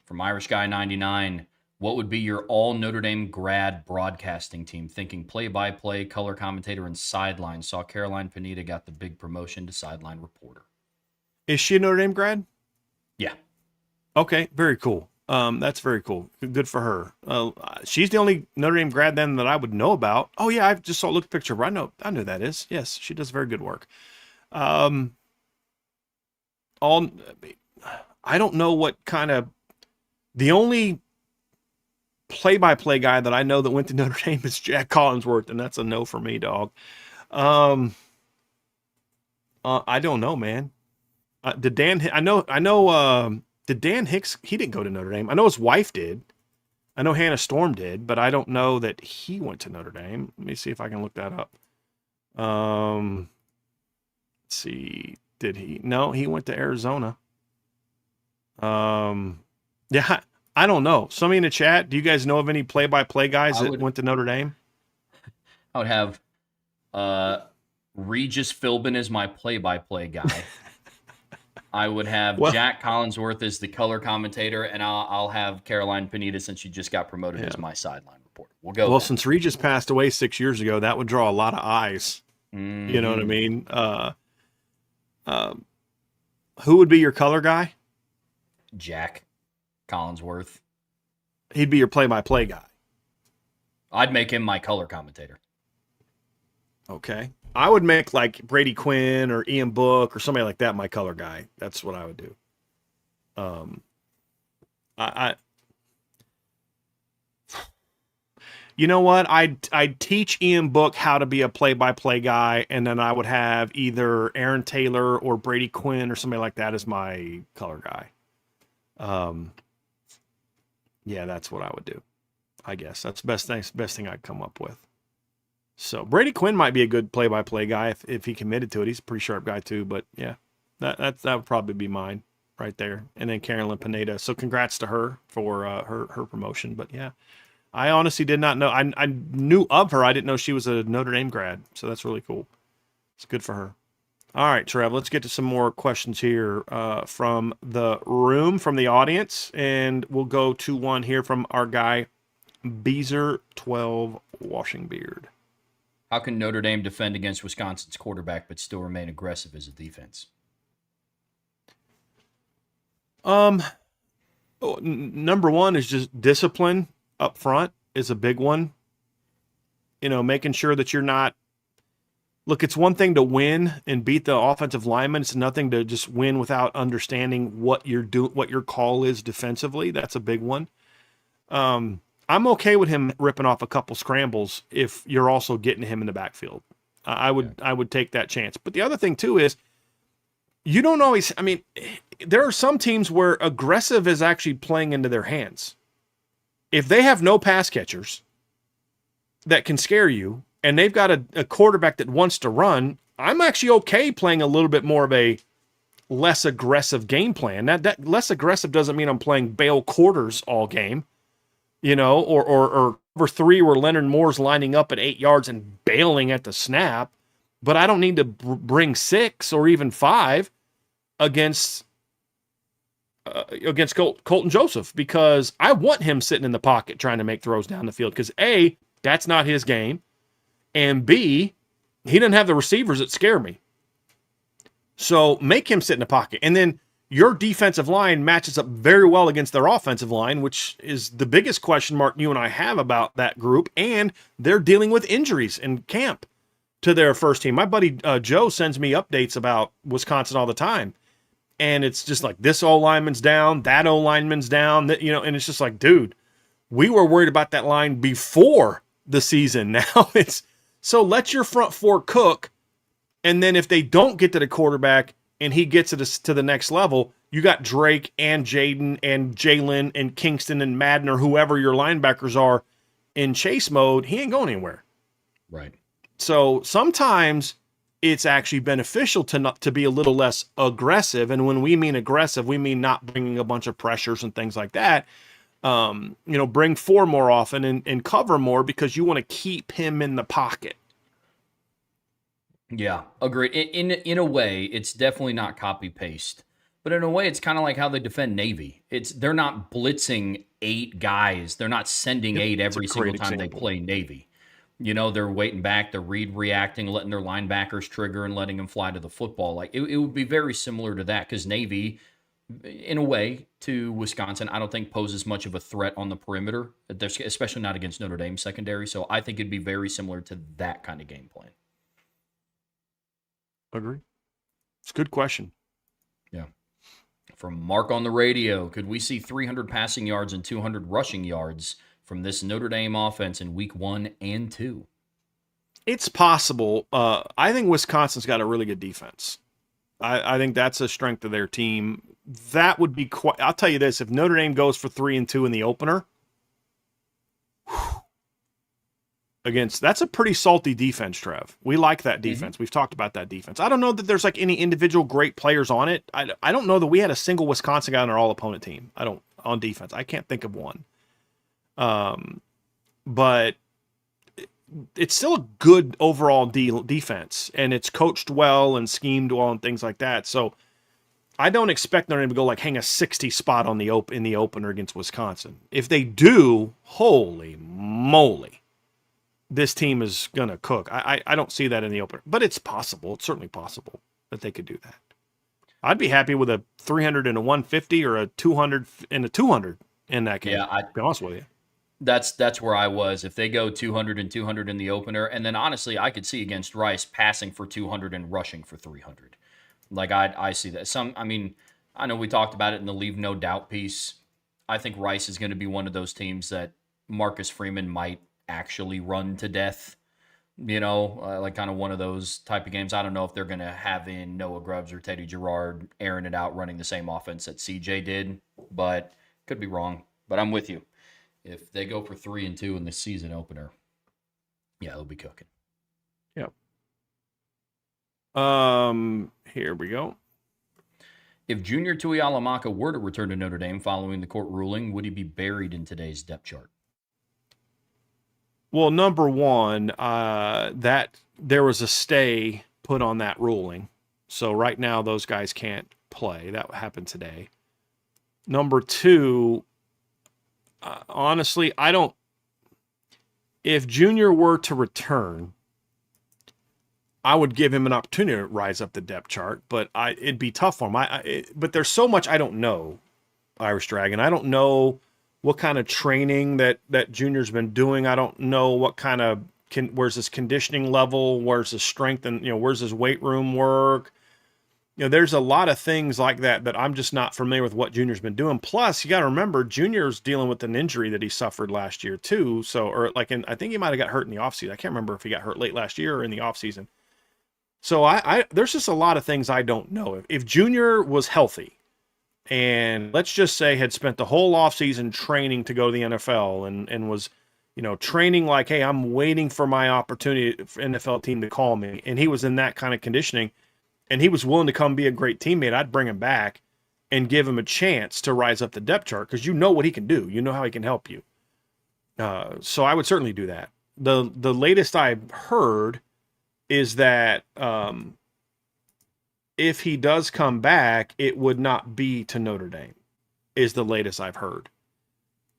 From Irish Guy 99, what would be your all Notre Dame grad broadcasting team? Thinking play-by-play, color commentator, and sideline. Saw Caroline Pineda got the big promotion to sideline reporter. Is she a Notre Dame grad? Yeah. Okay, very cool. That's very cool. Good for her. She's the only Notre Dame grad then that I would know about. Oh yeah, I just looked at the picture. I know who that is. Yes, she does very good work. Um, all I don't know what kind of the only play-by-play guy that I know that went to Notre Dame is Jack Collinsworth, and that's a no for me, dog. Um, I don't know, man. Did Dan? I know. Did Dan Hicks? He didn't go to Notre Dame. I know his wife did. I know Hannah Storm did, but I don't know that he went to Notre Dame. Let me see if I can look that up. Let's see. Did he? No, he went to Arizona. Yeah, I don't know. Somebody in the chat, do you guys know of any play-by-play guys that went to Notre Dame? I would have Regis Philbin as my play-by-play guy. I would have Jack Collinsworth as the color commentator, and I'll have Caroline Pineda, since she just got promoted, as my sideline reporter. We'll go. Well, since Regis passed away 6 years ago, that would draw a lot of eyes. Mm-hmm. You know what I mean? Who would be your color guy? Jack Collinsworth. He'd be your play-by-play guy. I'd make him my color commentator. Okay. I would make like Brady Quinn or Ian Book or somebody like that my color guy. That's what I would do. You know what? I'd teach Ian Book how to be a play-by-play guy, and then I would have either Aaron Taylor or Brady Quinn or somebody like that as my color guy. Yeah, that's what I would do. I guess that's the best thing I'd come up with. So Brady Quinn might be a good play-by-play guy if he committed to it. He's a pretty sharp guy too. But yeah, that would probably be mine right there. And then Carolyn Pineda. So congrats to her for her promotion. But yeah, I honestly did not know. I knew of her. I didn't know she was a Notre Dame grad. So that's really cool. It's good for her. All right, Trev, let's get to some more questions here from the room, from the audience. And we'll go to one here from our guy, Beezer12 Washingbeard. How can Notre Dame defend against Wisconsin's quarterback but still remain aggressive as a defense? Number one is just discipline up front is a big one. You know, making sure that you're not. Look, it's one thing to win and beat the offensive lineman. It's nothing to just win without understanding what what your call is defensively. That's a big one. I'm okay with him ripping off a couple scrambles if you're also getting him in the backfield. I would take that chance. But the other thing too is you don't always. I mean, there are some teams where aggressive is actually playing into their hands. If they have no pass catchers that can scare you, and they've got a quarterback that wants to run, I'm actually okay playing a little bit more of a less aggressive game plan. That less aggressive doesn't mean I'm playing bail quarters all game. You know, or over 3 where Leonard Moore's lining up at 8 yards and bailing at the snap, but I don't need to bring 6 or even 5 against Colton Joseph, because I want him sitting in the pocket trying to make throws down the field, because A, that's not his game, and B, he doesn't have the receivers that scare me. So make him sit in the pocket, and then your defensive line matches up very well against their offensive line, which is the biggest question mark you and I have about that group. And they're dealing with injuries in camp to their first team. My buddy Joe sends me updates about Wisconsin all the time. And it's just like, this O-lineman's down, that O-lineman's down, and it's just like, dude, we were worried about that line before the season. Now so let your front four cook. And then if they don't get to the quarterback, and he gets it to the next level, you got Drake and Jaden and Jalen and Kingston and Madden or whoever your linebackers are in chase mode. He ain't going anywhere. Right. So sometimes it's actually beneficial to be a little less aggressive. And when we mean aggressive, we mean not bringing a bunch of pressures and things like that. Bring four more often and cover more because you want to keep him in the pocket. Yeah, agreed. In a way, it's definitely not copy paste, but in a way, it's kind of like how they defend Navy. They're not blitzing 8 guys. They're not sending Yep, 8 it's a every single great time they example. play Navy. They're waiting back, they're reacting, letting their linebackers trigger and letting them fly to the football. Like it would be very similar to that because Navy, in a way, to Wisconsin, I don't think poses much of a threat on the perimeter, especially not against Notre Dame secondary. So I think it'd be very similar to that kind of game plan. Agree. It's a good question. Yeah. From Mark on the radio, could we see 300 passing yards and 200 rushing yards from this Notre Dame offense in week 1 and 2? It's possible. I think Wisconsin's got a really good defense. I think that's a strength of their team. That would be quite. I'll tell you this: if Notre Dame goes for 3-2 in the opener, that's a pretty salty defense, Trev. We like that defense. We've talked about that defense. I don't know that there's like any individual great players on it. I don't know that we had a single Wisconsin guy on our all opponent team. On defense. I can't think of one. But it's still a good overall defense, and it's coached well and schemed well and things like that. So I don't expect Notre Dame to go like hang a 60 spot in the opener against Wisconsin. If they do, holy moly, this team is going to cook. I don't see that in the opener, but it's possible. It's certainly possible that they could do that. I'd be happy with a 300 and a 150 or a 200 and a 200 in that game. Yeah, to be honest with you. That's where I was. If they go 200 and 200 in the opener, and then honestly, I could see against Rice passing for 200 and rushing for 300. Like I see that. I know we talked about it in the Leave No Doubt piece. I think Rice is going to be one of those teams that Marcus Freeman might actually run to death. Like kind of one of those type of games. I don't know if they're going to have in Noah Grubbs or Teddy Gerard airing it out, running the same offense that CJ did, but could be wrong. But I'm with you. If they go for 3-2 in the season opener, yeah, they'll be cooking. Yep. Here we go. If Junior Tuihalamaka were to return to Notre Dame following the court ruling, would he be buried in today's depth chart? Well, number one, that there was a stay put on that ruling. So right now those guys can't play. That happened today. Number two, honestly, if Junior were to return, I would give him an opportunity to rise up the depth chart, but it'd be tough for him. But there's so much I don't know, Irish Dragon. I don't know what kind of training that Junior's been doing. I don't know what kind of where's his conditioning level, where's his strength, and where's his weight room work. There's a lot of things like that I'm just not familiar with what Junior's been doing. Plus, you got to remember, Junior's dealing with an injury that he suffered last year too. So, I think he might have got hurt in the offseason. I can't remember if he got hurt late last year or in the offseason. So there's just a lot of things I don't know. If Junior was healthy and let's just say had spent the whole offseason training to go to the NFL and was, training like, hey, I'm waiting for my opportunity for NFL team to call me. And he was in that kind of conditioning and he was willing to come be a great teammate, I'd bring him back and give him a chance to rise up the depth chart because you know what he can do. You know how he can help you. So I would certainly do that. The latest I've heard is that if he does come back, it would not be to Notre Dame, is the latest I've heard.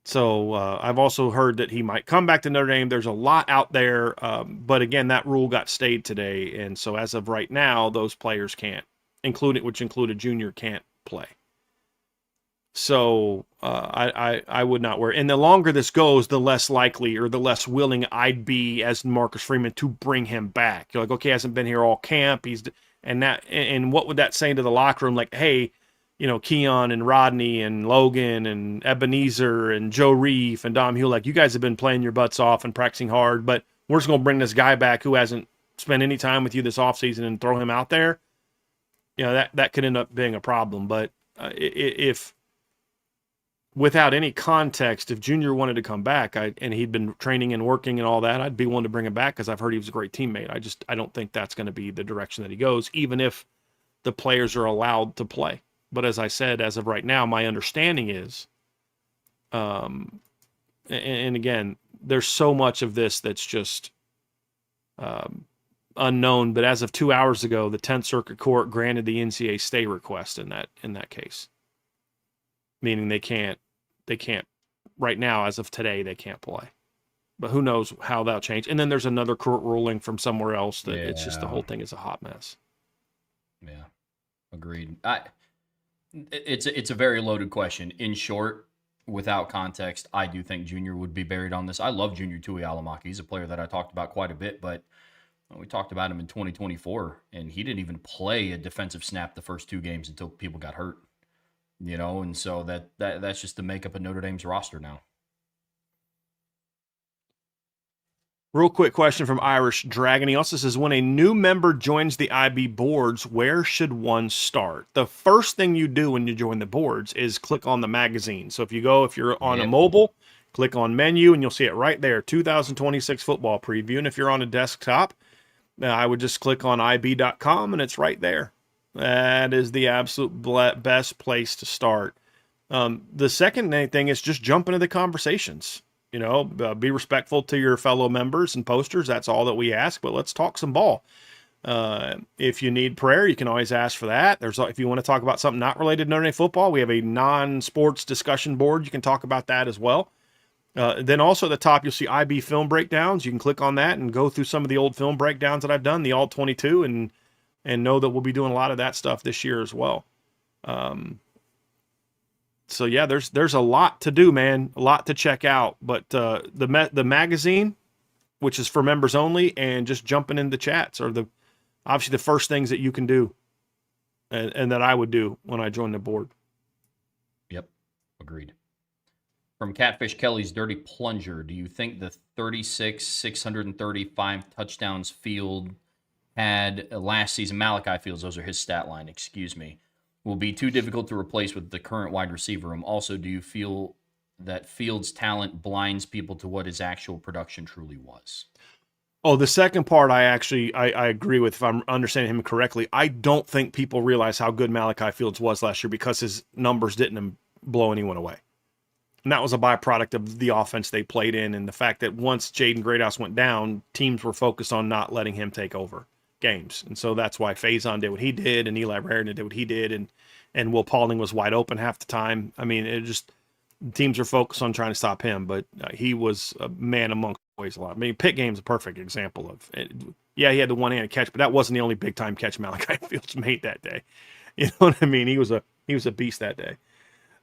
So I've also heard that he might come back to Notre Dame. There's a lot out there, but again, that rule got stayed today, and so as of right now, those players can't, which included Junior, can't play. So I would not worry. And the longer this goes, the less likely or the less willing I'd be as Marcus Freeman to bring him back. You're like, okay, he hasn't been here all camp. And what would that say to the locker room? Like, hey, Keon and Rodney and Logan and Ebenezer and Joe Reef and Dom Hugh, like, you guys have been playing your butts off and practicing hard, but we're just going to bring this guy back who hasn't spent any time with you this offseason and throw him out there. That could end up being a problem. But if without any context, if Junior wanted to come back, and he'd been training and working and all that, I'd be willing to bring him back because I've heard he was a great teammate. I don't think that's going to be the direction that he goes, even if the players are allowed to play. But as I said, as of right now, my understanding is, and again, there's so much of this that's just unknown. But as of 2 hours ago, the 10th Circuit Court granted the NCAA stay request in that case, meaning they can't right now, as of today, they can't play. But who knows how that'll change. And then there's another court ruling from somewhere else that it's just the whole thing is a hot mess. Yeah, agreed. It's a very loaded question. In short, without context, I do think Junior would be buried on this. I love Junior Tuihalamaka. He's a player that I talked about quite a bit, but we talked about him in 2024, and he didn't even play a defensive snap the first 2 games until people got hurt. And so that's just the makeup of Notre Dame's roster now. Real quick question from Irish Dragon. He also says, when a new member joins the IB boards, where should one start? The first thing you do when you join the boards is click on the magazine. So if you're on a mobile, click on menu and you'll see it right there, 2026 football preview. And if you're on a desktop, I would just click on ib.com and it's right there. That is the absolute best place to start. The second thing is just jump into the conversations. Be respectful to your fellow members and posters. That's all that we ask, but let's talk some ball. If you need prayer, you can always ask for that. If you want to talk about something not related to Notre Dame football, we have a non-sports discussion board. You can talk about that as well. Then also at the top, you'll see IB film breakdowns. You can click on that and go through some of the old film breakdowns that I've done, the All 22, and know that we'll be doing a lot of that stuff this year as well. So yeah, there's a lot to do, man, a lot to check out. But the magazine, which is for members only, and just jumping into chats are obviously the first things that you can do, and that I would do when I joined the board. Yep, agreed. From Catfish Kelly's Dirty Plunger, do you think the 635 touchdowns Field had last season, Malachi Fields, those are his stat line, excuse me, will be too difficult to replace with the current wide receiver room? Also, do you feel that Fields' talent blinds people to what his actual production truly was? Oh, the second part I agree with, if I'm understanding him correctly. I don't think people realize how good Malachi Fields was last year because his numbers didn't blow anyone away. And that was a byproduct of the offense they played in, and the fact that once Jaden Greathouse went down, teams were focused on not letting him take over games. And so that's why Faison did what he did, and Eli Raritan did what he did, and Will Paulding was wide open half the time. I mean, teams are focused on trying to stop him, but he was a man amongst boys a lot. I mean, Pitt game's a perfect example of it. Yeah, he had the one-handed catch, but that wasn't the only big-time catch Malachi Fields made that day. You know what I mean? He was a beast that day.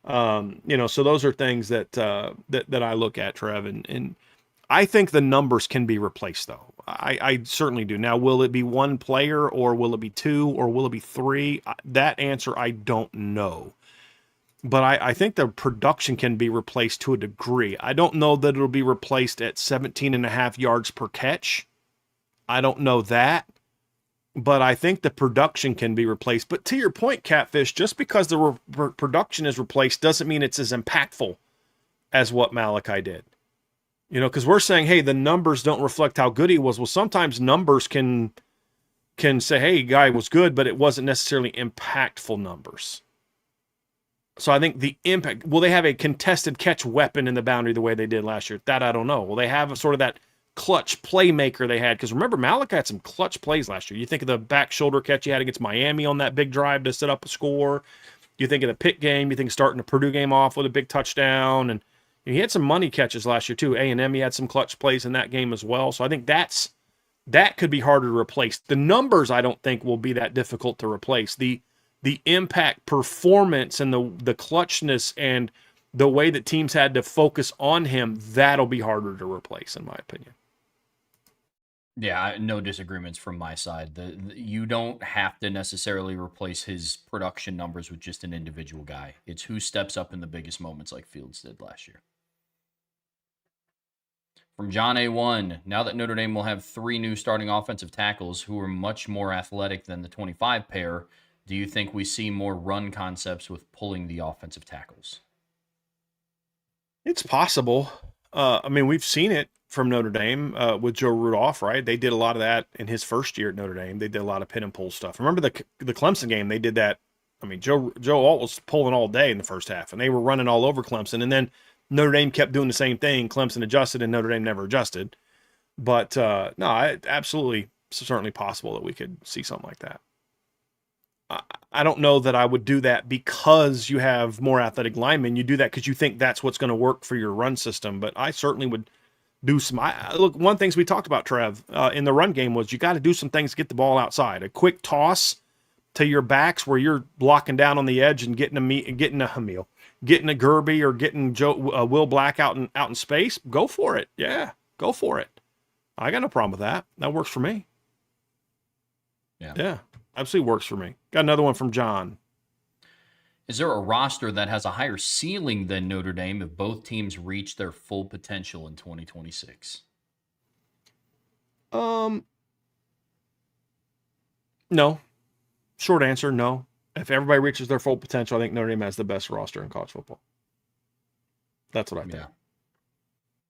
So those are things that I look at, Trev, and I think the numbers can be replaced, though. I certainly do. Now, will it be one player, or will it be 2, or will it be 3? That answer I don't know. But I think the production can be replaced to a degree. I don't know that it'll be replaced at 17.5 yards per catch. I don't know that. But I think the production can be replaced. But to your point, Catfish, just because the production is replaced doesn't mean it's as impactful as what Malachi did. Because we're saying, hey, the numbers don't reflect how good he was. Well, sometimes numbers can say, hey, guy was good, but it wasn't necessarily impactful numbers. So I think the impact, will they have a contested catch weapon in the boundary the way they did last year? That I don't know. Will they have sort of that clutch playmaker they had? Because remember, Malachi had some clutch plays last year. You think of the back shoulder catch he had against Miami on that big drive to set up a score. You think of the Pitt game. You think starting the Purdue game off with a big touchdown. And he had some money catches last year too. A&M, he had some clutch plays in that game as well. So I think that could be harder to replace. The numbers I don't think will be that difficult to replace. The impact performance and the clutchness and the way that teams had to focus on him, that'll be harder to replace, in my opinion. Yeah, no disagreements from my side. You don't have to necessarily replace his production numbers with just an individual guy. It's who steps up in the biggest moments like Fields did last year. From John A1, now that Notre Dame will have 3 new starting offensive tackles who are much more athletic than the 25 pair, do you think we see more run concepts with pulling the offensive tackles? It's possible. I mean, we've seen it from Notre Dame with Joe Rudolph, right? They did a lot of that in his first year at Notre Dame. They did a lot of pin and pull stuff. Remember the Clemson game? They did that. I mean, Joe Alt was pulling all day in the first half, and they were running all over Clemson. And then Notre Dame kept doing the same thing. Clemson adjusted, and Notre Dame never adjusted. But no, absolutely, certainly possible that we could see something like that. I don't know that I would do that because you have more athletic linemen. You do that because you think that's what's going to work for your run system. But I certainly would do some. Look, one of the things we talked about, Trev, in the run game was you got to do some things to get the ball outside. A quick toss to your backs where you're blocking down on the edge and getting a Gerby or getting Will Black out in space. Go for it. Yeah, go for it. I got no problem with that. That works for me. Yeah, absolutely works for me. Got another one from John. Is there a roster that has a higher ceiling than Notre Dame if both teams reach their full potential in 2026? No. Short answer, no. If everybody reaches their full potential, I think Notre Dame has the best roster in college football. That's what I think.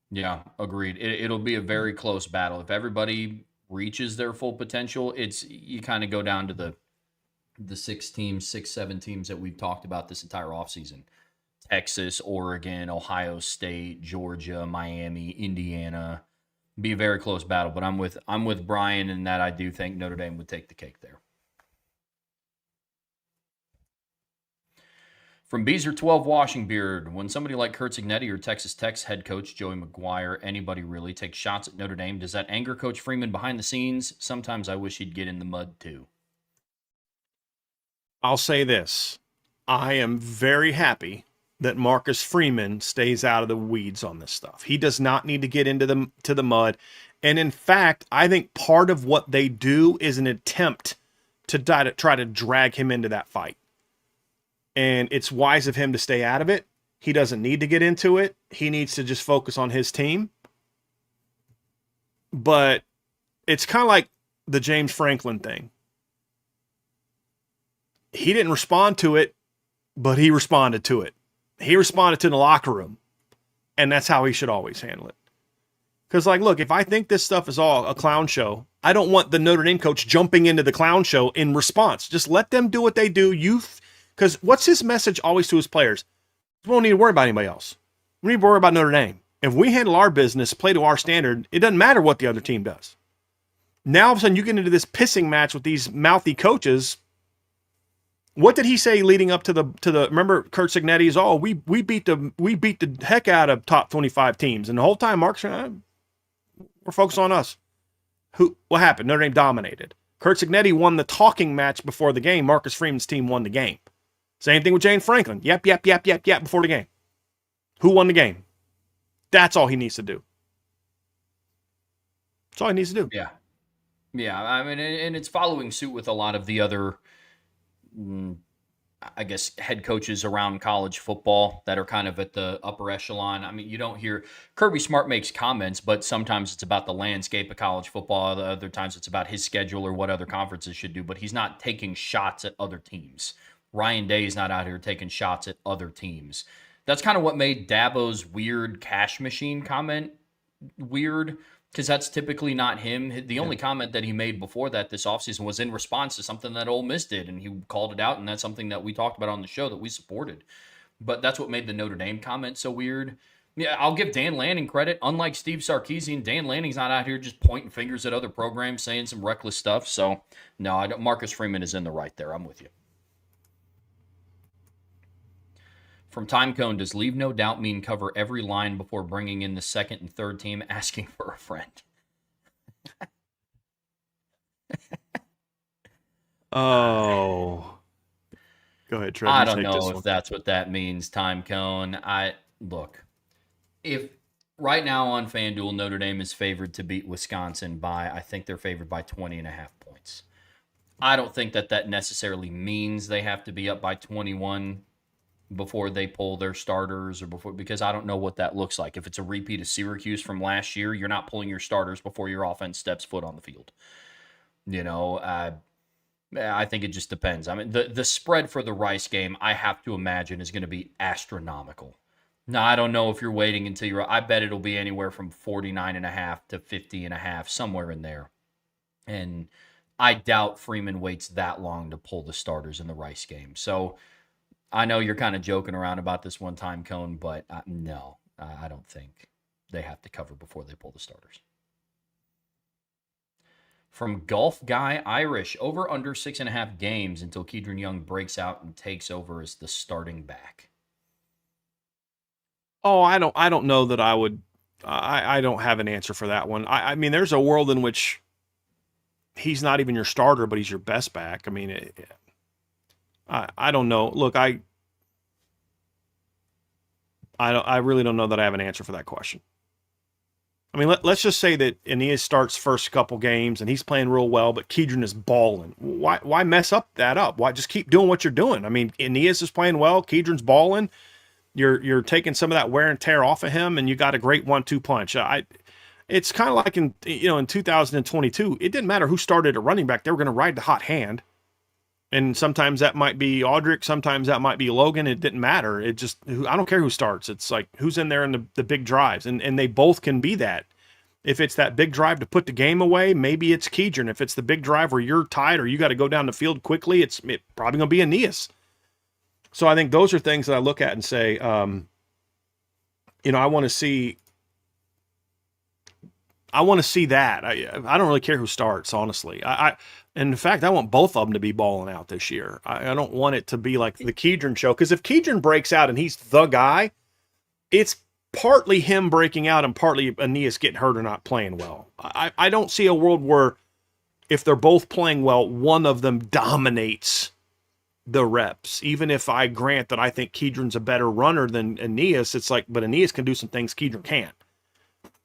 Yeah, agreed. It'll be a very close battle. If everybody reaches their full potential, you kind of go down to the 7 teams that we've talked about this entire offseason. Texas, Oregon, Ohio State, Georgia, Miami, Indiana. Be a very close battle, but I'm with Brian in that I do think Notre Dame would take the cake there. From Beezer 12 Washingbeard, when somebody like Kurt Cignetti or Texas Tech's head coach Joey McGuire, anybody really, takes shots at Notre Dame, does that anger Coach Freeman behind the scenes? Sometimes I wish he'd get in the mud too. I'll say this. I am very happy that Marcus Freeman stays out of the weeds on this stuff. He does not need to get into the mud. And in fact, I think part of what they do is an attempt to try to drag him into that fight. And it's wise of him to stay out of it. He doesn't need to get into it. He needs to just focus on his team. But it's kind of like the James Franklin thing. He didn't respond to it, but he responded to it. He responded to the locker room. And that's how he should always handle it. Because, like, look, if I think this stuff is all a clown show, I don't want the Notre Dame coach jumping into the clown show in response. Just let them do what they do. Because what's his message always to his players? We don't need to worry about anybody else. We need to worry about Notre Dame. If we handle our business, play to our standard, it doesn't matter what the other team does. Now, all of a sudden, you get into this pissing match with these mouthy coaches. What did he say leading up to the? Remember, Kurt Cignetti's we beat the heck out of top 25 teams, and the whole time, Mark's we're focused on us. What happened? Notre Dame dominated. Kurt Cignetti won the talking match before the game. Marcus Freeman's team won the game. Same thing with James Franklin. Yep, before the game. Who won the game? That's all he needs to do. That's all he needs to do. Yeah. I mean, and it's following suit with a lot of the other, I guess, head coaches around college football that are kind of at the upper echelon. I mean, you don't hear Kirby Smart makes comments, but sometimes it's about the landscape of college football. Other times it's about his schedule or what other conferences should do, but he's not taking shots at other teams. Ryan Day is not out here taking shots at other teams. That's kind of what made Dabo's weird cash machine comment weird, because that's typically not him. The only comment that he made before that this offseason was in response to something that Ole Miss did, and he called it out, and that's something that we talked about on the show that we supported. But that's what made the Notre Dame comment so weird. Yeah, I'll give Dan Lanning credit. Unlike Steve Sarkisian, Dan Lanning's not out here just pointing fingers at other programs, saying some reckless stuff. So, no, Marcus Freeman is in the right there. I'm with you. From Timecone, does leave no doubt mean cover every line before bringing in the second and third team asking for a friend? Oh. Go ahead, Trevor. I don't know if that's what that means, Timecone. Look, if right now on FanDuel, Notre Dame is favored to beat Wisconsin I think they're favored by 20.5 points. I don't think that necessarily means they have to be up by 21 before they pull their starters because I don't know what that looks like. If it's a repeat of Syracuse from last year, you're not pulling your starters before your offense steps foot on the field. I think it just depends. I mean, the spread for the Rice game, I have to imagine, is going to be astronomical. No, I don't know if you're waiting until you're. I bet it'll be anywhere from 49.5 to 50.5, somewhere in there. And I doubt Freeman waits that long to pull the starters in the Rice game. So I know you're kind of joking around about this one time, Cone, but no, I don't think they have to cover before they pull the starters. From Golf Guy Irish, over under 6.5 games until Kedron Young breaks out and takes over as the starting back. Oh, I don't know that I would. I don't have an answer for that one. I mean, there's a world in which he's not even your starter, but he's your best back. I mean, I don't know. Look, I really don't know that I have an answer for that question. I mean, let's just say that Aeneas starts first couple games and he's playing real well, but Kedron is balling. Why mess up that up? Why just keep doing what you're doing? I mean, Aeneas is playing well, Kedron's balling. You're taking some of that wear and tear off of him, and you got a great 1-2 punch. It's kind of like in 2022, it didn't matter who started at running back; they were going to ride the hot hand. And sometimes that might be Audric, sometimes that might be Logan. It didn't matter. I don't care who starts. It's like who's in there in the big drives, and they both can be that. If it's that big drive to put the game away, maybe it's Kedron. If it's the big drive where you're tied or you got to go down the field quickly, it's probably going to be Aeneas. So I think those are things that I look at and say, I want to see. I want to see that. I don't really care who starts, honestly. And in fact, I want both of them to be balling out this year. I don't want it to be like the Kedron show, because if Kedron breaks out and he's the guy, it's partly him breaking out and partly Aeneas getting hurt or not playing well. I don't see a world where if they're both playing well, one of them dominates the reps. Even if I grant that I think Kedron's a better runner than Aeneas, it's like, but Aeneas can do some things Kedron can't,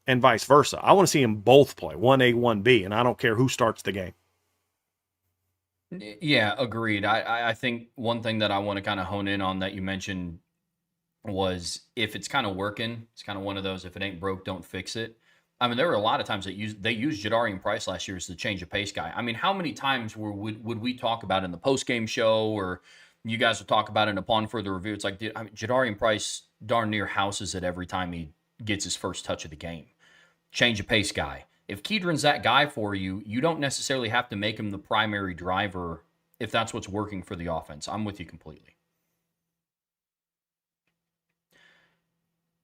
and vice versa. I want to see them both play 1A, 1B, and I don't care who starts the game. Yeah, agreed. I think one thing that I want to kind of hone in on that you mentioned was if it's kind of working, it's kind of one of those, if it ain't broke, don't fix it. I mean, there were a lot of times that they used Jadarian Price last year as the change of pace guy. I mean, how many times would we talk about in the post-game show, or you guys would talk about it upon further review? It's like, Jadarian Price darn near houses it every time he gets his first touch of the game. Change of pace guy. If Kedron's that guy for you, you don't necessarily have to make him the primary driver if that's what's working for the offense. I'm with you completely.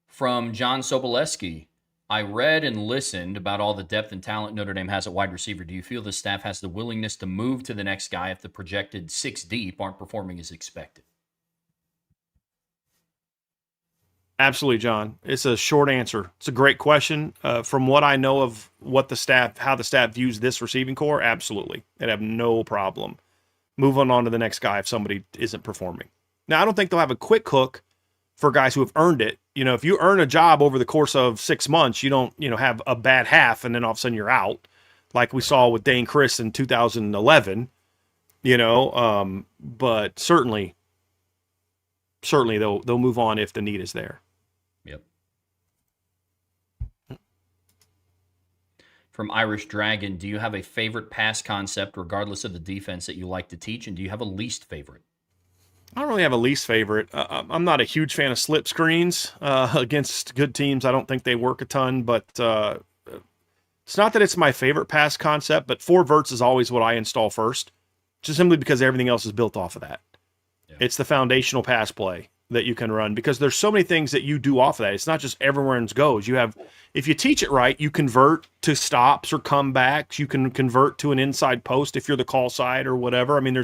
From John Soboleski, I read and listened about all the depth and talent Notre Dame has at wide receiver. Do you feel the staff has the willingness to move to the next guy if the projected 6 deep aren't performing as expected? Absolutely, John. It's a short answer. It's a great question. From what I know of how the staff views this receiving core, absolutely. They'd have no problem moving on to the next guy if somebody isn't performing. Now, I don't think they'll have a quick hook for guys who have earned it. If you earn a job over the course of 6 months, you don't, have a bad half and then all of a sudden you're out, like we saw with Dane Chris in 2011, but certainly they'll move on if the need is there. Yep. From Irish Dragon, do you have a favorite pass concept regardless of the defense that you like to teach, and do you have a least favorite? I don't really have a least favorite. I'm not a huge fan of slip screens against good teams. I don't think they work a ton, but it's not that it's my favorite pass concept, but 4 verts is always what I install first, just simply because everything else is built off of that. Yeah. It's the foundational pass play that you can run, because there's so many things that you do off of that. It's not just everyone's goes. If you teach it right, you convert to stops or comebacks. You can convert to an inside post if you're the call side or whatever. I mean,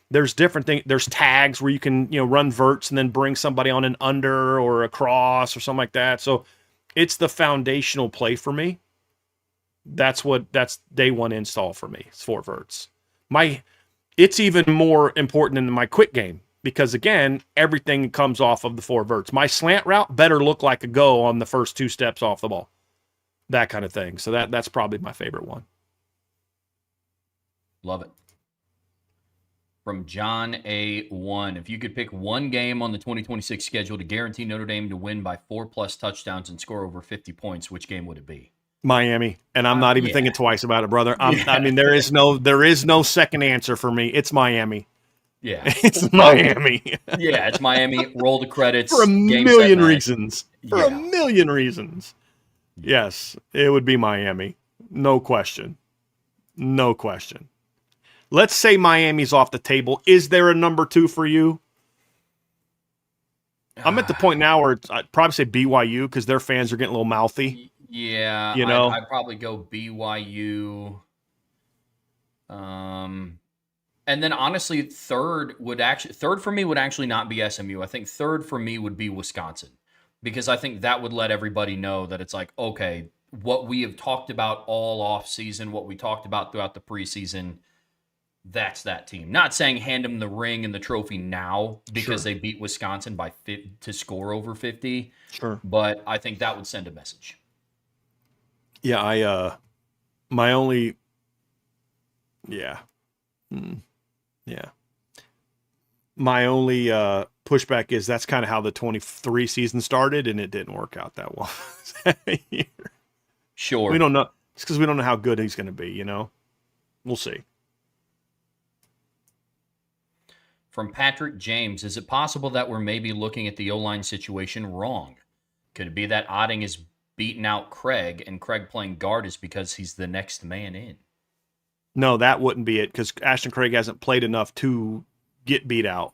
there's different things. There's tags where you can, run verts and then bring somebody on an under or a cross or something like that. So it's the foundational play for me. That's day one install for me. It's 4 verts. It's even more important in my quick game, because again, everything comes off of the 4 verts. My slant route better look like a go on the first 2 steps off the ball. That kind of thing. So that's probably my favorite one. Love it. From John A1, if you could pick one game on the 2026 schedule to guarantee Notre Dame to win by 4+ touchdowns and score over 50 points, which game would it be? Miami, and I'm not even thinking twice about it, brother. I mean, there is no second answer for me. It's Miami. Yeah. It's Miami. Yeah, it's Miami. Roll the For a credits. Game, set, million match. reasons. For a Yeah. million reasons. Yeah. Yes, it would be Miami. No question. No question. Let's say Miami's off the table. Is there a number 2 for you? I'm at the point now where I'd probably say BYU because their fans are getting a little mouthy. Yeah, You I'd, know? I'd probably go BYU. And then honestly, third for me would actually not be SMU. I think third for me would be Wisconsin, because I think that would let everybody know that it's like, okay, what we have talked about all off season, what we talked about throughout the preseason, that's that team. Not saying hand them the ring and the trophy now because Sure. they beat Wisconsin to score over 50, Sure. but I think that would send a message. Yeah, my only yeah. Yeah. My only pushback is that's kind of how the 23 season started, and it didn't work out that well. Sure. We don't know. It's because we don't know how good he's going to be, you know? We'll see. From Patrick James, is it possible that we're maybe looking at the O-line situation wrong? Could it be that Otting is beating out Craig and Craig playing guard is because he's the next man in? No, that wouldn't be it because Ashton Craig hasn't played enough to get beat out.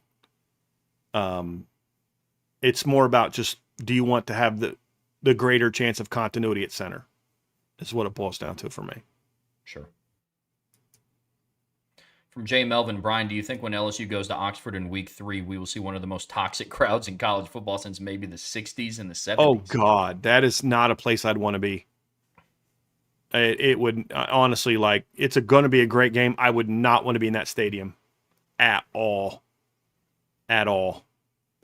It's more about just, do you want to have the greater chance of continuity at center is what it boils down to for me. Sure. From Jay Melvin, Brian, do you think when LSU goes to Oxford in week 3, we will see one of the most toxic crowds in college football since maybe the 60s and the 70s? Oh, God. That is not a place I'd want to be. It would, honestly, like, it's going to be a great game. I would not want to be in that stadium at all. At all.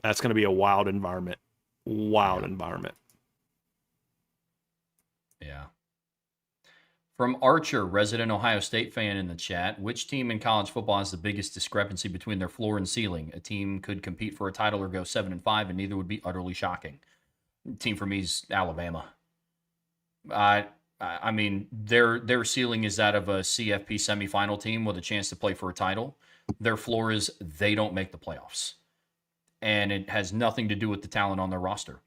That's going to be a wild environment. Wild environment. Yeah. From Archer, resident Ohio State fan in the chat, which team in college football has the biggest discrepancy between their floor and ceiling? A team could compete for a title or go 7-5, and neither would be utterly shocking. Team for me is Alabama. I mean, their ceiling is that of a CFP semifinal team with a chance to play for a title. Their floor is they don't make the playoffs, and it has nothing to do with the talent on their roster.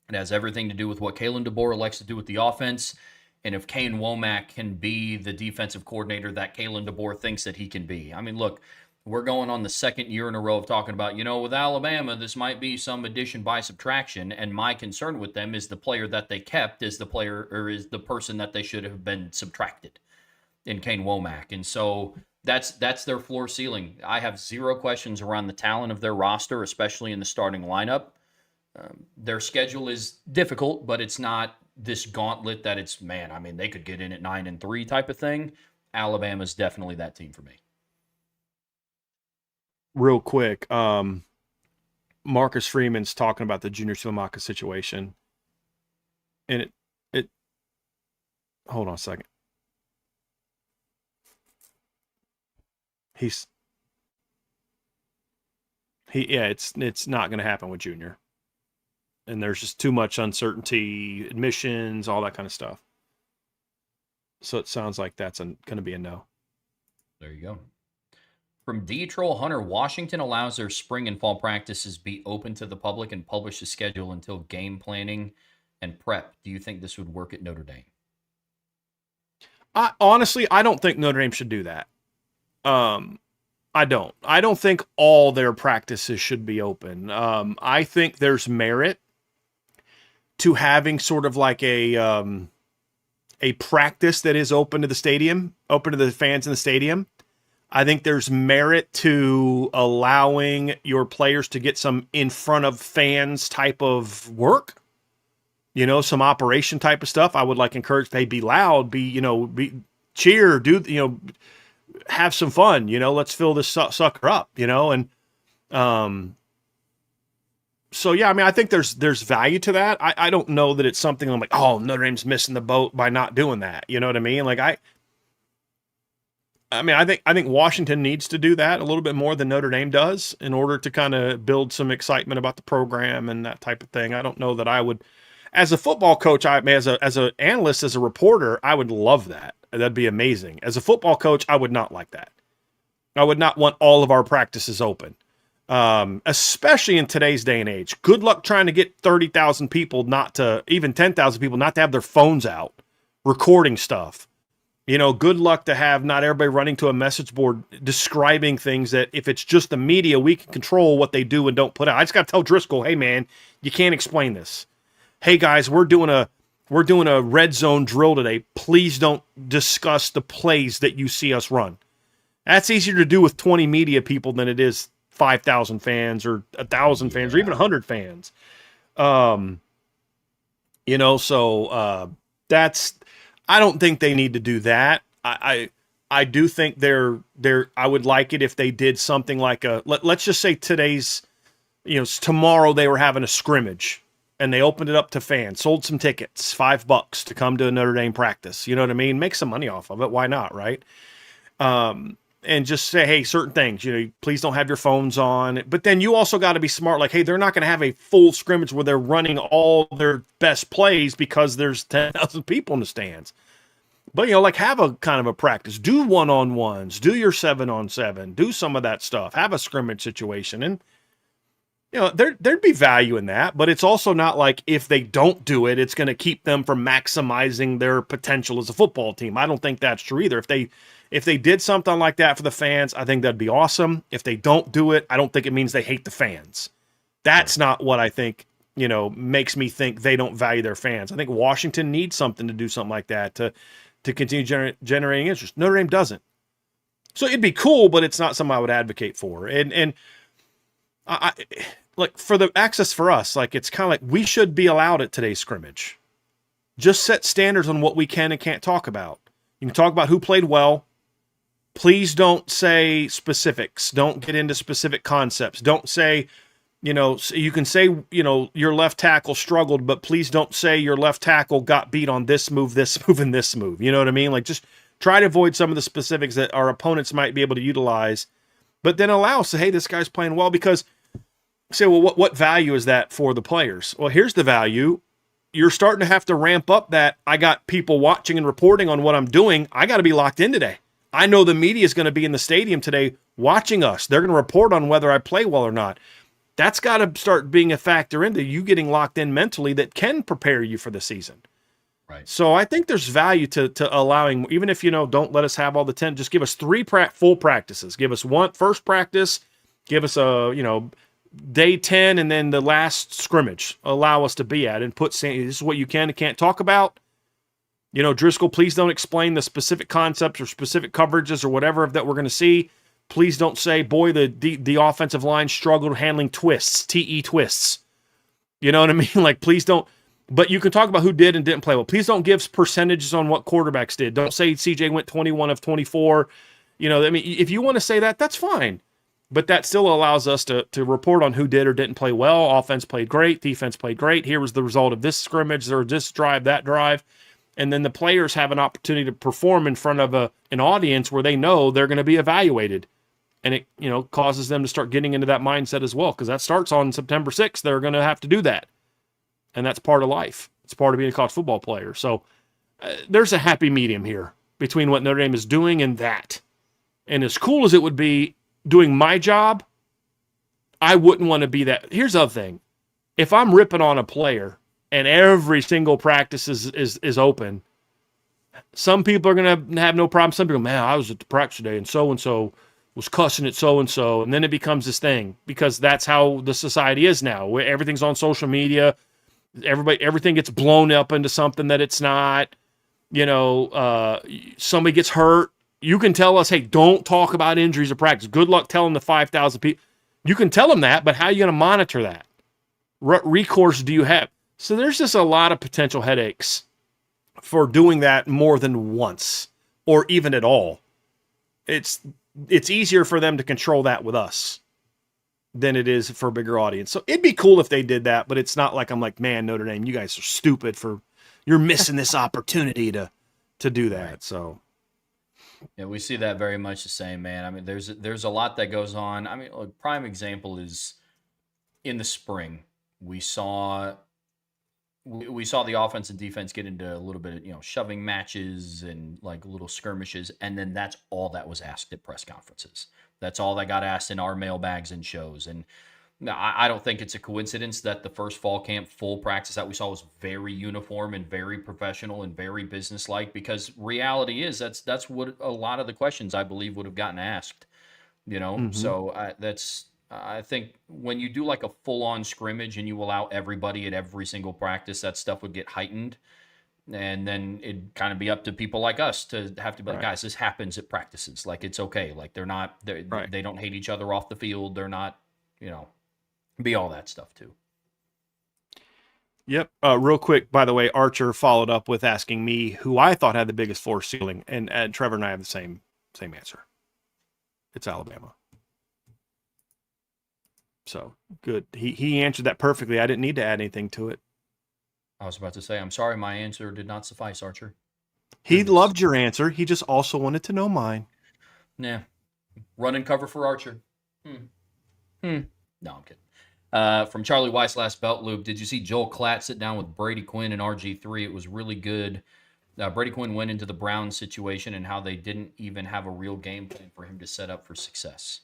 It has everything to do with what Kalen DeBoer elects to do with the offense. And if Kane Womack can be the defensive coordinator that Kalen DeBoer thinks that he can be. I mean, look, we're going on the second year in a row of talking about, with Alabama, this might be some addition by subtraction. And my concern with them is the player that they kept is the player or is the person that they should have been subtracted in Kane Womack. And so that's their floor ceiling. I have zero questions around the talent of their roster, especially in the starting lineup. Their schedule is difficult, but it's not this gauntlet that it's, man, I mean, they could get in at 9-3 type of thing. Alabama's definitely that team for me. Real quick, Marcus Freeman's talking about the Junior Suamaka situation. And it hold on a second. It's not going to happen with Junior. And there's just too much uncertainty, admissions, all that kind of stuff. So it sounds like that's going to be a no. There you go. From D-Troll Hunter, Washington allows their spring and fall practices be open to the public and publish a schedule until game planning and prep. Do you think this would work at Notre Dame? Honestly, I don't think Notre Dame should do that. I don't. I don't think all their practices should be open. I think there's merit to having sort of like a practice that is open to the stadium, open to the fans in the stadium. I think there's merit to allowing your players to get some in front of fans type of work, some operation type of stuff. I would encourage they be loud, be cheer, have some fun, let's fill this sucker up, and so, yeah, I mean, I think there's value to that. I don't know that it's something I'm like, oh, Notre Dame's missing the boat by not doing that. You know what I mean? I think Washington needs to do that a little bit more than Notre Dame does in order to kind of build some excitement about the program and that type of thing. I don't know that I would, as a football coach, as an analyst, as a reporter, I would love that. That'd be amazing. As a football coach, I would not like that. I would not want all of our practices open, especially in today's day and age. Good luck trying to get 30,000 people, not to even 10,000 people, not to have their phones out recording stuff. Good luck to have not everybody running to a message board describing things that if it's just the media, we can control what they do and don't put out. I just got to tell Driscoll, hey man, you can't explain this. Hey guys, we're doing a red zone drill today. Please don't discuss the plays that you see us run. That's easier to do with 20 media people than it is 5,000 fans or 1,000 fans or even 100 fans. That's, I don't think they need to do that. I do think I would like it if they did something like let's just say tomorrow they were having a scrimmage and they opened it up to fans, sold some tickets, $5 to come to a Notre Dame practice. You know what I mean? Make some money off of it. Why not? Right. And just say, hey, certain things, please don't have your phones on. But then you also got to be smart. Like, hey, they're not going to have a full scrimmage where they're running all their best plays because there's 10,000 people in the stands. But, have a kind of a practice. Do one-on-ones. Do your 7-on-7. Do some of that stuff. Have a scrimmage situation. And, there'd be value in that. But it's also not like if they don't do it, it's going to keep them from maximizing their potential as a football team. I don't think that's true either. If they did something like that for the fans, I think that'd be awesome. If they don't do it, I don't think it means they hate the fans. That's not what I think, makes me think they don't value their fans. I think Washington needs something to do something like that to continue generating interest. Notre Dame doesn't. So it'd be cool, but it's not something I would advocate for. And I like for the access for us, like it's kind of like we should be allowed at today's scrimmage. Just set standards on what we can and can't talk about. You can talk about who played well. Please don't say specifics. Don't get into specific concepts. Don't say, you can say, your left tackle struggled, but please don't say your left tackle got beat on this move, and this move. You know what I mean? Like, just try to avoid some of the specifics that our opponents might be able to utilize, but then allow us to, hey, this guy's playing well, because say, well, what value is that for the players? Well, here's the value. You're starting to have to ramp up that I got people watching and reporting on what I'm doing. I got to be locked in today. I know the media is going to be in the stadium today watching us. They're going to report on whether I play well or not. That's got to start being a factor into you getting locked in mentally that can prepare you for the season. Right. So I think there's value to allowing, even if, don't let us have all the 10, just give us 3 full practices. Give us first practice, give us day 10, and then the last scrimmage. Allow us to be at and this is what you can and can't talk about. Driscoll, please don't explain the specific concepts or specific coverages or whatever that we're going to see. Please don't say, boy, the offensive line struggled handling twists, TE twists. You know what I mean? Like, please don't. But you can talk about who did and didn't play well. Please don't give percentages on what quarterbacks did. Don't say CJ went 21 of 24. If you want to say that, that's fine. But that still allows us to report on who did or didn't play well. Offense played great. Defense played great. Here was the result of this scrimmage or this drive, that drive. And then the players have an opportunity to perform in front of an audience where they know they're going to be evaluated. And it, causes them to start getting into that mindset as well, because that starts on September 6th. They're going to have to do that. And that's part of life. It's part of being a college football player. So there's a happy medium here between what Notre Dame is doing and that. And as cool as it would be doing my job, I wouldn't want to be that. Here's the other thing. If I'm ripping on a player and every single practice is open, some people are going to have no problem. Some people, man, I was at the practice today and so was cussing at so-and-so. And then it becomes this thing, because that's how the society is now, where everything's on social media. Everything gets blown up into something that it's not. Somebody gets hurt. You can tell us, hey, don't talk about injuries or practice. Good luck telling the 5,000 people. You can tell them that, but how are you going to monitor that? What recourse do you have? So there's just a lot of potential headaches for doing that more than once or even at all. It's easier for them to control that with us than it is for a bigger audience. So it'd be cool if they did that, but it's not like I'm like, man, Notre Dame, you guys are stupid you're missing this opportunity to do that. Right. So yeah, we see that very much the same, man. I mean, there's a lot that goes on. I mean, a prime example is in the spring. We saw we saw the offense and defense get into a little bit of, shoving matches and like little skirmishes. And then that's all that was asked at press conferences. That's all that got asked in our mailbags and shows. And no, I don't think it's a coincidence that the first fall camp full practice that we saw was very uniform and very professional and very businesslike, because reality is that's what a lot of the questions I believe would have gotten asked, Hmm. So I think when you do like a full on scrimmage and you allow everybody at every single practice, that stuff would get heightened. And then it'd kind of be up to people like us to have to be like, Right. guys, this happens at practices. Like, it's okay. Like, Right. they don't hate each other off the field. They're not, you know, be all that stuff too. Yep. Real quick, by the way, Archer followed up with asking me who I thought had the biggest floor ceiling, and Trevor and I have the same answer. It's Alabama. So good. He answered that perfectly. I didn't need to add anything to it. I was about to say, I'm sorry, my answer did not suffice, Archer. He Goodness. loved your answer. He just also wanted to know mine. Yeah. Run and cover for Archer. Hmm. Hmm. No, I'm kidding. From Charlie Weiss last belt loop, did you see Joel Klatt sit down with Brady Quinn and RG3? It was really good. Brady Quinn went into the Browns situation and how they didn't even have a real game plan for him to set up for success.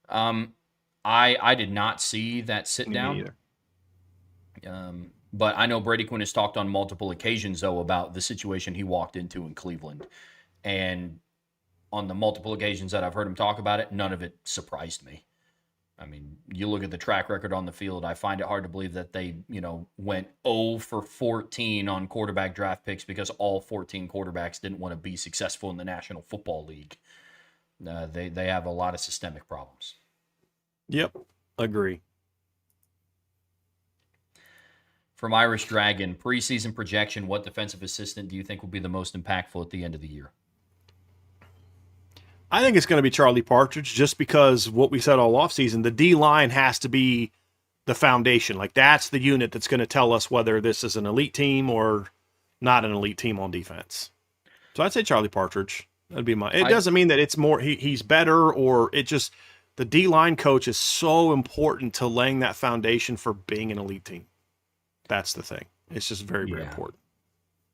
I did not see that sit Me down. neither. But I know Brady Quinn has talked on multiple occasions, though, about the situation he walked into in Cleveland. And on the multiple occasions that I've heard him talk about it, none of it surprised me. I mean, you look at the track record on the field, I find it hard to believe that they, went 0 for 14 on quarterback draft picks because all 14 quarterbacks didn't want to be successful in the National Football League. They have a lot of systemic problems. Yep. Agree. From Irish Dragon, preseason projection, what defensive assistant do you think will be the most impactful at the end of the year? I think it's going to be Charlie Partridge just because what we said all offseason, the D line has to be the foundation. Like that's the unit that's going to tell us whether this is an elite team or not an elite team on defense. So I'd say Charlie Partridge. That'd be my. It I doesn't mean that it's more he's better or it just the D line coach is so important to laying that foundation for being an elite team. That's the thing. It's just very, very Yeah. important.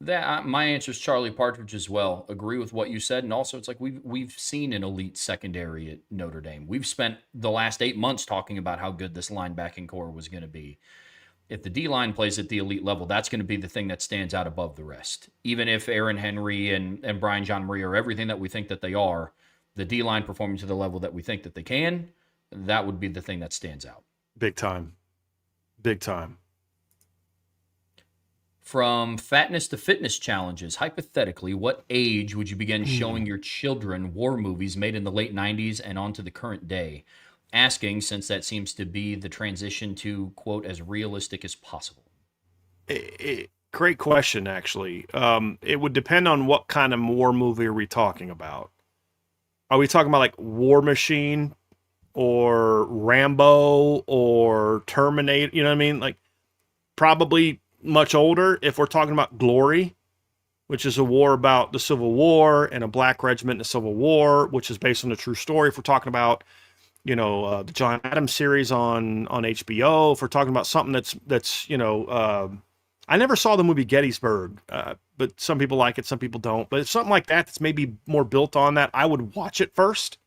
That my answer is Charlie Partridge as well. Agree with what you said, and also it's like we've seen an elite secondary at Notre Dame. We've spent the last 8 months talking about how good this linebacking core was going to be. If the D line plays at the elite level, that's going to be the thing that stands out above the rest. Even if Aaron Henry and Brian John Marie are everything that we think that they are, the D line performing to the level that we think that they can, that would be the thing that stands out. Big time. Big time. From fatness to fitness challenges, hypothetically, what age would you begin showing your children war movies made in the late 90s and onto the current day? Asking, since that seems to be the transition to, quote, as realistic as possible. Great question, actually. It would depend on what kind of war movie are we talking about. Are we talking about like War Machine or Rambo or Terminator? You know what I mean? Like probably much older if we're talking about Glory, which is a war about the Civil War and a black regiment in the Civil War, which is based on a true story. If we're talking about, the John Adams series on HBO, if we're talking about something that's I never saw the movie Gettysburg, but some people like it, some people don't. But if something like that that's maybe more built on that, I would watch it first.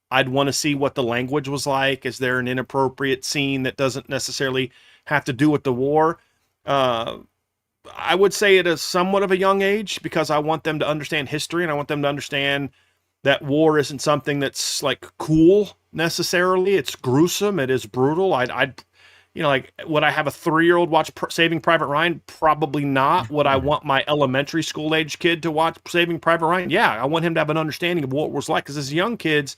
I'd want to see what the language was like. Is there an inappropriate scene that doesn't necessarily have to do with the war? I would say at a somewhat of a young age because I want them to understand history and I want them to understand that war isn't something that's like cool necessarily. It's gruesome. It is brutal. I'd like would I have a 3-year-old watch Saving Private Ryan? Probably not. Would I want my elementary school age kid to watch Saving Private Ryan? Yeah, I want him to have an understanding of what it was like because as young kids,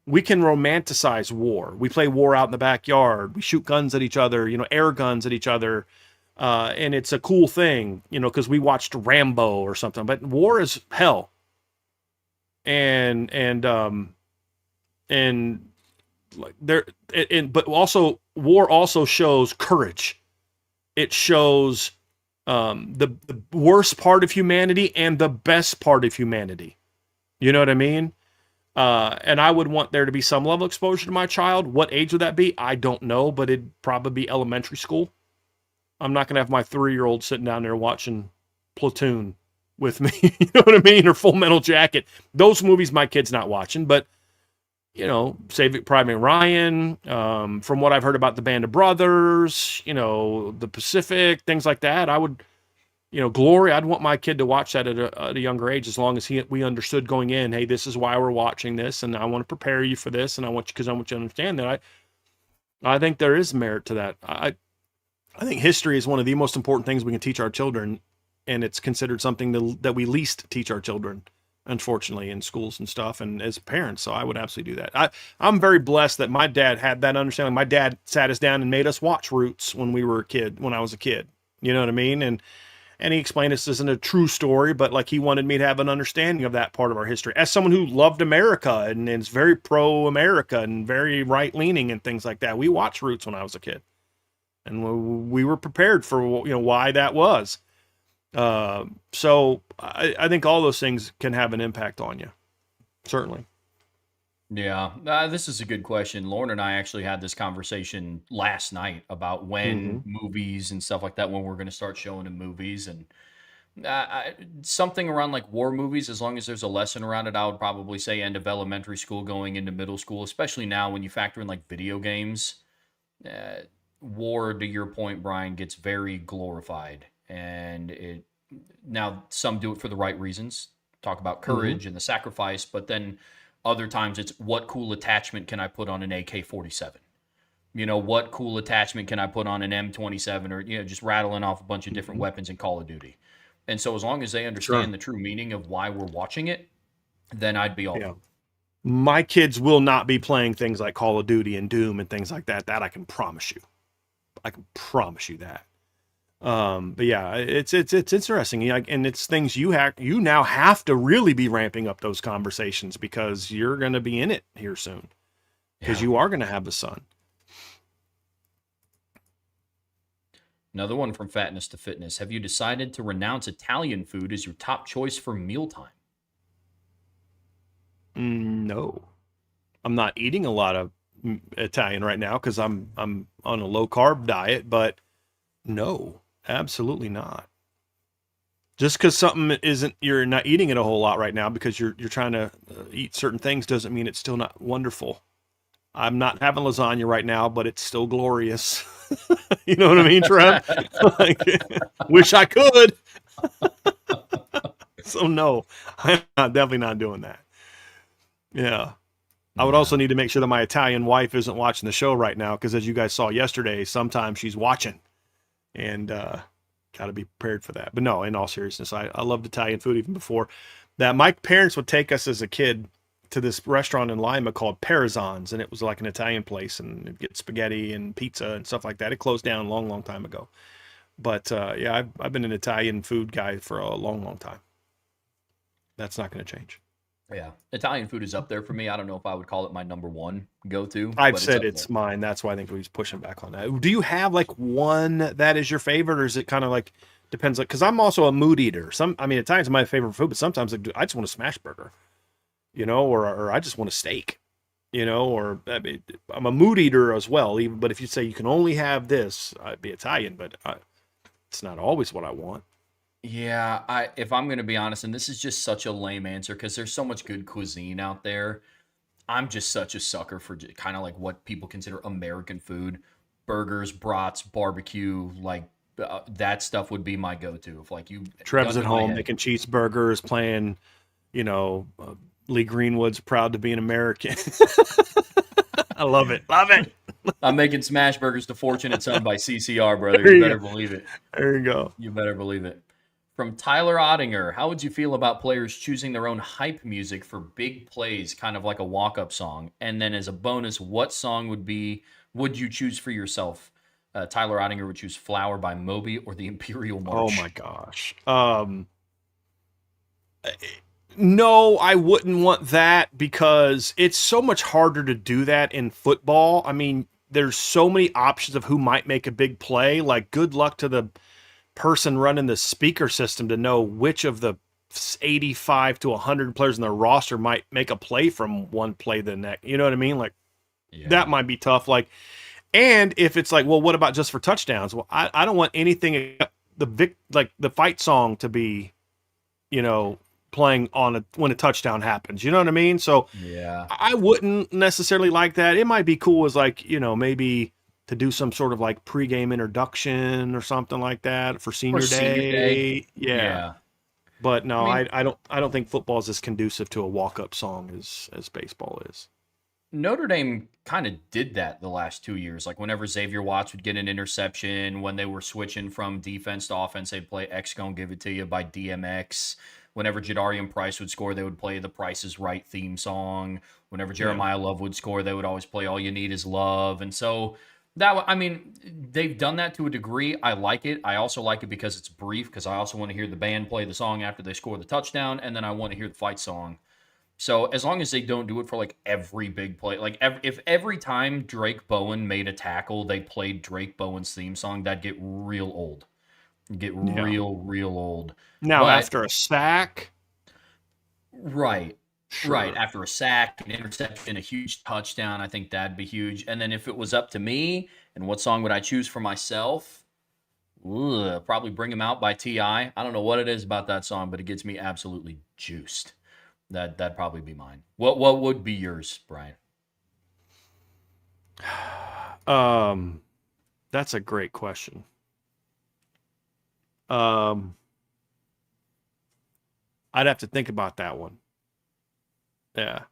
we can romanticize war. We play war out in the backyard. We shoot guns at each other, air guns at each other. And it's a cool thing, because we watched Rambo or something. But war is hell, and like there, but also war also shows courage. It shows the worst part of humanity and the best part of humanity. You know what I mean? And I would want there to be some level of exposure to my child. What age would that be? I don't know, but it'd probably be elementary school. I'm not going to have my 3-year-old sitting down there watching Platoon with me. You know what I mean? Or Full Metal Jacket. Those movies my kid's not watching, but Saving Private Ryan, from what I've heard about the Band of Brothers, the Pacific, things like that. I would, Glory, I'd want my kid to watch that at a younger age, as long as we understood going in, hey, this is why we're watching this, and I want to prepare you for this, and I want you to understand that. I think there is merit to that. I think history is one of the most important things we can teach our children, and it's considered something that we least teach our children, unfortunately, in schools and stuff, and as parents. So I would absolutely do that. I'm very blessed that my dad had that understanding. My dad sat us down and made us watch Roots when I was a kid. You know what I mean? And he explained this isn't a true story, but like he wanted me to have an understanding of that part of our history. As someone who loved America and is very pro-America and very right-leaning and things like that, we watched Roots when I was a kid. And we were prepared for why that was. So I think all those things can have an impact on you, certainly. Yeah, this is a good question. Lauren and I actually had this conversation last night about when Mm-hmm. movies and stuff like that, when we're going to start showing in movies, and something around like war movies. As long as there's a lesson around it, I would probably say end of elementary school, going into middle school, especially now when you factor in like video games. uh, War, to your point, Brian, gets very glorified, and it now some do it for the right reasons. Talk about Mm-hmm. courage and the sacrifice, but then other times it's what cool attachment can I put on an AK-47? What cool attachment can I put on an M27, or just rattling off a bunch of different Mm-hmm. weapons in Call of Duty. And so as long as they Sure. understand the true meaning of why we're watching it, then I'd be all Yeah. for it. My kids will not be playing things like Call of Duty and Doom and things like that. That I can promise you. I can promise you that. But yeah, it's interesting, and it's things you now have to really be ramping up those conversations, because you're going to be in it here soon, because Yeah. you are going to have the son. Another one from Fatness to Fitness. Have you decided to renounce Italian food as your top choice for mealtime? No, I'm not eating a lot of Italian right now because I'm on a low carb diet, but no, absolutely not. Just because something isn't, you're not eating it a whole lot right now because you're trying to eat certain things, doesn't mean it's still not wonderful. I'm not having lasagna right now, but it's still glorious. You know what I mean, Trev? Like, wish I could. So no, definitely not doing that. Yeah. I would Yeah. also need to make sure that my Italian wife isn't watching the show right now, because as you guys saw yesterday, sometimes she's watching, and got to be prepared for that. But no, in all seriousness, I loved Italian food even before that. My parents would take us as a kid to this restaurant in Lima called Parazan's, and it was like an Italian place, and it'd get spaghetti and pizza and stuff like that. It closed down a long, long time ago. But yeah, I've been an Italian food guy for a long, long time. That's not going to change. Yeah. Italian food is up there for me. I don't know if I would call it my number one go-to, I've but it's said up there. it's mine. That's why I think he's pushing back on that. Do you have like one that is your favorite, or is it kind of like depends? Like, because I'm also a mood eater. I mean, Italian's my favorite food, but sometimes I just want a smash burger, or I just want a steak, or I mean, I'm a mood eater as well. Even, but if you say you can only have this, I'd be Italian, but it's not always what I want. Yeah, if I'm going to be honest, and this is just such a lame answer because there's so much good cuisine out there. I'm just such a sucker for kind of like what people consider American food, burgers, brats, barbecue, like that stuff would be my go-to. If like you Trev's gun at to my home head, making cheeseburgers, playing, you know, uh, Lee Greenwood's "Proud to Be an American." I love it. Love it. I'm making smash burgers to Fortunate Son by CCR, brother. There You you go. better believe it. There you go. You better believe it. From Tyler Ottinger, how would you feel about players choosing their own hype music for big plays, kind of like a walk-up song? And then as a bonus, what song would you choose for yourself? Tyler Ottinger would choose "Flower" by Moby or the Imperial Oh my March. gosh. No, I wouldn't want that because it's so much harder to do that in football. I mean, there's so many options of who might make a big play. Like, good luck to the person running the speaker system to know which of the 85 to 100 players in their roster might make a play from one play to the next. You know what I mean? Like, that Yeah. might be tough. Like, And if it's like, well, what about just for touchdowns? Well, I don't want anything like the fight song to be, playing when a touchdown happens. You know what I mean? So Yeah. I wouldn't necessarily like that. It might be cool as like, maybe to do some sort of like pregame introduction or something like that for For senior senior day. day. Yeah. Yeah. But I no, mean, I don't think football is as conducive to a walk-up song as baseball is. Notre Dame kind of did that the last 2 years. Like whenever Xavier Watts would get an interception, when they were switching from defense to offense, they'd play X Gon' Give It To You by DMX. Whenever Jadarian Price would score, they would play the Price is Right theme song. Whenever Yeah. Jeremiah Love would score, they would always play All You Need Is Love. And so I mean, they've done that to a degree. I like it. I also like it because it's brief, because I also want to hear the band play the song after they score the touchdown, and then I want to hear the fight song. So as long as they don't do it for like every big play, like if every time Drake Bowen made a tackle, they played Drake Bowen's theme song, that'd get real old. Get Yeah. real old. Now, But after a sack, right, right. sure. After a sack, an interception, a huge touchdown, I think that'd be huge. And then if it was up to me, and what song would I choose for myself? Probably Bring 'Em Out by T.I. I don't know what it is about that song, but it gets me absolutely juiced. That'd probably be mine. What would be yours, Brian? That's a great question. I'd have to think about that one. Yeah.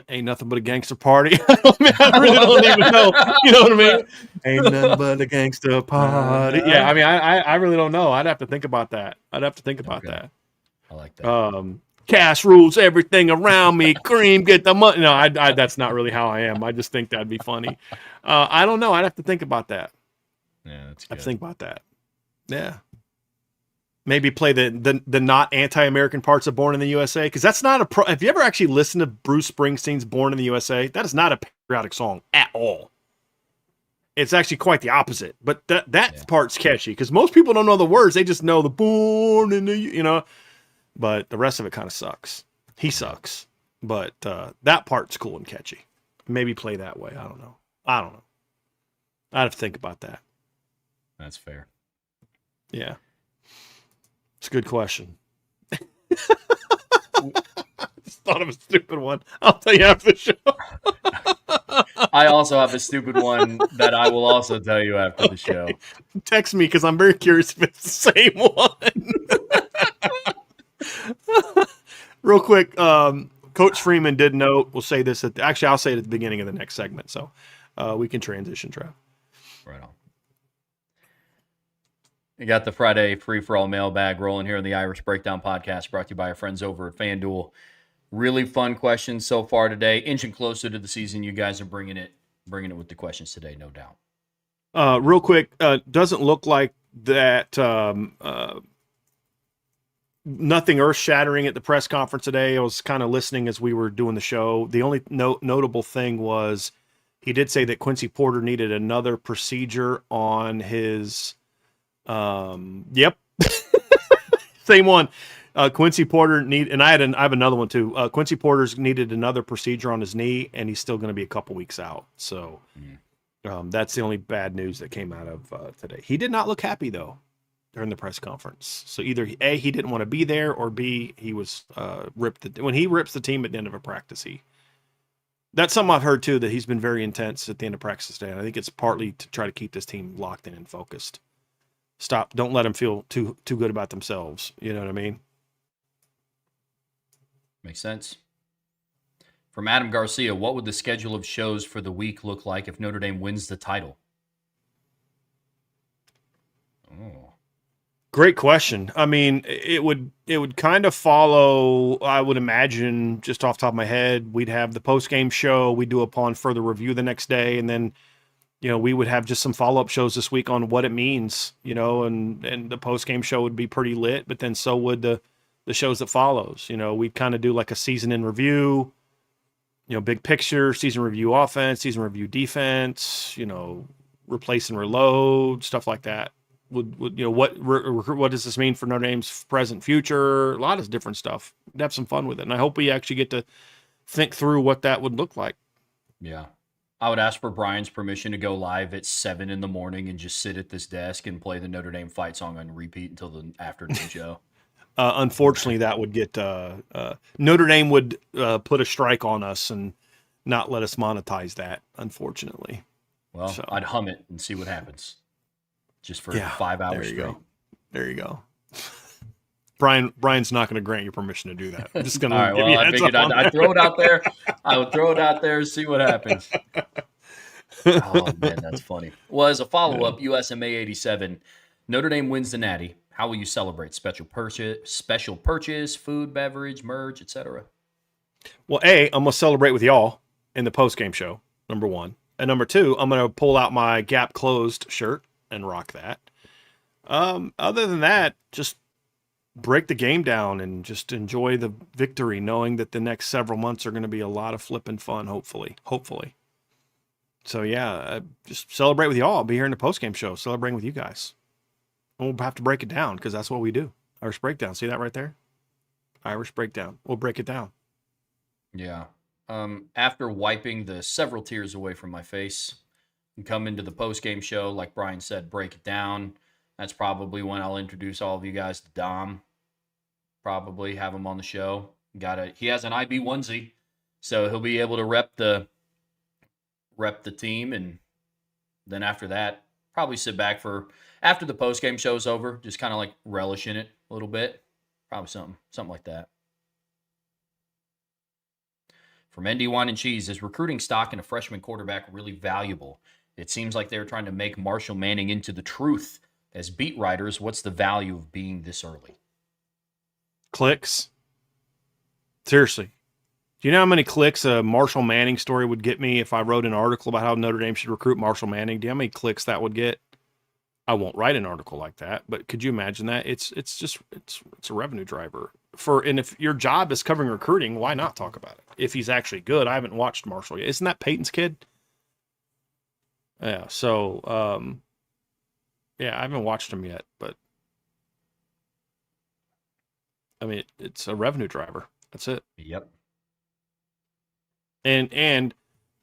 Ain't nothing but a gangster party. I really don't even know. You know what I mean? Ain't nothing but a gangster party. Yeah, I mean, I really don't know. I'd have to think about that. I'd have to think about Okay. that. I like that. Cash rules everything around me. Cream, get the money. No, I that's not really how I am. I just think that'd be funny. I don't know. I'd have to think about that. Yeah, that's I'd good. have to think about that. Yeah. Maybe play the not anti-American parts of Born in the USA, because that's not a Have you ever actually listened to Bruce Springsteen's Born in the USA? That is not a patriotic song at all. It's actually quite the opposite. But that part's catchy because most people don't know the words; they just know the Born in the But the rest of it kind of sucks. He sucks, but that part's cool and catchy. Maybe play that way. I don't know. I'd have to think about that. That's fair. Yeah. It's a good question. I just thought of a stupid one. I'll tell you after the show. I also have a stupid one that I will also tell you after the show. Text me because I'm very curious if it's the same one. Real quick, Coach Freeman did note, we'll say this actually I'll say it at the beginning of the next segment, so we can transition, Trev. Right on. You got the Friday free-for-all mailbag rolling here on the Irish Breakdown Podcast, brought to you by our friends over at FanDuel. Really fun questions so far today. Inching closer to the season, you guys are bringing it with the questions today, no doubt. Real quick, doesn't look like that nothing earth-shattering at the press conference today. I was kind of listening as we were doing the show. The only notable thing was he did say that Quincy Porter needed another procedure on his yep. Same one. Quincy Porter and I have another one too. Quincy Porter's needed another procedure on his knee, and he's still going to be a couple weeks out. So that's the only bad news that came out of today. He did not look happy though during the press conference. So either A, he didn't want to be there, or B, he was when he rips the team at the end of a practice. That's something I've heard too, that he's been very intense at the end of practice today. And I think it's partly to try to keep this team locked in and focused. Don't let them feel too good about themselves. You know what I mean? Makes sense. From Adam Garcia, what would the schedule of shows for the week look like if Notre Dame wins the title? Oh. Great question. I mean, it would kind of follow, I would imagine, just off the top of my head, we'd have the post-game show, we do upon further review the next day, and then we would have just some follow-up shows this week on what it means, and the post-game show would be pretty lit, but then so would the shows that follows. We'd kind of do like a season in review, big picture, season review offense, season review defense, replace and reload, stuff like that. What does this mean for Notre Dame's present, future? A lot of different stuff. We'd have some fun with it, and I hope we actually get to think through what that would look like. Yeah. I would ask for Brian's permission to go live at 7 in the morning and just sit at this desk and play the Notre Dame fight song on repeat until the afternoon show. Unfortunately, that would get Notre Dame would put a strike on us and not let us monetize that. Unfortunately, Well, so I'd hum it and see what happens. Just for yeah, 5 hours there you straight. go. There you go. Brian's not going to grant you permission to do that. I'm just going to All right. give Well, you a I heads figured up on I'd that. throw it out there. I would throw it out there and see what happens. Oh man, that's funny. Well, as a follow-up, USMA 87, Notre Dame wins the Natty. How will you celebrate? Special purchase, food, beverage, merch, etc. Well, I'm going to celebrate with y'all in the post-game show, number one. And number two, I'm going to pull out my Gap Closed shirt and rock that. Other than that, just break the game down and just enjoy the victory, knowing that the next several months are going to be a lot of flipping fun, hopefully. So, yeah, just celebrate with y'all. I'll be here in the post-game show, celebrating with you guys. And we'll have to break it down because that's what we do. Irish breakdown. See that right there? Irish breakdown. We'll break it down. Yeah. After wiping the several tears away from my face and come into the post-game show, like Brian said, break it down. That's probably when I'll introduce all of you guys to Dom. Probably have him on the show. He has an IB onesie, so he'll be able to rep the team, and then after that, probably sit back for after the post-game show's over, just kind of like relish in it a little bit. Probably something like that. From ND Wine and Cheese, is recruiting stock in a freshman quarterback really valuable? It seems like they're trying to make Marshall Manning into the truth. As beat writers, what's the value of being this early? Clicks. Seriously. Do you know how many clicks a Marshall Manning story would get me if I wrote an article about how Notre Dame should recruit Marshall Manning? Do you know how many clicks that would get? I won't write an article like that, but could you imagine that? It's a revenue driver. And if your job is covering recruiting, why not talk about it? If he's actually good. I haven't watched Marshall yet. Isn't that Peyton's kid? Yeah, so yeah, I haven't watched him yet, but I mean it's a revenue driver. That's it. Yep. And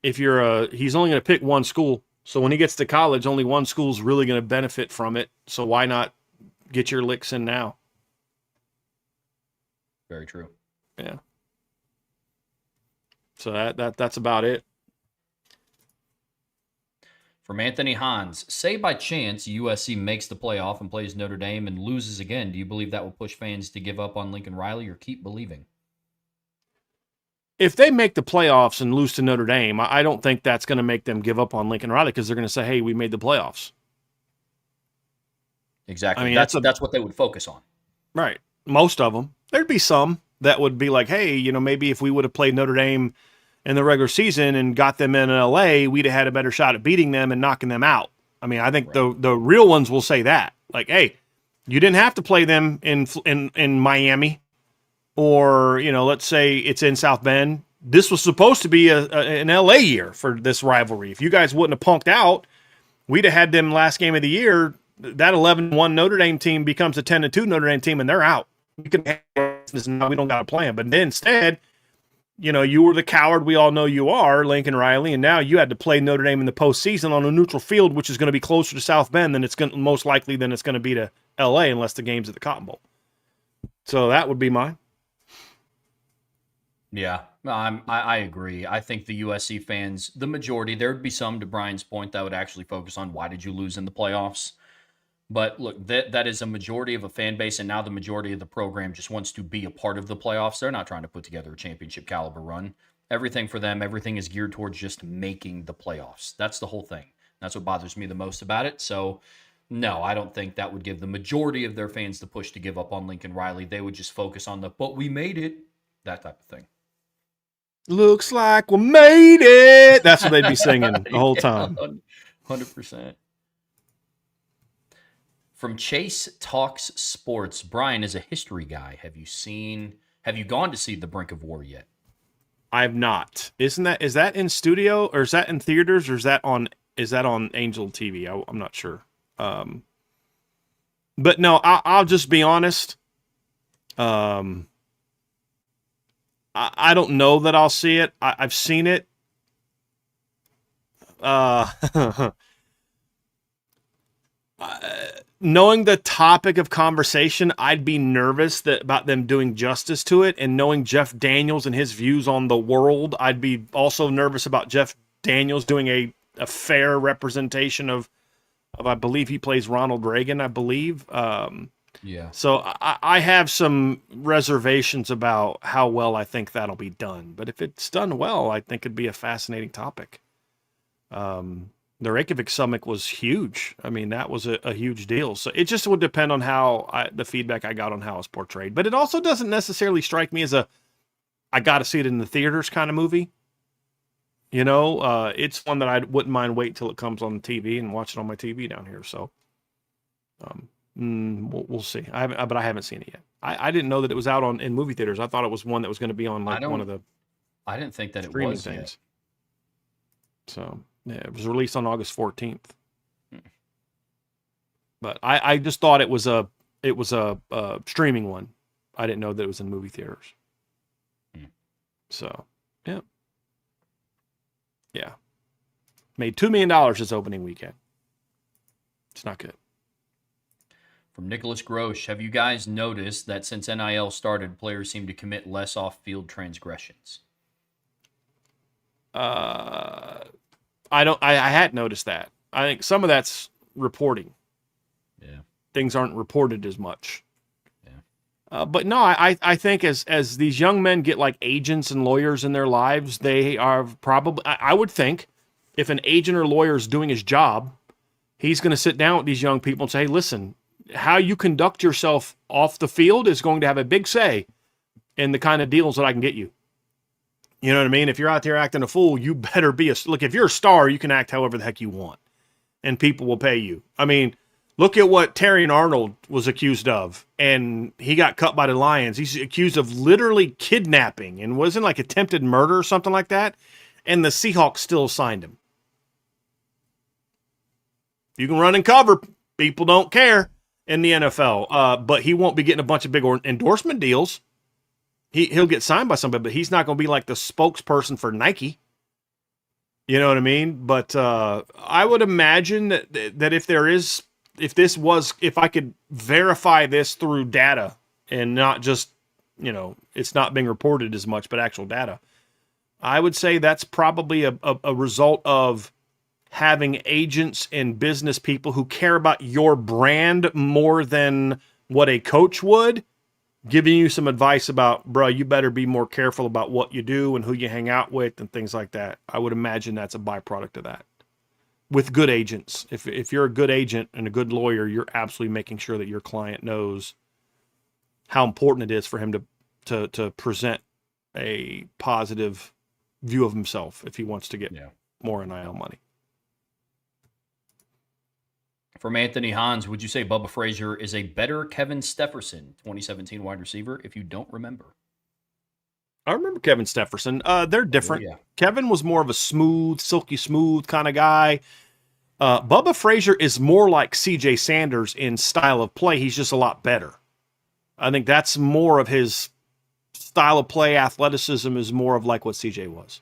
if he's only going to pick one school. So when he gets to college, only one school's really going to benefit from it. So why not get your licks in now? Very true. Yeah. So that's about it. From Anthony Hans, say by chance USC makes the playoff and plays Notre Dame and loses again, do you believe that will push fans to give up on Lincoln Riley or keep believing? If they make the playoffs and lose to Notre Dame, I don't think that's going to make them give up on Lincoln Riley because they're going to say, hey, we made the playoffs. Exactly. I mean, that's what they would focus on. Right. Most of them. There'd be some that would be like, hey, maybe if we would have played Notre Dame in the regular season and got them in LA, we'd have had a better shot at beating them and knocking them out. I mean, I think the real ones will say that. Like, hey, you didn't have to play them in Miami. Or, let's say it's in South Bend. This was supposed to be an LA year for this rivalry. If you guys wouldn't have punked out, we'd have had them last game of the year. That 11-1 Notre Dame team becomes a 10-2 Notre Dame team, and they're out. We don't got to play them. But then instead, you were the coward we all know you are, Lincoln Riley, and now you had to play Notre Dame in the postseason on a neutral field, which is going to be closer to South Bend than it's going to be to LA unless the game's at the Cotton Bowl. So that would be mine. Yeah, I agree. I think the USC fans, the majority, there would be some, to Brian's point, that would actually focus on why did you lose in the playoffs. But look, that is a majority of a fan base, and now the majority of the program just wants to be a part of the playoffs. They're not trying to put together a championship caliber run. Everything for them, everything is geared towards just making the playoffs. That's the whole thing. That's what bothers me the most about it. So, no, I don't think that would give the majority of their fans the push to give up on Lincoln Riley. They would just focus on but we made it, that type of thing. Looks like we made it. That's what they'd be singing the whole time. 100%. From Chase Talks Sports, Brian is a history guy. Have you gone to see The Brink of War yet? I've not. Is that in studio or is that in theaters or is that on Angel TV? I'm not sure. But no, I'll just be honest. I don't know that I'll see it. I've seen it. knowing the topic of conversation, I'd be nervous about them doing justice to it. And knowing Jeff Daniels and his views on the world, I'd be also nervous about Jeff Daniels doing a fair representation of I believe he plays Ronald Reagan, I believe. Yeah. So I have some reservations about how well I think that'll be done. But if it's done well, I think it'd be a fascinating topic. The Reykjavik Summit was huge. I mean, that was a huge deal. So it just would depend on how the feedback I got on how it's portrayed. But it also doesn't necessarily strike me as I got to see it in the theaters kind of movie. You know, it's one that I wouldn't mind wait till it comes on the TV and watch it on my TV down here. So we'll see. But I haven't seen it yet. I didn't know that it was out in movie theaters. I thought it was one that was going to be on like one of the I didn't think that streaming it was things. yet. So yeah, it was released on August 14th. But I just thought it was a streaming one. I didn't know that it was in movie theaters. So yeah, made $2 million this opening weekend. It's not good. From Nicholas Grosh, have you guys noticed that since NIL started, players seem to commit less off-field transgressions? I had noticed that. I think some of that's reporting. Yeah. Things aren't reported as much. Yeah. But no, I think as these young men get like agents and lawyers in their lives, they are probably, I would think, if an agent or lawyer is doing his job, he's going to sit down with these young people and say, hey, listen, how you conduct yourself off the field is going to have a big say in the kind of deals that I can get you. You know what I mean? If you're out there acting a fool, you better be look, if you're a star, you can act however the heck you want and people will pay you. I mean, look at what Terrion Arnold was accused of, and he got cut by the Lions. He's accused of literally kidnapping and wasn't like attempted murder or something like that. And the Seahawks still signed him. You can run and cover. People don't care in the NFL. But he won't be getting a bunch of big endorsement deals. He'll get signed by somebody, but he's not going to be like the spokesperson for Nike. You know what I mean? But I would imagine that if I could verify this through data and not just, it's not being reported as much, but actual data, I would say that's probably a result of having agents and business people who care about your brand more than what a coach would, giving you some advice about, bro, you better be more careful about what you do and who you hang out with and things like that. I would imagine that's a byproduct of that. With good agents, if you're a good agent and a good lawyer, you're absolutely making sure that your client knows how important it is for him to present a positive view of himself if he wants to get more NIL money. From Anthony Hans, would you say Bubba Frazier is a better Kevin Stefferson, 2017 wide receiver, if you don't remember? I remember Kevin Stefferson. They're different. Oh, yeah. Kevin was more of a smooth, silky smooth kind of guy. Bubba Frazier is more like CJ Sanders in style of play. He's just a lot better. I think that's more of his style of play. Athleticism is more of like what CJ was.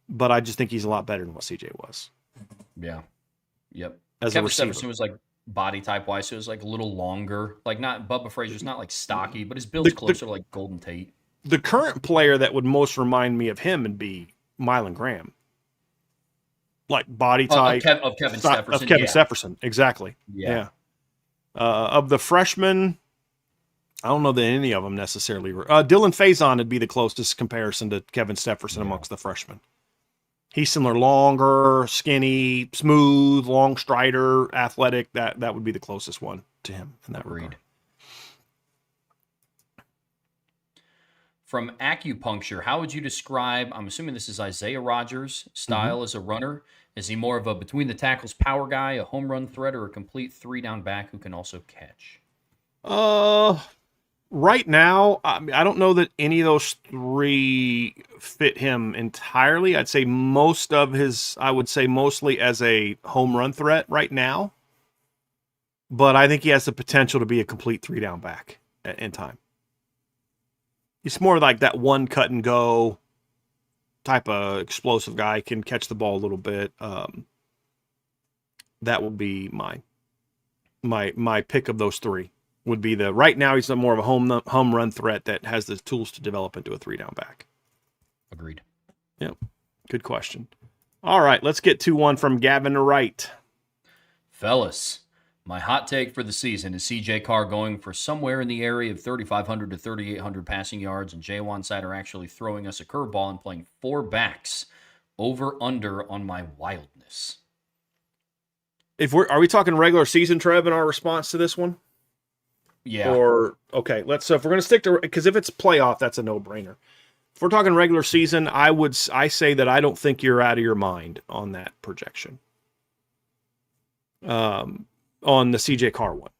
But I just think he's a lot better than what CJ was. Yeah. Yep. As Kevin Stefferson was like body type wise, so it was like a little longer. Like not Bubba Frazier's not like stocky, but his build's closer to like Golden Tate. The current player that would most remind me of him would be Mylan Graham. Like body type of Kevin Stefferson. Of Kevin Stefferson, exactly. Yeah. Of the freshmen, I don't know that any of them necessarily were. Dylan Faison would be the closest comparison to Kevin Stefferson amongst the freshmen. He's similar, longer, skinny, smooth, long strider, athletic. That would be the closest one to him in that regard. From Acupuncture, how would you describe, I'm assuming this is Isaiah Rodgers' style as a runner? Is he more of a between the tackles power guy, a home run threat, or a complete 3-down back who can also catch? Right now, I don't know that any of those three fit him entirely. I'd say mostly as a home run threat right now. But I think he has the potential to be a complete 3-down back in time. He's more like that one cut and go, type of explosive guy, can catch the ball a little bit. That would be my pick of those three. Would be the right now he's more of a home run threat that has the tools to develop into a 3-down back. Agreed. Yep. Good question. All right, let's get to one from Gavin Wright. Fellas, my hot take for the season is CJ Carr going for somewhere in the area of 3,500 to 3,800 passing yards, and Jaywan Sider actually throwing us a curveball and playing 4 backs over under on my wildness. Are we talking regular season, Trev, in our response to this one? Yeah. Or okay, so if we're gonna stick to, because if it's playoff, that's a no-brainer. If we're talking regular season, I say that I don't think you're out of your mind on that projection. On the CJ Carr one.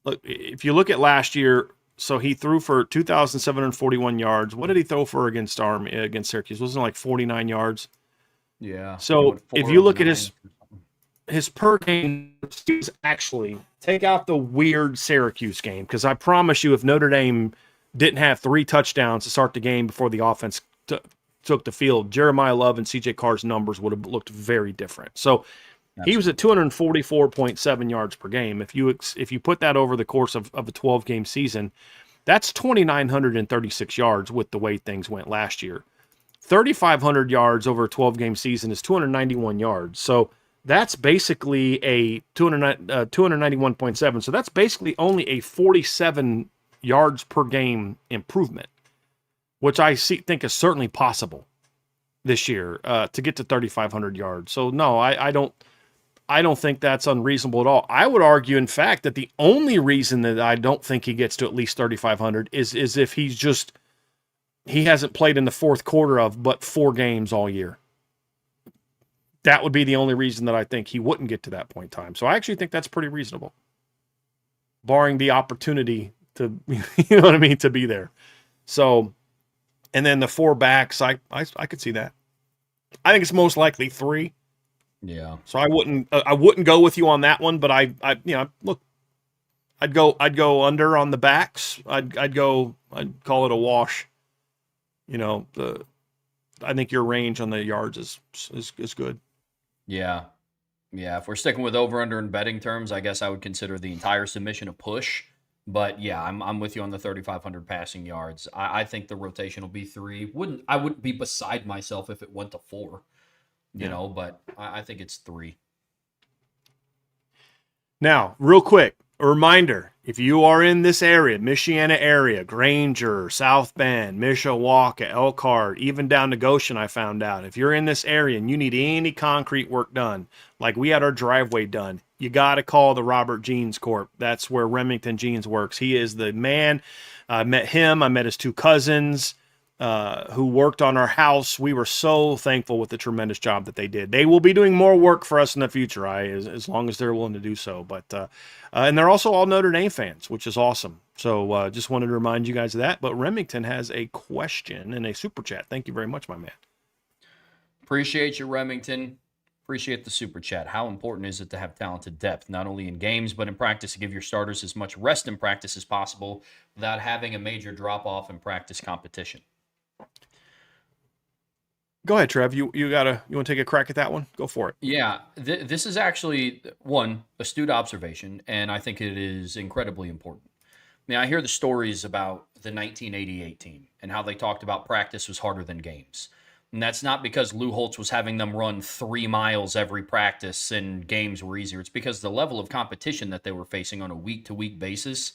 Look, if you look at last year, so he threw for 2,741 yards. What did he throw for against Syracuse? Wasn't it like 49 yards? Yeah. So if you look at his per game, actually take out the weird Syracuse game, because I promise you, if Notre Dame didn't have 3 touchdowns to start the game before the offense took the field, Jeremiah Love and CJ Carr's numbers would have looked very different. So he was at 244.7 yards per game. If you put that over the course of a 12-game season, that's 2,936 yards with the way things went last year. 3,500 yards over a 12-game season is 291 yards. So that's basically a 291.7. So that's basically only a 47 yards per game improvement, which I think is certainly possible this year to get to 3,500 yards. So no, I don't think that's unreasonable at all. I would argue, in fact, that the only reason that I don't think he gets to at least 3,500 is if he hasn't played in the fourth quarter of but 4 games all year. That would be the only reason that I think he wouldn't get to that point in time. So I actually think that's pretty reasonable, barring the opportunity to, you know what I mean, to be there. So, and then the 4 backs, I could see that. I think it's most likely 3. Yeah. So I wouldn't go with you on that one, but look, I'd go under on the backs. I'd call it a wash. I think your range on the yards is good. Yeah. Yeah. If we're sticking with over under in betting terms, I guess I would consider the entire submission a push. But yeah, I'm with you on the 3,500 passing yards. I think the rotation will be 3. I wouldn't be beside myself if it went to 4. But I think it's 3. Now, real quick, a reminder, if you are in this area, Michiana area, Granger, South Bend, Mishawaka, Elkhart, even down to Goshen, I found out. If you're in this area and you need any concrete work done, like we had our driveway done, you got to call the Robert Jeans Corp. That's where Remington Jeans works. He is the man. I met him. I met his 2 cousins. Who worked on our house. We were so thankful with the tremendous job that they did. They will be doing more work for us in the future, as long as they're willing to do so. But and they're also all Notre Dame fans, which is awesome. So just wanted to remind you guys of that. But Remington has a question in a super chat. Thank you very much, my man. Appreciate you, Remington. Appreciate the super chat. How important is it to have talented depth, not only in games, but in practice, to give your starters as much rest in practice as possible without having a major drop-off in practice competition? Go ahead, Trev. You want to take a crack at that one? Go for it. Yeah, this is actually, one, astute observation, and I think it is incredibly important. I mean, I hear the stories about the 1988 team and how they talked about practice was harder than games. And that's not because Lou Holtz was having them run 3 miles every practice and games were easier. It's because the level of competition that they were facing on a week-to-week basis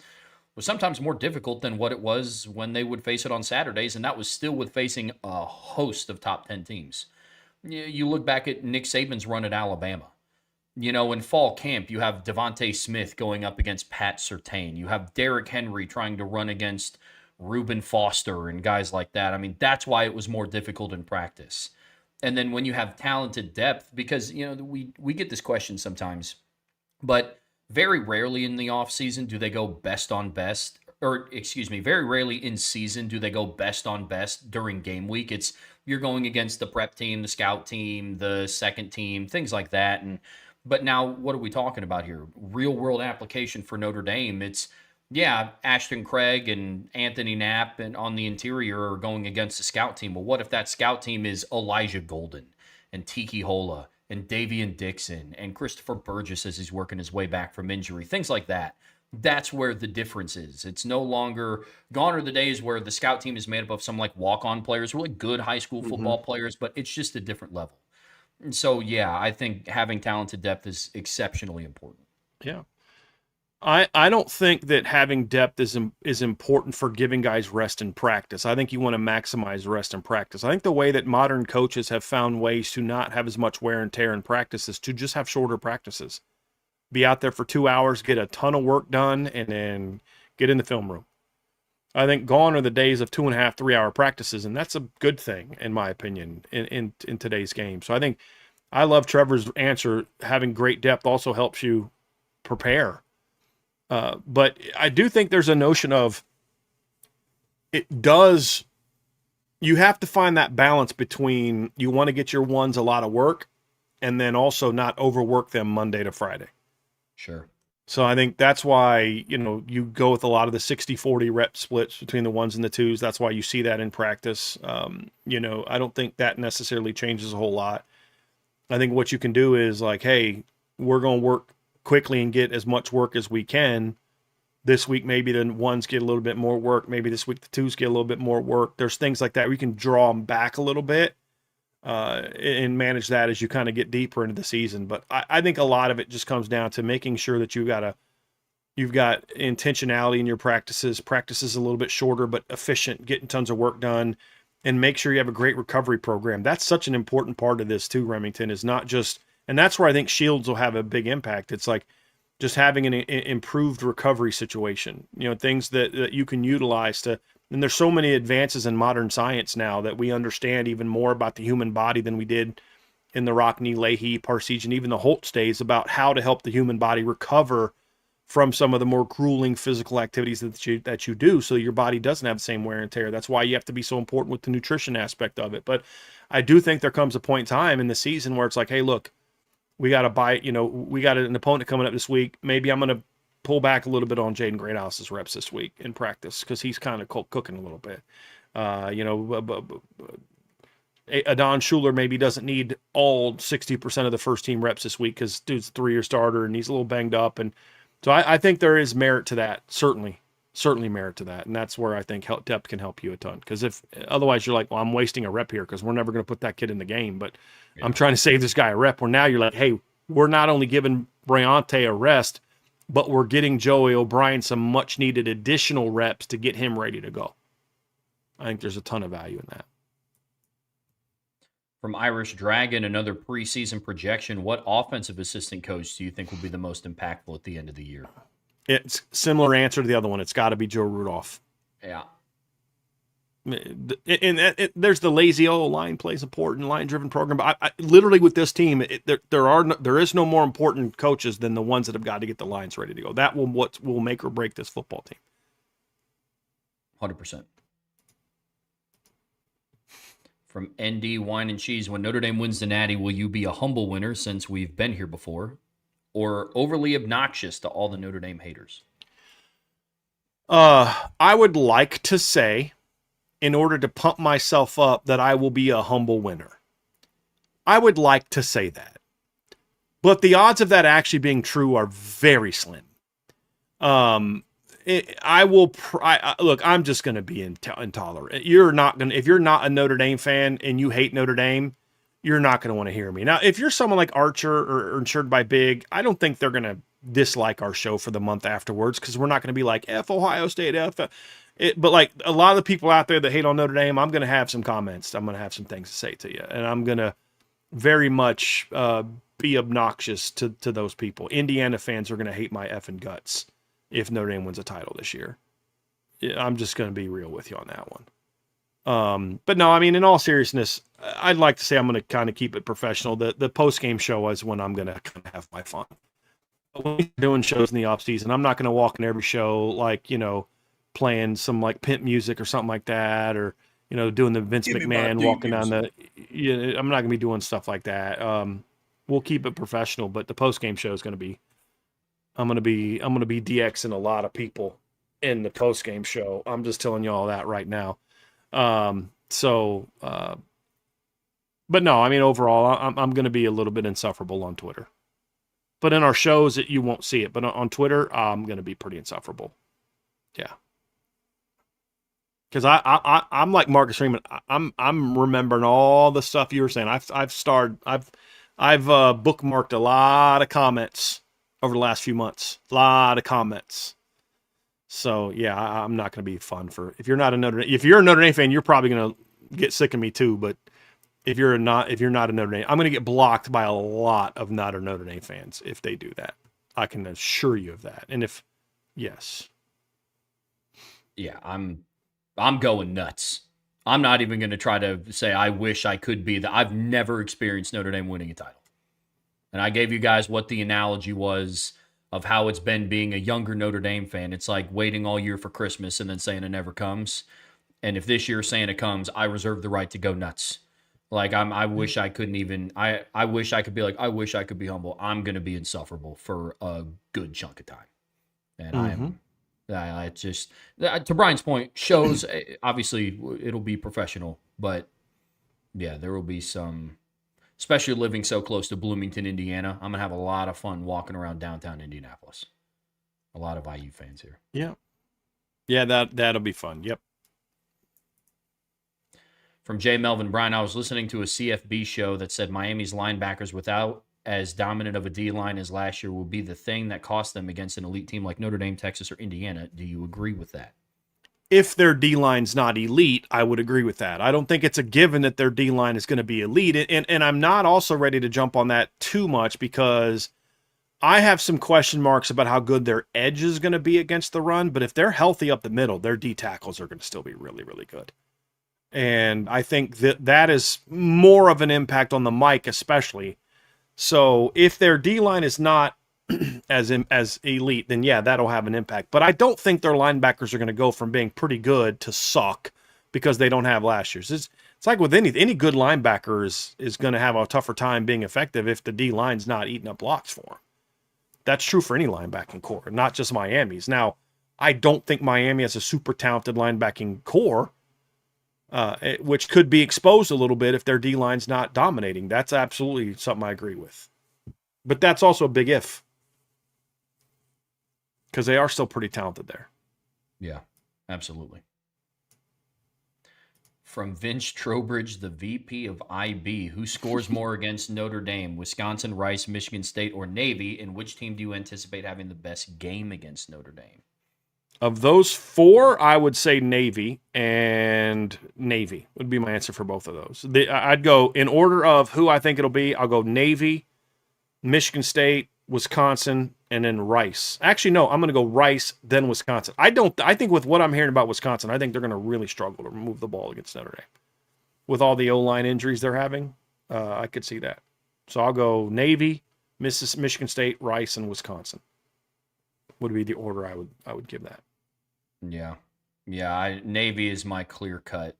was sometimes more difficult than what it was when they would face it on Saturdays, and that was still with facing a host of top 10 teams. You look back at Nick Saban's run at Alabama. In fall camp, you have Devontae Smith going up against Pat Surtain. You have Derrick Henry trying to run against Reuben Foster and guys like that. I mean, that's why it was more difficult in practice. And then when you have talented depth, because, we get this question sometimes, but very rarely in the offseason do they go best on best, very rarely in season do they go best on best during game week. It's you're going against the prep team, the scout team, the second team, things like that. But now what are we talking about here? Real world application for Notre Dame. It's Yeah, Ashton Craig and Anthony Knapp and on the interior are going against the scout team. Well, what if that scout team is Elijah Golden and Tiki Hola and Davian Dixon and Christopher Burgess as he's working his way back from injury? Things like that. That's where the difference is. It's no longer gone are the days where the scout team is made up of some like walk-on players, really good high school Hmm. football players, but it's just a different level. And so, yeah, I think having talented depth is exceptionally important. Yeah. I don't think that having depth is important for giving guys rest in practice. I think you want to maximize rest in practice. I think the way that modern coaches have found ways to not have as much wear and tear in practice is to just have shorter practices. Be out there for 2 hours, get a ton of work done, and then get in the film room. I think gone are the days of 2.5, 3 hour practices, and that's a good thing, in my opinion, in today's game. So I think I love Trevor's answer. Having great depth also helps you prepare. But I do think there's a notion of it does, you have to find that balance between you want to get your ones a lot of work and then also not overwork them Monday to Friday. Sure. So I think that's why, you go with a lot of the 60-40 rep splits between the ones and the twos. That's why you see that in practice. I don't think that necessarily changes a whole lot. I think what you can do is like, hey, we're going to work quickly and get as much work as we can. This week, maybe the ones get a little bit more work. Maybe this week, the twos get a little bit more work. There's things like that where you can draw them back a little bit and manage that as you kind of get deeper into the season. But I think a lot of it just comes down to making sure that you've got intentionality in your practices a little bit shorter but efficient, getting tons of work done, and make sure you have a great recovery program. That's such an important part of this too, Remington, is not just, and that's where I think Shields will have a big impact. It's like just having an improved recovery situation, things that you can utilize to, and there's so many advances in modern science now that we understand even more about the human body than we did in the Rockne, Leahy, Parseghian, even the Holtz days, about how to help the human body recover from some of the more grueling physical activities that you do, so your body doesn't have the same wear and tear. That's why you have to be so important with the nutrition aspect of it. But I do think there comes a point in time in the season where it's like, hey, look, we got to buy, we got an opponent coming up this week. Maybe I'm going to pull back a little bit on Jaden Greathouse's reps this week in practice because he's kind of cooking a little bit. Adon Schuler maybe doesn't need all 60% of the first team reps this week because dude's a 3-year starter and he's a little banged up. And so I think there is merit to that. Certainly merit to that. And that's where I think depth can help you a ton. Because if otherwise you're like, well, I'm wasting a rep here because we're never going to put that kid in the game. But Yeah. I'm trying to save this guy a rep. Where now you're like, hey, we're not only giving Bryante a rest, but we're getting Joey O'Brien some much needed additional reps to get him ready to go. I think there's a ton of value in that. From Irish Dragon, another preseason projection. What offensive assistant coach do you think will be the most impactful at the end of the year? It's similar answer to the other one. It's got to be Joe Rudolph. Yeah. And there's the lazy line plays important line driven program. But I literally with this team, there is no more important coaches than the ones that have got to get the lines ready to go. That what will make or break this football team. 100%. From ND Wine and Cheese, when Notre Dame wins the Natty, will you be a humble winner since we've been here before, or overly obnoxious to all the Notre Dame haters? I would like to say, in order to pump myself up, that I will be a humble winner. I would like to say that, but the odds of that actually being true are very slim. Look, I'm just going to be intolerant. If you're not a Notre Dame fan and you hate Notre Dame, you're not going to want to hear me. Now, if you're someone like Archer or Insured by Big, I don't think they're going to dislike our show for the month afterwards because we're not going to be like F Ohio State, F. But like a lot of the people out there that hate on Notre Dame, I'm going to have some comments. I'm going to have some things to say to you, and I'm going to very much be obnoxious to those people. Indiana fans are going to hate my effing guts if Notre Dame wins a title this year. I'm just going to be real with you on that one. But no, I mean, in all seriousness, I'd like to say I'm going to kind of keep it professional. The post-game show is when I'm going to kind of have my fun. But when we're doing shows in the off season, I'm not going to walk in every show like, playing some like pimp music or something like that, or, doing the Vince McMahon walking down the, I'm not going to be doing stuff like that. We'll keep it professional, but the post-game show is going to be, I'm going to be DXing a lot of people in the post game show. I'm just telling you all that right now. So, but no, I mean, overall, I'm going to be a little bit insufferable on Twitter. But in our shows, you won't see it. But on Twitter, I'm going to be pretty insufferable. Yeah. Because I'm like Marcus Freeman. I'm remembering all the stuff you were saying. I've bookmarked a lot of comments over the last few months. A lot of comments. So yeah, I'm not going to be fun for if you're a Notre Dame fan, you're probably going to get sick of me too. But if you're not a Notre Dame, I'm going to get blocked by a lot of not Notre Dame fans if they do that. I can assure you of that. And yes, yeah, I'm going nuts. I'm not even going to try to say I wish I could be I've never experienced Notre Dame winning a title. And I gave you guys what the analogy was of how it's been being a younger Notre Dame fan. It's like waiting all year for Christmas and then saying it never comes. And if this year Santa comes, I reserve the right to go nuts. Like I wish I couldn't even. I wish I could be like. I wish I could be humble. I'm going to be insufferable for a good chunk of time, and I just to Brian's point shows. Obviously, it'll be professional, but yeah, there will be some. Especially living so close to Bloomington, Indiana, I'm gonna have a lot of fun walking around downtown Indianapolis. A lot of IU fans here. Yeah, that'll be fun. Yep. From J. Melvin, Brian, I was listening to a CFB show that said Miami's linebackers without as dominant of a D-line as last year will be the thing that cost them against an elite team like Notre Dame, Texas, or Indiana. Do you agree with that? If their D-line's not elite, I would agree with that. I don't think it's a given that their D-line is going to be elite. And I'm not also ready to jump on that too much because I have some question marks about how good their edge is going to be against the run. But if they're healthy up the middle, their D tackles are going to still be really, really good. And I think that is more of an impact on the mic, especially. So if their D-line is not as elite, then yeah, that'll have an impact. But I don't think their linebackers are going to go from being pretty good to suck because they don't have last year's. It's like with any good linebacker is going to have a tougher time being effective if the D-line's not eating up blocks for them. That's true for any linebacking core, not just Miami's. Now, I don't think Miami has a super talented linebacking core. Which could be exposed a little bit if their D-line's not dominating. That's absolutely something I agree with. But that's also a big if. Because they are still pretty talented there. Yeah, absolutely. From Vince Trowbridge, the VP of IB, who scores more against Notre Dame, Wisconsin, Rice, Michigan State, or Navy? And which team do you anticipate having the best game against Notre Dame? Of those four, I would say Navy, and Navy would be my answer for both of those. I'd go in order of who I think it'll be. I'll go Navy, Michigan State, Wisconsin, and then Rice. Actually, no, I'm going to go Rice, then Wisconsin. I think with what I'm hearing about Wisconsin, I think they're going to really struggle to move the ball against Notre Dame. With all the O-line injuries they're having, I could see that. So I'll go Navy, Michigan State, Rice, and Wisconsin. Would be the order I would give that. Yeah. Navy is my clear cut,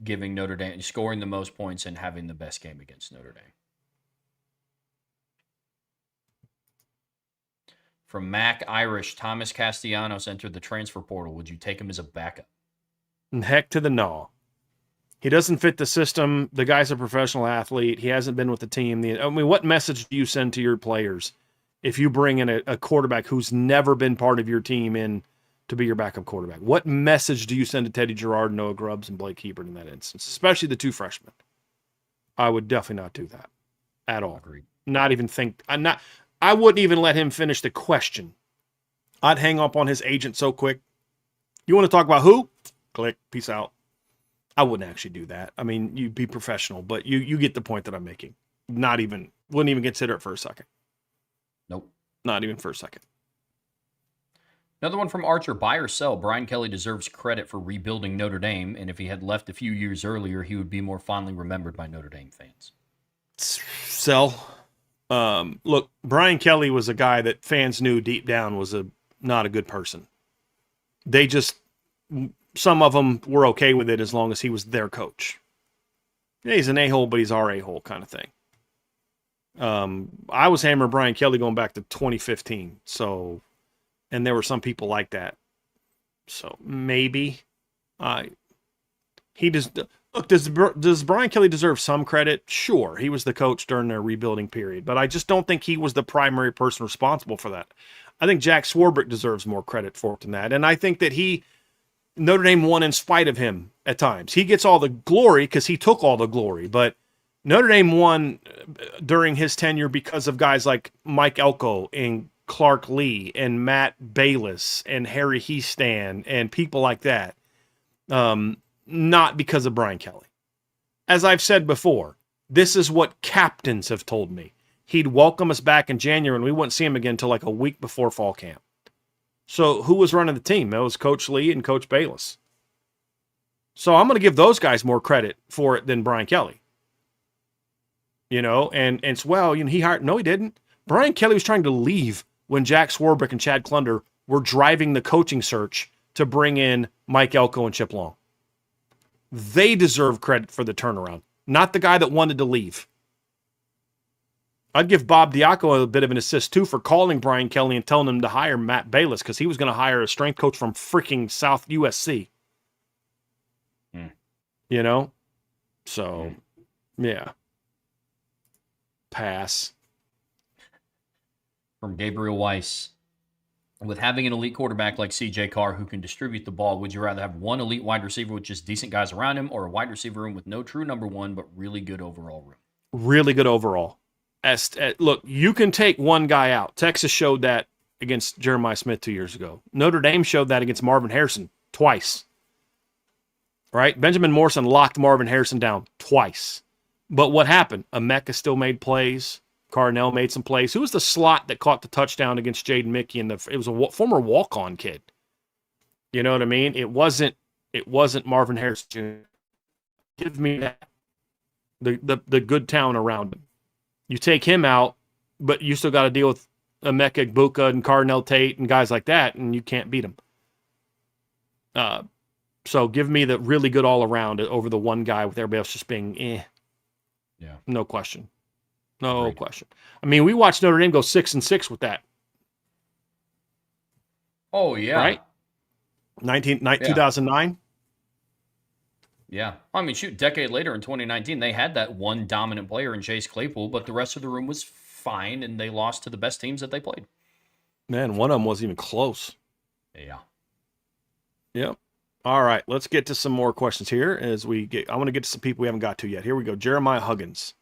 giving Notre Dame, scoring the most points and having the best game against Notre Dame. From Mac Irish, Thomas Castellanos entered the transfer portal. Would you take him as a backup? Heck to the no. He doesn't fit the system. The guy's a professional athlete. He hasn't been with the team. What message do you send to your players if you bring in a quarterback who's never been part of your team in to be your backup quarterback? What message do you send to Teddy Gerard, Noah Grubbs, and Blake Hebert in that instance, especially the two freshmen? I would definitely not do that at all. Agreed. Not even think. I wouldn't even let him finish the question. I'd hang up on his agent so quick. You want to talk about who? Click. Peace out. I wouldn't actually do that. I mean, you'd be professional, but you get the point that I'm making. Wouldn't even consider it for a second. Nope. Not even for a second. Another one from Archer, buy or sell. Brian Kelly deserves credit for rebuilding Notre Dame, and if he had left a few years earlier, he would be more fondly remembered by Notre Dame fans. Sell. Look, Brian Kelly was a guy that fans knew deep down was not a good person. Some of them were okay with it as long as he was their coach. Yeah, he's an a-hole, but he's our a-hole kind of thing. I was hammering Brian Kelly going back to 2015. So, and there were some people like that. So maybe he does. Look, does Brian Kelly deserve some credit? Sure, he was the coach during their rebuilding period, but I just don't think he was the primary person responsible for that. I think Jack Swarbrick deserves more credit for it than that, and I think that Notre Dame won in spite of him at times. He gets all the glory because he took all the glory, but Notre Dame won during his tenure because of guys like Mike Elko and Clark Lee and Matt Bayless and Harry Heastan and people like that. Not because of Brian Kelly. As I've said before, this is what captains have told me. He'd welcome us back in January and we wouldn't see him again until like a week before fall camp. So who was running the team? It was Coach Lee and Coach Bayless. So I'm going to give those guys more credit for it than Brian Kelly. And it's, well, he hired, no, he didn't. Brian Kelly was trying to leave when Jack Swarbrick and Chad Klunder were driving the coaching search to bring in Mike Elko and Chip Long. They deserve credit for the turnaround, not the guy that wanted to leave. I'd give Bob Diaco a bit of an assist, too, for calling Brian Kelly and telling him to hire Matt Bayless because he was going to hire a strength coach from freaking South USC. So, yeah. Pass. From Gabriel Weiss. With having an elite quarterback like C.J. Carr who can distribute the ball, would you rather have one elite wide receiver with just decent guys around him or a wide receiver room with no true number one but really good overall room? Really good overall. Look, you can take one guy out. Texas showed that against Jeremiah Smith 2 years ago. Notre Dame showed that against Marvin Harrison twice. Right? Benjamin Morrison locked Marvin Harrison down twice. But what happened? Emeka still made plays. Carnell made some plays. Who was the slot that caught the touchdown against Jaden Mickey? It was a former walk-on kid. You know what I mean? It wasn't Marvin Harrison Jr. Give me that. The good talent around him. You take him out, but you still got to deal with Emeka Egbuka and Carnell Tate and guys like that, and you can't beat them. So give me the really good all-around over the one guy with everybody else just being Yeah. No question. No question. I mean, we watched Notre Dame go 6-6 with that. Oh, yeah. Right? 2009? Yeah. I mean, shoot, decade later in 2019, they had that one dominant player in Chase Claypool, but the rest of the room was fine, and they lost to the best teams that they played. Man, one of them wasn't even close. Yeah. Yep. All right, let's get to some more questions here I want to get to some people we haven't got to yet. Here we go. Jeremiah Huggins.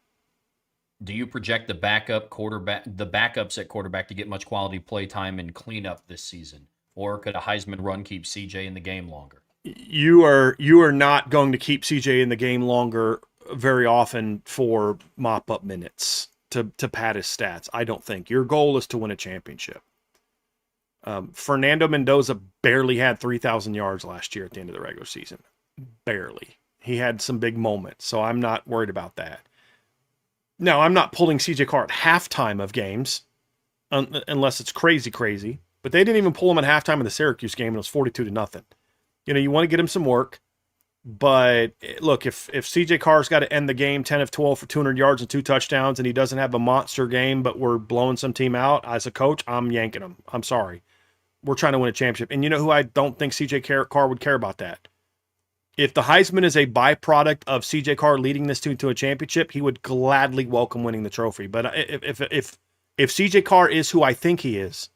Do you project the backups at quarterback to get much quality play time and clean up this season? Or could a Heisman run keep CJ in the game longer? You are not going to keep CJ in the game longer very often for mop-up minutes to pad his stats. I don't think. Your goal is to win a championship. Fernando Mendoza barely had 3,000 yards last year at the end of the regular season. Barely. He had some big moments, so I'm not worried about that. Now, I'm not pulling CJ Carr at halftime of games, unless it's crazy, but they didn't even pull him at halftime of the Syracuse game, and it was 42-0. You want to get him some work, but look, if CJ Carr's got to end the game 10 of 12 for 200 yards and 2 touchdowns, and he doesn't have a monster game, but we're blowing some team out, as a coach, I'm yanking him. I'm sorry. We're trying to win a championship. And you know who I don't think CJ Carr would care about that? If the Heisman is a byproduct of CJ Carr leading this team to a championship, he would gladly welcome winning the trophy. But if CJ Carr is who I think he is,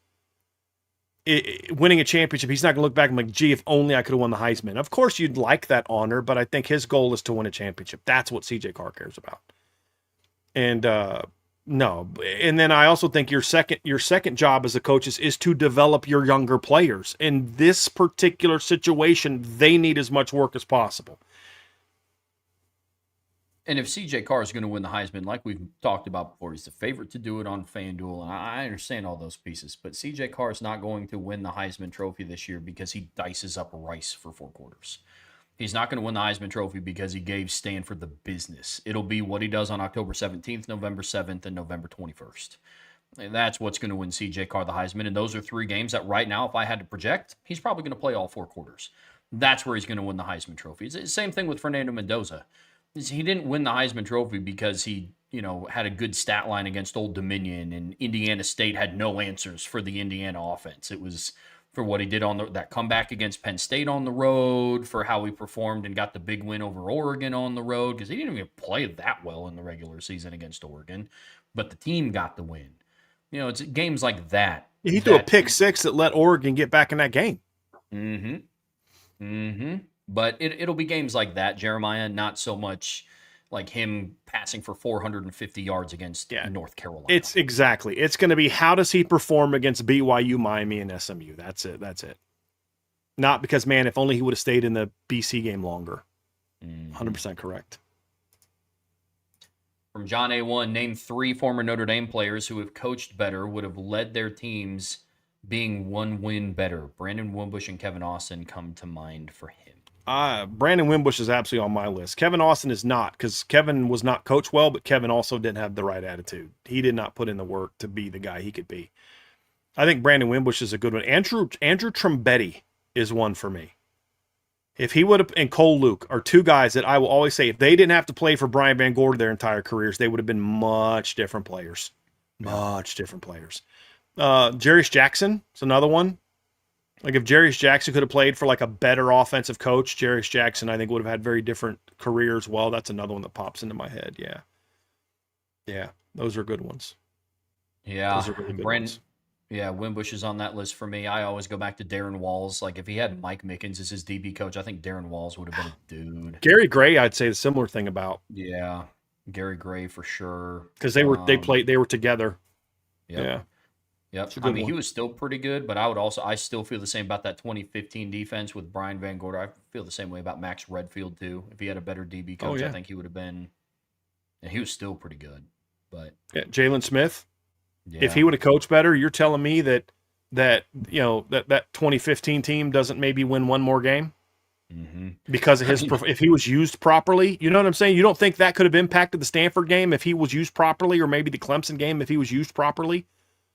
winning a championship, he's not going to look back and be like, gee, if only I could have won the Heisman. Of course, you'd like that honor, but I think his goal is to win a championship. That's what CJ Carr cares about. And no, and then I also think your second job as a coach is to develop your younger players. In this particular situation, they need as much work as possible. And if CJ Carr is going to win the Heisman, like we've talked about before, he's the favorite to do it on FanDuel. And I understand all those pieces, but CJ Carr is not going to win the Heisman Trophy this year because he dices up rice for 4 quarters. He's not going to win the Heisman Trophy because he gave Stanford the business. It'll be what he does on October 17th, November 7th, and November 21st. And that's what's going to win CJ Carr the Heisman. And those are 3 games that right now, if I had to project, he's probably going to play all 4 quarters. That's where he's going to win the Heisman Trophy. It's the same thing with Fernando Mendoza. He didn't win the Heisman Trophy because he, had a good stat line against Old Dominion, and Indiana State had no answers for the Indiana offense. It was for what he did on that comeback against Penn State on the road, for how he performed and got the big win over Oregon on the road, because he didn't even play that well in the regular season against Oregon, but the team got the win. You know, it's games like that. He threw a pick six that let Oregon get back in that game. But it'll be games like that, Jeremiah, not so much like him passing for 450 yards against North Carolina. It's going to be, how does he perform against BYU, Miami, and SMU? That's it. Not because, man, if only he would have stayed in the BC game longer. 100% correct. From John A1, name 3 former Notre Dame players who have coached better, would have led their teams being 1 win better. Brandon Wimbush and Kevin Austin come to mind for him. Brandon Wimbush is absolutely on my list. Kevin Austin is not, because Kevin was not coached well, but Kevin also didn't have the right attitude. He did not put in the work to be the guy he could be. I think Brandon Wimbush is a good one. Andrew Trombetti is one for me. If he would have, and Cole Luke are 2 guys that I will always say, if they didn't have to play for Brian Van Gorder their entire careers, they would have been much different players. Much different players. Jarius Jackson is another one. Like, if Jarius Jackson could have played for like a better offensive coach, Jarius Jackson, I think, would have had very different careers. Well, that's another one that pops into my head. Yeah. Those are good ones. Yeah. Those are really good ones. Yeah, Wimbush is on that list for me. I always go back to Darren Walls. Like, if he had Mike Mickens as his DB coach, I think Darren Walls would have been a dude. Gary Gray, I'd say the similar thing about. Yeah, Gary Gray for sure. Because they were together. Yep. I mean, he was still pretty good, but I still feel the same about that 2015 defense with Brian Van Gorder. I feel the same way about Max Redfield too. If he had a better DB coach, I think he would have been, and he was still pretty good. But Jalen Smith. Yeah. If he would have coached better, you're telling me that 2015 team doesn't maybe win one more game because of his if he was used properly. You know what I'm saying? You don't think that could have impacted the Stanford game if he was used properly, or maybe the Clemson game if he was used properly?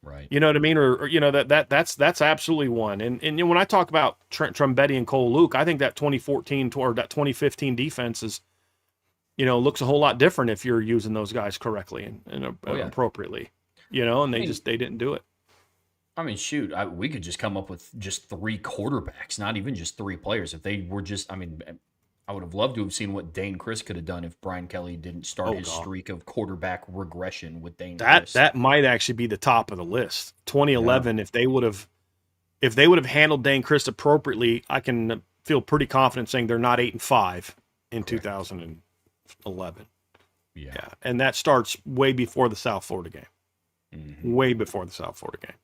Right. You know what I mean? Or that's absolutely one. And when I talk about Trombetti and Cole Luke, I think that 2014 or that 2015 defense is, looks a whole lot different if you're using those guys correctly and appropriately. And they didn't do it. I mean, shoot, we could just come up with just 3 quarterbacks, not even just 3 players. If they were just, I would have loved to have seen what Dane Chris could have done if Brian Kelly didn't start his streak of quarterback regression with Dane Chris. That might actually be the top of the list. 2011, if they would have handled Dane Chris appropriately, I can feel pretty confident saying they're not 8-5 in 2011. Yeah, and that starts way before the South Florida game. Way before the South Florida game.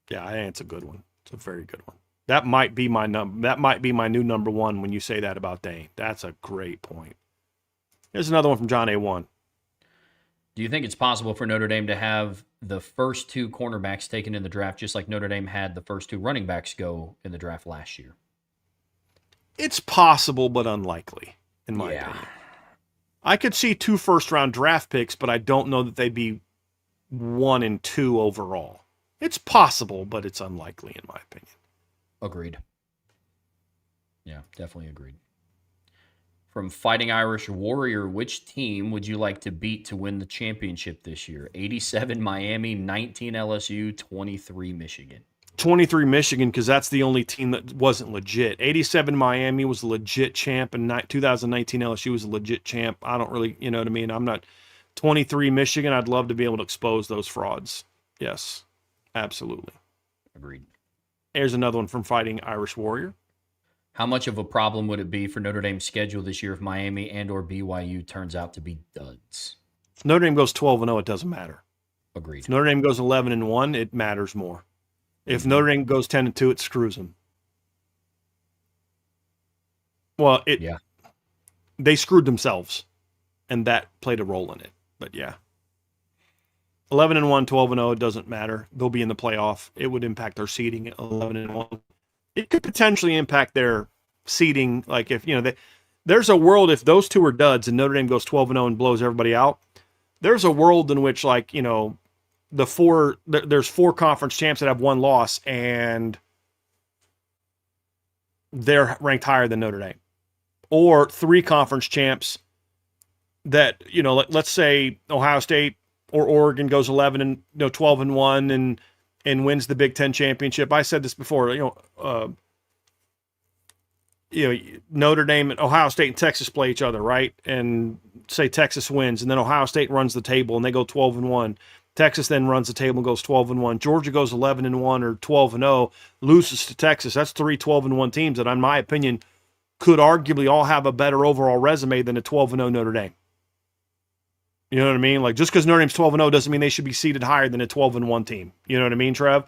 Yeah, I think it's a good one. It's a very good one. That might be my new number 1 when you say that about Dane. That's a great point. Here's another one from John A1. Do you think it's possible for Notre Dame to have the first 2 cornerbacks taken in the draft, just like Notre Dame had the first 2 running backs go in the draft last year? It's possible, but unlikely, in my opinion. I could see 2 first-round draft picks, but I don't know that they'd be 1 and 2 overall. It's possible, but it's unlikely, in my opinion. Agreed. Yeah, definitely agreed. From Fighting Irish Warrior, which team would you like to beat to win the championship this year? 87 Miami, 19 LSU, 23 Michigan. 23 Michigan, because that's the only team that wasn't legit. 87 Miami was a legit champ, and 2019 LSU was a legit champ. I don't really, you know what I mean? I'm not. 23 Michigan, I'd love to be able to expose those frauds. Yes, absolutely. Agreed. Here's another one from Fighting Irish Warrior. How much of a problem would it be for Notre Dame's schedule this year if Miami and or BYU turns out to be duds? If Notre Dame goes 12-0, it doesn't matter. Agreed. If Notre Dame goes 11-1, it matters more. If Notre Dame goes 10-2, it screws them. Well, they screwed themselves, and that played a role in it. But yeah. 11-1, 12-0, it doesn't matter. They'll be in the playoff. It would impact their seeding at 11-1. It could potentially impact their seeding. Like if, there's a world if those 2 are duds and Notre Dame goes 12-0 and blows everybody out, there's a world in which there's 4 conference champs that have 1 loss and they're ranked higher than Notre Dame. Or 3 conference champs that, let's say Ohio State or Oregon goes 12-1 and and wins the Big Ten championship. I said this before, Notre Dame and Ohio State and Texas play each other, right? And say Texas wins, and then Ohio State runs the table and they go 12-1. Texas then runs the table and goes 12-1. Georgia goes 11-1 or 12-0, loses to Texas. That's 3 12-1 teams that, in my opinion, could arguably all have a better overall resume than a 12-0 Notre Dame. You know what I mean? Like, just because Notre Dame's 12-0 doesn't mean they should be seated higher than a 12-1 team. You know what I mean, Trev?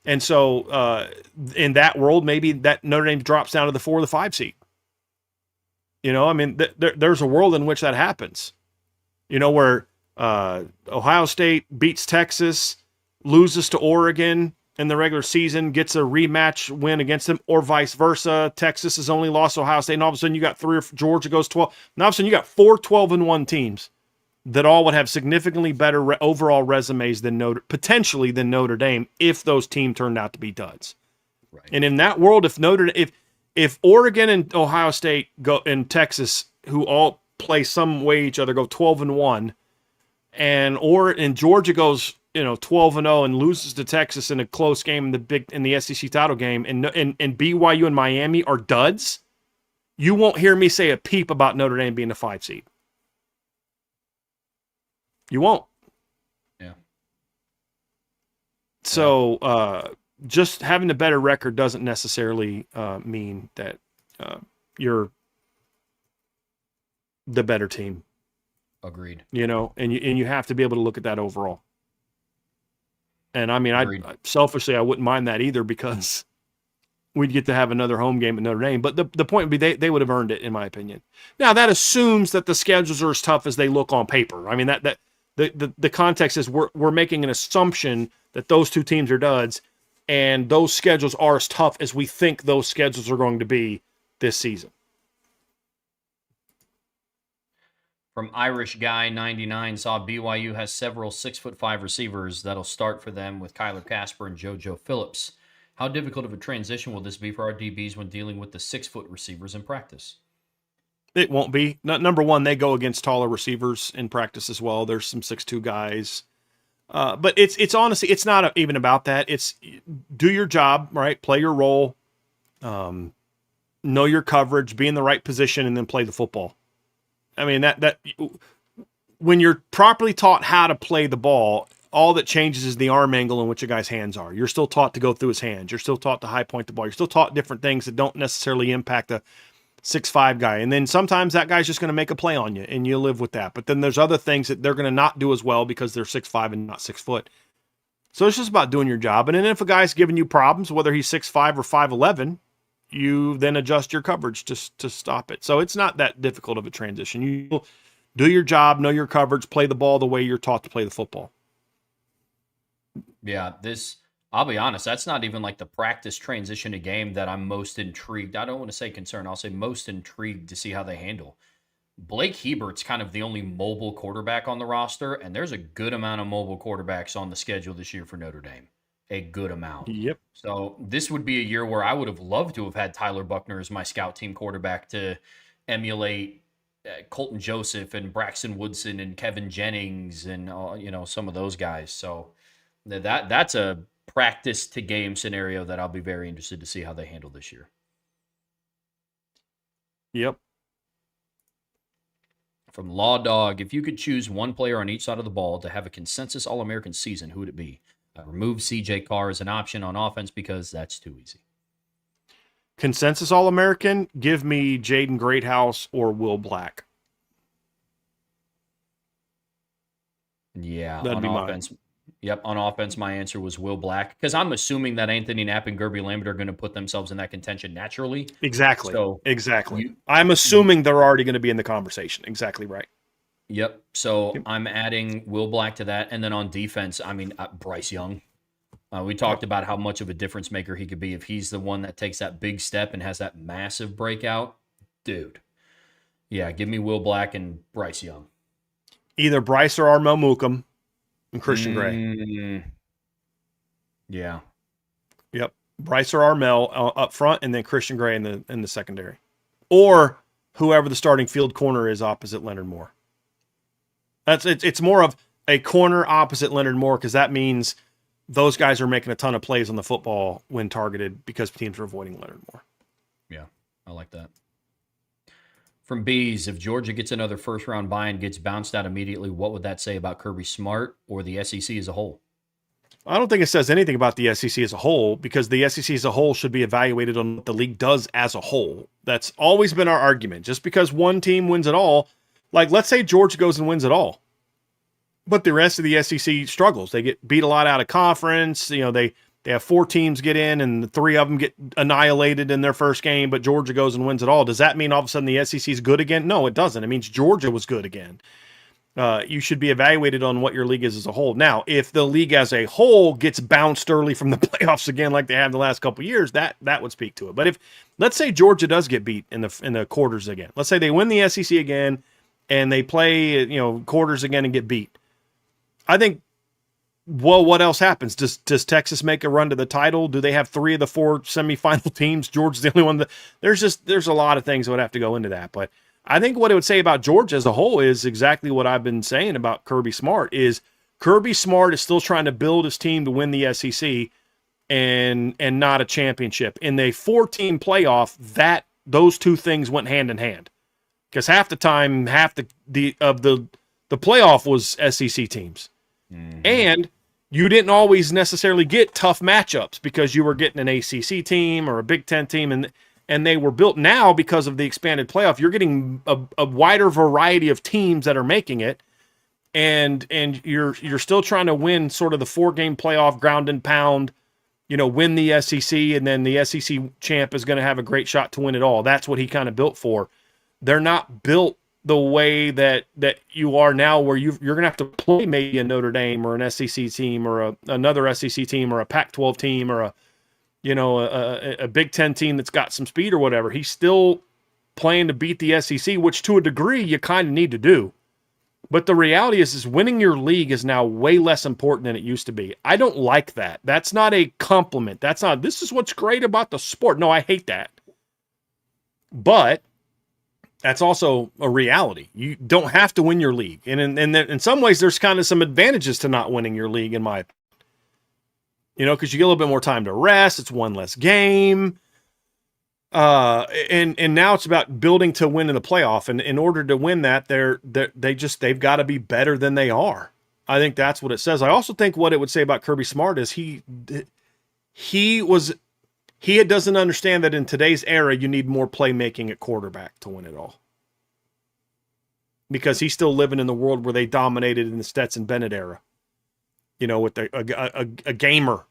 And so in that world, maybe that Notre Dame drops down to the 4 or the 5 seed. You know, I mean, there's a world in which that happens. You know, where Ohio State beats Texas, loses to Oregon in the regular season, gets a rematch win against them, or vice versa. Texas has only lost to Ohio State, and all of a sudden you got 3, or Georgia goes 12. And all of a sudden you got 4 12-1 teams that all would have significantly better overall resumes than potentially than Notre Dame if those teams turned out to be duds. Right. And in that world, if Oregon and Ohio State go and Texas, who all play some way each other, go 12-1, and Georgia goes 12-0 and loses to Texas in a close game in the SEC title game, and BYU and Miami are duds, you won't hear me say a peep about Notre Dame being a 5 seed. You won't. Yeah. So just having a better record doesn't necessarily mean that you're the better team. Agreed. You know, and you have to be able to look at that overall. And I mean, Agreed. selfishly, I wouldn't mind that either, because we'd get to have another home game at Notre Dame. But the point would be they would have earned it, in my opinion. Now, that assumes that the schedules are as tough as they look on paper. I mean, that the context is we're making an assumption that those two teams are duds, and those schedules are as tough as we think those schedules are going to be this season. From Irish Guy 99, saw BYU has several 6'5" receivers that'll start for them with Kyler Casper and JoJo Phillips. How difficult of a transition will this be for our DBs when dealing with the 6-foot receivers in practice? It won't be. Number one, they go against taller receivers in practice as well. There's some 6'2" guys. But it's honestly, it's not even about that. It's do your job, right? Play your role, know your coverage, be in the right position, and then play the football. I mean, that when you're properly taught how to play the ball, all that changes is the arm angle in which a guy's hands are. You're still taught to go through his hands. You're still taught to high point the ball. You're still taught different things that don't necessarily impact a 6'5" guy. And then sometimes that guy's just going to make a play on you, and you live with that. But then there's other things that they're going to not do as well because they're 6'5" and not 6 foot. So it's just about doing your job. And then if a guy's giving you problems, whether he's 6'5" or 5'11", you then adjust your coverage to stop it. So it's not that difficult of a transition. You do your job, know your coverage, play the ball the way you're taught to play the football. Yeah, I'll be honest, that's not even like the practice transition to game that I'm most intrigued. I don't want to say concerned. I'll say most intrigued to see how they handle. Blake Hebert's kind of the only mobile quarterback on the roster, and there's a good amount of mobile quarterbacks on the schedule this year for Notre Dame. A good amount. Yep. So this would be a year where I would have loved to have had Tyler Buckner as my scout team quarterback to emulate Colton Joseph and Braxton Woodson and Kevin Jennings and some of those guys. So that's a practice to game scenario that I'll be very interested to see how they handle this year. Yep. From Law Dog, if you could choose one player on each side of the ball to have a consensus All-American season, who would it be? I remove CJ Carr as an option on offense because that's too easy. Consensus All-American, give me Jaden Greathouse or Will Black. Yeah, That'd on be offense. mine. Yep, on offense, my answer was Will Black because I'm assuming that Anthony Knapp and Gerby Lambert are going to put themselves in that contention naturally. Exactly. So exactly. I'm assuming they're already going to be in the conversation. Exactly right. Yep. So I'm adding Will Black to that. And then on defense, I mean, Bryce Young. We talked about how much of a difference maker he could be if he's the one that takes that big step and has that massive breakout. Dude. Yeah, give me Will Black and Bryce Young. Either Bryce or Armel Mukam and Christian Gray. Yeah. Yep. Bryce or Armel up front, and then Christian Gray in the secondary. Or whoever the starting field corner is opposite Leonard Moore. It's more of a corner opposite Leonard Moore because that means those guys are making a ton of plays on the football when targeted because teams are avoiding Leonard more. Yeah, I like that. From Bees, if Georgia gets another first round bye and gets bounced out immediately, what would that say about Kirby Smart or the SEC as a whole? I don't think it says anything about the SEC as a whole because the SEC as a whole should be evaluated on what the league does as a whole. That's always been our argument. Just because one team wins it all, like let's say Georgia goes and wins it all, but the rest of the SEC struggles. They get beat a lot out of conference. They have 4 teams get in and 3 of them get annihilated in their first game, but Georgia goes and wins it all. Does that mean all of a sudden the SEC is good again? No, it doesn't. It means Georgia was good again. You should be evaluated on what your league is as a whole. Now, if the league as a whole gets bounced early from the playoffs again, like they have the last couple of years, that would speak to it. But if let's say Georgia does get beat in the quarters again, let's say they win the SEC again and they play quarters again and get beat, I think. Well, what else happens? Does Texas make a run to the title? Do they have 3 of the 4 semifinal teams? Georgia's the only one. There's a lot of things that would have to go into that, but. I think what it would say about Georgia as a whole is exactly what I've been saying about Kirby Smart is Kirby Smart is still trying to build his team to win the SEC and not a championship. In the 4-team playoff, those two things went hand in hand. Because half the time, half the playoff was SEC teams. Mm-hmm. And you didn't always necessarily get tough matchups because you were getting an ACC team or a Big Ten team and they were built now because of the expanded playoff. You're getting a wider variety of teams that are making it, and you're still trying to win sort of the 4-game playoff ground and pound, win the SEC, and then the SEC champ is going to have a great shot to win it all. That's what he kind of built for. They're not built the way that you are now, where you're going to have to play maybe a Notre Dame or an SEC team or another SEC team or a Pac-12 team or a Big Ten team that's got some speed or whatever. He's still playing to beat the SEC, which to a degree you kind of need to do. But the reality is winning your league is now way less important than it used to be. I don't like that. That's not a compliment. This is what's great about the sport. No, I hate that. But that's also a reality. You don't have to win your league. And in some ways, there's kind of some advantages to not winning your league, in my opinion. Because you get a little bit more time to rest. It's one less game. And now it's about building to win in the playoff. And in order to win that, they've got to be better than they are. I think that's what it says. I also think what it would say about Kirby Smart is he doesn't understand that in today's era, you need more playmaking at quarterback to win it all. Because he's still living in the world where they dominated in the Stetson Bennett era. With a gamer,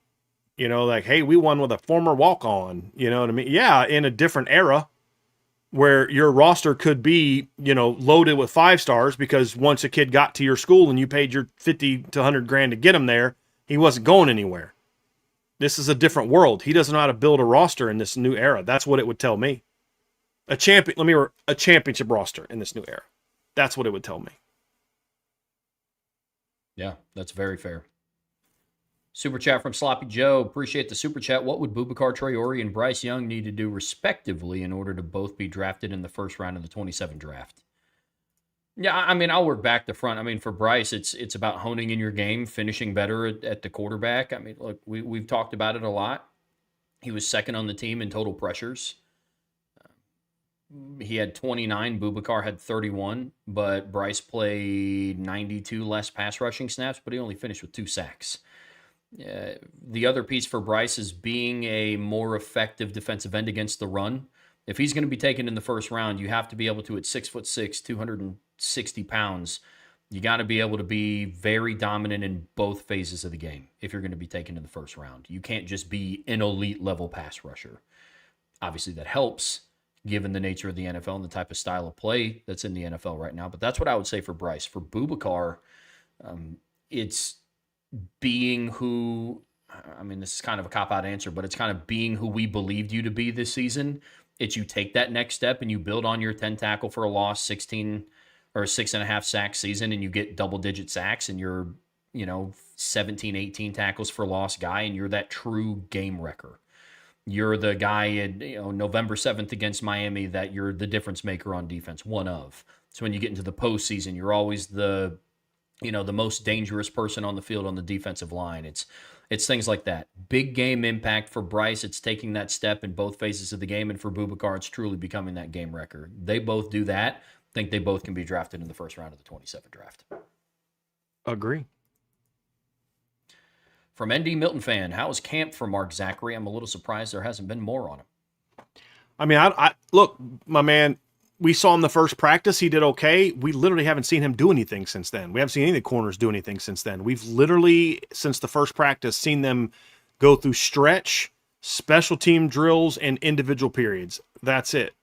like, hey, we won with a former walk-on, you know what I mean? Yeah, in a different era where your roster could be, loaded with 5 stars because once a kid got to your school and you paid your 50 to 100 grand to get him there, he wasn't going anywhere. This is a different world. He doesn't know how to build a roster in this new era. That's what it would tell me. A championship roster in this new era. That's what it would tell me. Yeah, that's very fair. Super chat from Sloppy Joe. Appreciate the super chat. What would Boubacar Traore and Bryce Young need to do respectively in order to both be drafted in the first round of the 27 draft? Yeah, I'll work back to front. For Bryce, it's about honing in your game, finishing better at the quarterback. Look, we've talked about it a lot. He was second on the team in total pressures. He had 29. Boubacar had 31, but Bryce played 92 less pass rushing snaps, but he only finished with 2 sacks. The other piece for Bryce is being a more effective defensive end against the run. If he's going to be taken in the first round, you have to be able to, at 6'6", 260 pounds, you got to be able to be very dominant in both phases of the game if you're going to be taken in the first round. You can't just be an elite level pass rusher. Obviously, that helps given the nature of the NFL and the type of style of play that's in the NFL right now. But that's what I would say for Bryce. For Boubacar, it's being who, this is kind of a cop-out answer, but it's kind of being who we believed you to be this season. It's you take that next step and you build on your 10 tackle for a loss, 16 or 6.5 sack season, and you get double-digit sacks, and you're, 17, 18 tackles for loss guy, and you're that true game wrecker. You're the guy in November 7th against Miami that you're the difference maker on defense, one of. So when you get into the postseason, you're always the the most dangerous person on the field on the defensive line. It's things like that. Big game impact for Bryce. It's taking that step in both phases of the game, and for Boubacar, it's truly becoming that game wrecker. They both do that. I think they both can be drafted in the first round of the 27 draft. Agree. From ND Milton fan, how is camp for Mark Zachary? I'm a little surprised there hasn't been more on him. I mean, I look, my man, we saw him the first practice. He did okay. We literally haven't seen him do anything since then. We haven't seen any of the corners do anything since then. We've literally, since the first practice, seen them go through stretch, special team drills, and individual periods. That's it.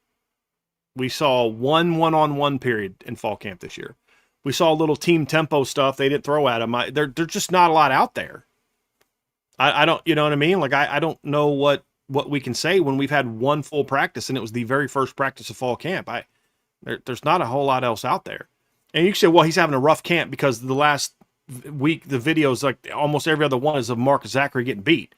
We saw one-on-one period in fall camp this year. We saw a little team tempo stuff they didn't throw at him. There's just not a lot out there. I don't, you know what I mean? Like, I don't know what we can say when we've had one full practice and it was the very first practice of fall camp. There's not a whole lot else out there. And you can say, well, he's having a rough camp because the last week, the videos, like almost every other one is of Marcus Zachary getting beat.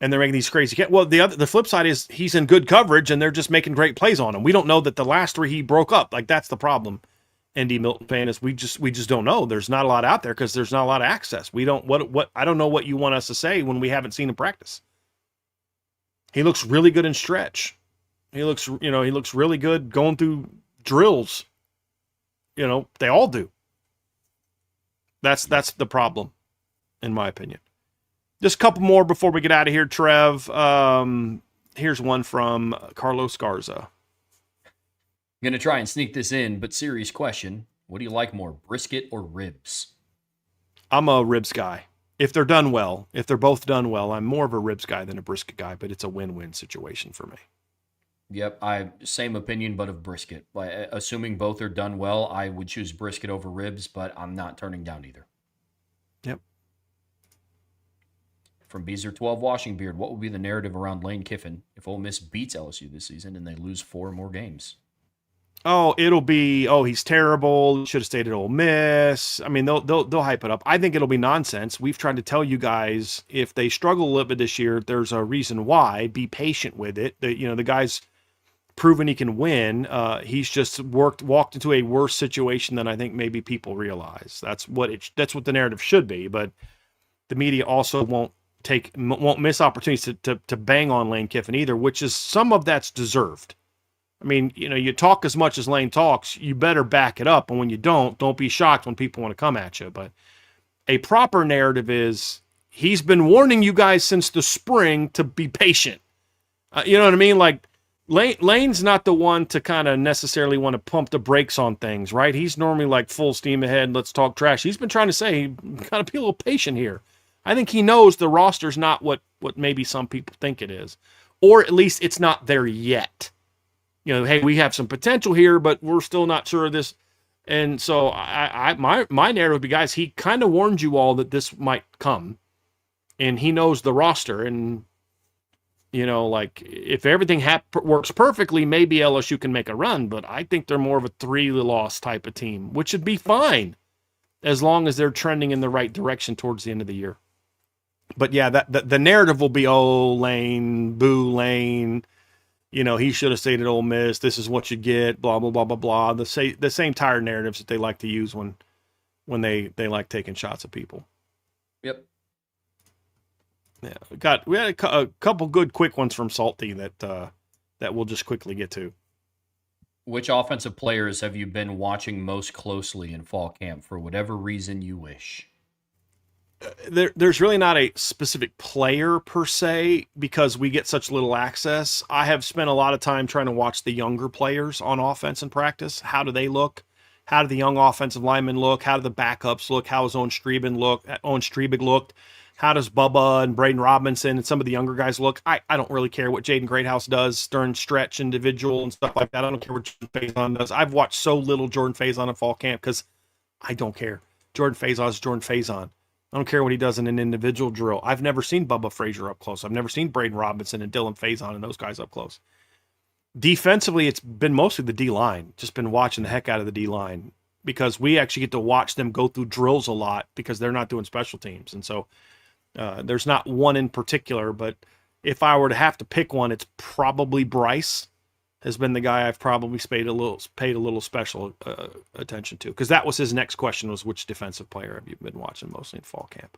And they're making these crazy camp. Well, the flip side is he's in good coverage and they're just making great plays on him. We don't know that the last three he broke up. Like, that's the problem. ND Milton fan is we just don't know. There's not a lot out there because there's not a lot of access. We don't I don't know what you want us to say when we haven't seen him practice. He looks really good in stretch. He looks really good going through drills. They all do. That's the problem, in my opinion. Just a couple more before we get out of here, Trev. Here's one from Carlos Garza. I'm going to try and sneak this in, but serious question. What do you like more, brisket or ribs? I'm a ribs guy. If they're done well, if they're both done well, I'm more of a ribs guy than a brisket guy, but it's a win-win situation for me. Yep, same opinion, but of brisket. Assuming both are done well, I would choose brisket over ribs, but I'm not turning down either. Yep. From Beezer12 Washingbeard, what will be the narrative around Lane Kiffin if Ole Miss beats LSU this season and they lose 4 more games? Oh, it'll be, he's terrible. Should have stayed at Ole Miss. I mean, they'll hype it up. I think it'll be nonsense. We've tried to tell you guys, if they struggle a little bit this year, there's a reason why. Be patient with it. The guy's proven he can win. He's just walked into a worse situation than I think maybe people realize. That's what the narrative should be. But the media also won't miss opportunities to bang on Lane Kiffin either, which is some of that's deserved. I mean, you talk as much as Lane talks, you better back it up. And when you don't be shocked when people want to come at you. But a proper narrative is he's been warning you guys since the spring to be patient. You know what I mean? Like, Lane's not the one to kind of necessarily want to pump the brakes on things, right? He's normally like full steam ahead, let's talk trash. He's been trying to say, got to be a little patient here. I think he knows the roster's not what maybe some people think it is. Or at least it's not there yet. Hey, we have some potential here, but we're still not sure of this. And so my narrative would be, guys, he kind of warned you all that this might come. And he knows the roster. And, like, if everything works perfectly, maybe LSU can make a run. But I think they're more of a 3-loss type of team, which would be fine as long as they're trending in the right direction towards the end of the year. But, yeah, the narrative will be, Lane, boo Lane. He should have stayed at Ole Miss. This is what you get, blah, blah, blah, blah, blah. The same tired narratives that they like to use when they like taking shots at people. Yep. Yeah, we had a couple good quick ones from Salty that we'll just quickly get to. Which offensive players have you been watching most closely in fall camp for whatever reason you wish? There's really not a specific player per se because we get such little access. I have spent a lot of time trying to watch the younger players on offense in practice. How do they look? How do the young offensive linemen look? How do the backups look? How does Owen Strebig looked? How does Bubba and Braden Robinson and some of the younger guys look? I don't really care what Jaden Greathouse does during stretch individual and stuff like that. I don't care what Jordan Faison does. I've watched so little Jordan Faison in fall camp because I don't care. Jordan Faison is Jordan Faison. I don't care what he does in an individual drill. I've never seen Bubba Frazier up close. I've never seen Braden Robinson and Dylan Faison and those guys up close. Defensively, it's been mostly the D-line. Just been watching the heck out of the D-line because we actually get to watch them go through drills a lot because they're not doing special teams. And so there's not one in particular, but if I were to have to pick one, it's probably Bryce. has been the guy I've probably paid a little special attention to, because that was his next question, was which defensive player have you been watching mostly in fall camp.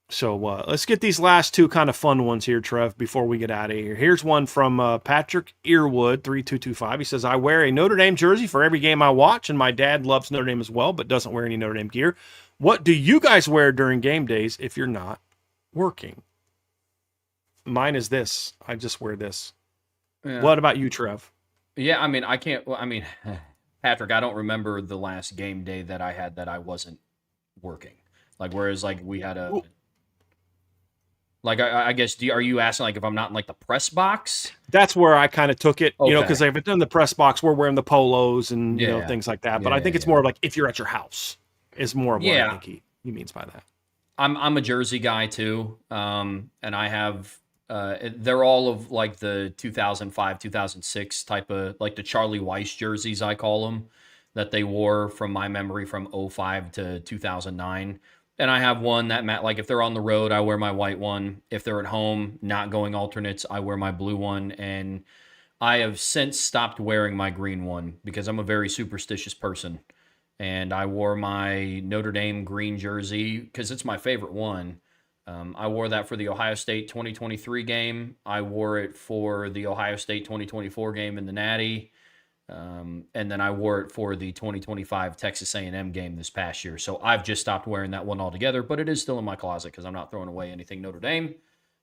So let's get these last two kind of fun ones here, Trev, before we get out of here. Here's one from Patrick Earwood, 3225. He says, I wear a Notre Dame jersey for every game I watch, and my dad loves Notre Dame as well, but doesn't wear any Notre Dame gear. What do you guys wear during game days if you're not working? Mine is this. I just wear this. Yeah. What about you, Trev? Yeah, I mean, Patrick, I don't remember the last game day that I had that I wasn't working. Like, whereas, like, we had a... Like, I guess, are you asking, like, if I'm not in, like, the press box? That's where I kind of took it, you know, because if it's in the press box, we're wearing the polos and, you know, things like that. But I think it's more of like if you're at your house is more of what I think he means by that. I'm a jersey guy, too. And I have, they're all of, like, the 2005, 2006 type of, like, the Charlie Weiss jerseys, I call them, that they wore from my memory from 05 to 2009. And I have one that, like, if they're on the road, I wear my white one. If they're at home, not going alternates, I wear my blue one. And I have since stopped wearing my green one because I'm a very superstitious person. And I wore my Notre Dame green jersey because it's my favorite one. I wore that for the Ohio State 2023 game. I wore it for the Ohio State 2024 game in the Natty. And then I wore it for the 2025 Texas A&M game this past year. So I've just stopped wearing that one altogether, but it is still in my closet because I'm not throwing away anything Notre Dame.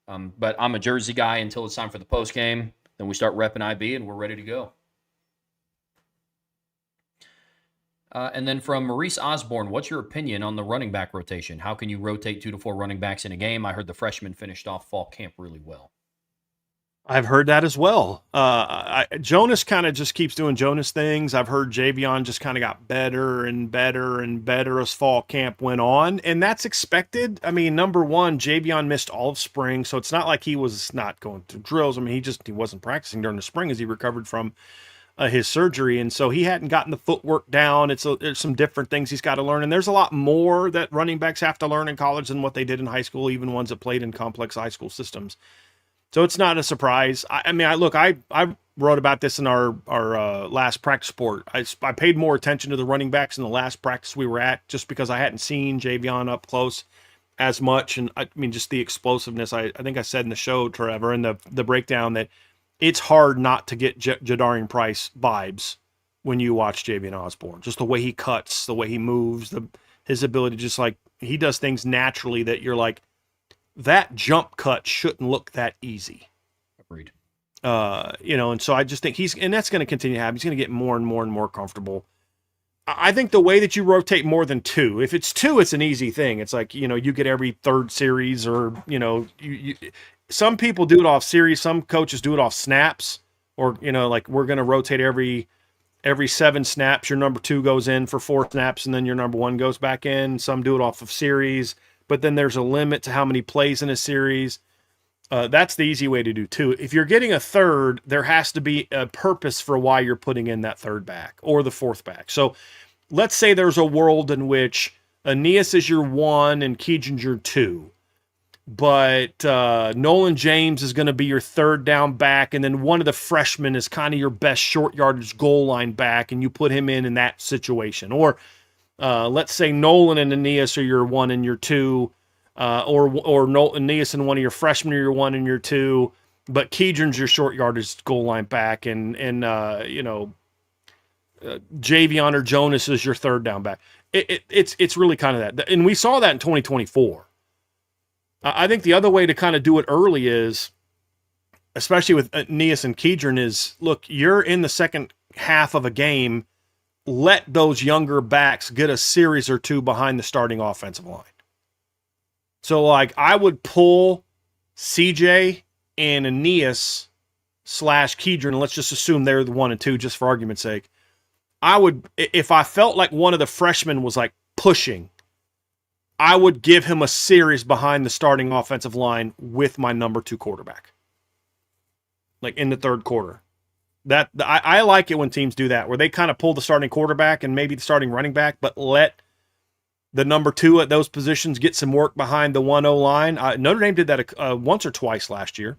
But I'm a jersey guy until it's time for the post game. Then we start repping IB and we're ready to go. And then from Maurice Osborne, what's your opinion on the running back rotation? How can you rotate 2 to 4 running backs in a game? I heard the freshmen finished off fall camp really well. I've heard that as well. Jonas kind of just keeps doing Jonas things. I've heard Javion just kind of got better and better and better as fall camp went on, and that's expected. I mean, number one, Javion missed all of spring, so it's not like he was not going to drills. I mean, he wasn't practicing during the spring as he recovered from his surgery, and so he hadn't gotten the footwork down. There's some different things he's got to learn, and there's a lot more that running backs have to learn in college than what they did in high school, even ones that played in complex high school systems. So it's not a surprise. I wrote about this in our last practice report. I paid more attention to the running backs in the last practice we were at just because I hadn't seen Javion up close as much. And I mean, just the explosiveness. I think I said in the show, Trevor, in the breakdown, that it's hard not to get Jadarian Price vibes when you watch Javion Osborne. Just the way he cuts, the way he moves, his ability, just like he does things naturally that you're like, that jump cut shouldn't look that easy. Agreed. And so I just think and that's going to continue to happen. He's going to get more and more and more comfortable. I think the way that you rotate more than 2, if it's 2, it's an easy thing. It's like, you get every third series, or, some people do it off series. Some coaches do it off snaps, or, like we're going to rotate every 7 snaps. Your number 2 goes in for 4 snaps, and then your number 1 goes back in. Some do it off of series. But then there's a limit to how many plays in a series. That's the easy way to do 2. If you're getting a third, there has to be a purpose for why you're putting in that third back or the fourth back. So let's say there's a world in which Aeneas is your 1 and Keegan's your 2. But Nolan James is going to be your third down back, and then one of the freshmen is kind of your best short yardage goal line back, and you put him in that situation. Or let's say Nolan and Aeneas are your 1 and your 2, or Aeneas and one of your freshmen are your 1 and your 2, but Keegan's your short yardage goal line back, and Javion or Jonas is your third down back. It's really kind of that, and we saw that in 2024. I think the other way to kind of do it early is, especially with Aeneas and Keegan, is look, you're in the second half of a game. Let those younger backs get a series or 2 behind the starting offensive line. So, like, I would pull CJ and Aeneas / Keegan, and let's just assume they're the 1 and 2, just for argument's sake. I would, if I felt like one of the freshmen was, like, pushing, I would give him a series behind the starting offensive line with my number 2 quarterback, like in the third quarter. I like it when teams do that, where they kind of pull the starting quarterback and maybe the starting running back, but let the number 2 at those positions get some work behind the 1-0 line. Notre Dame did that once or twice last year.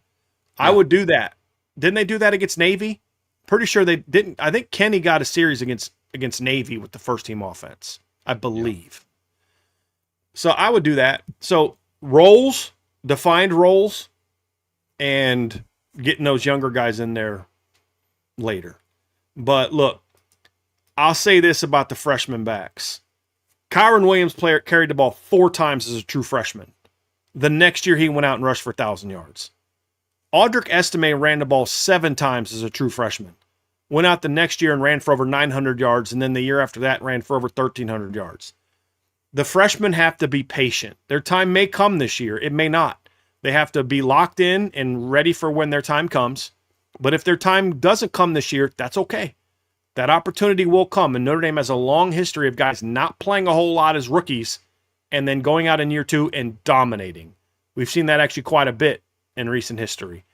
Yeah. I would do that. Didn't they do that against Navy? Pretty sure they didn't. I think Kenny got a series against Navy with the first team offense, I believe. So I would do that. So roles, defined roles, and getting those younger guys in there later. But look, I'll say this about the freshman backs. Kyron Williams carried the ball 4 times as a true freshman. The next year he went out and rushed for 1,000 yards. Audric Estime ran the ball 7 times as a true freshman. Went out the next year and ran for over 900 yards, and then the year after that ran for over 1,300 yards. The freshmen have to be patient. Their time may come this year. It may not. They have to be locked in and ready for when their time comes. But if their time doesn't come this year, that's okay. That opportunity will come, and Notre Dame has a long history of guys not playing a whole lot as rookies and then going out in year 2 and dominating. We've seen that actually quite a bit in recent history.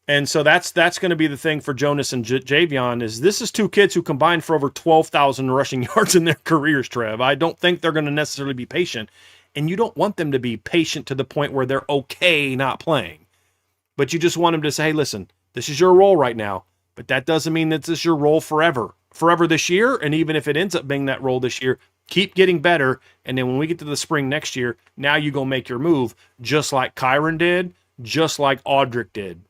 And so that's going to be the thing for Jonas and Javion is this is 2 kids who combined for over 12,000 rushing yards in their careers, Trev. I don't think they're going to necessarily be patient, and you don't want them to be patient to the point where they're okay not playing. But you just want them to say, hey, listen, this is your role right now, but that doesn't mean that this is your role forever. Forever this year, and even if it ends up being that role this year, keep getting better, and then when we get to the spring next year, now you go make your move, just like Kyron did, just like Audric did.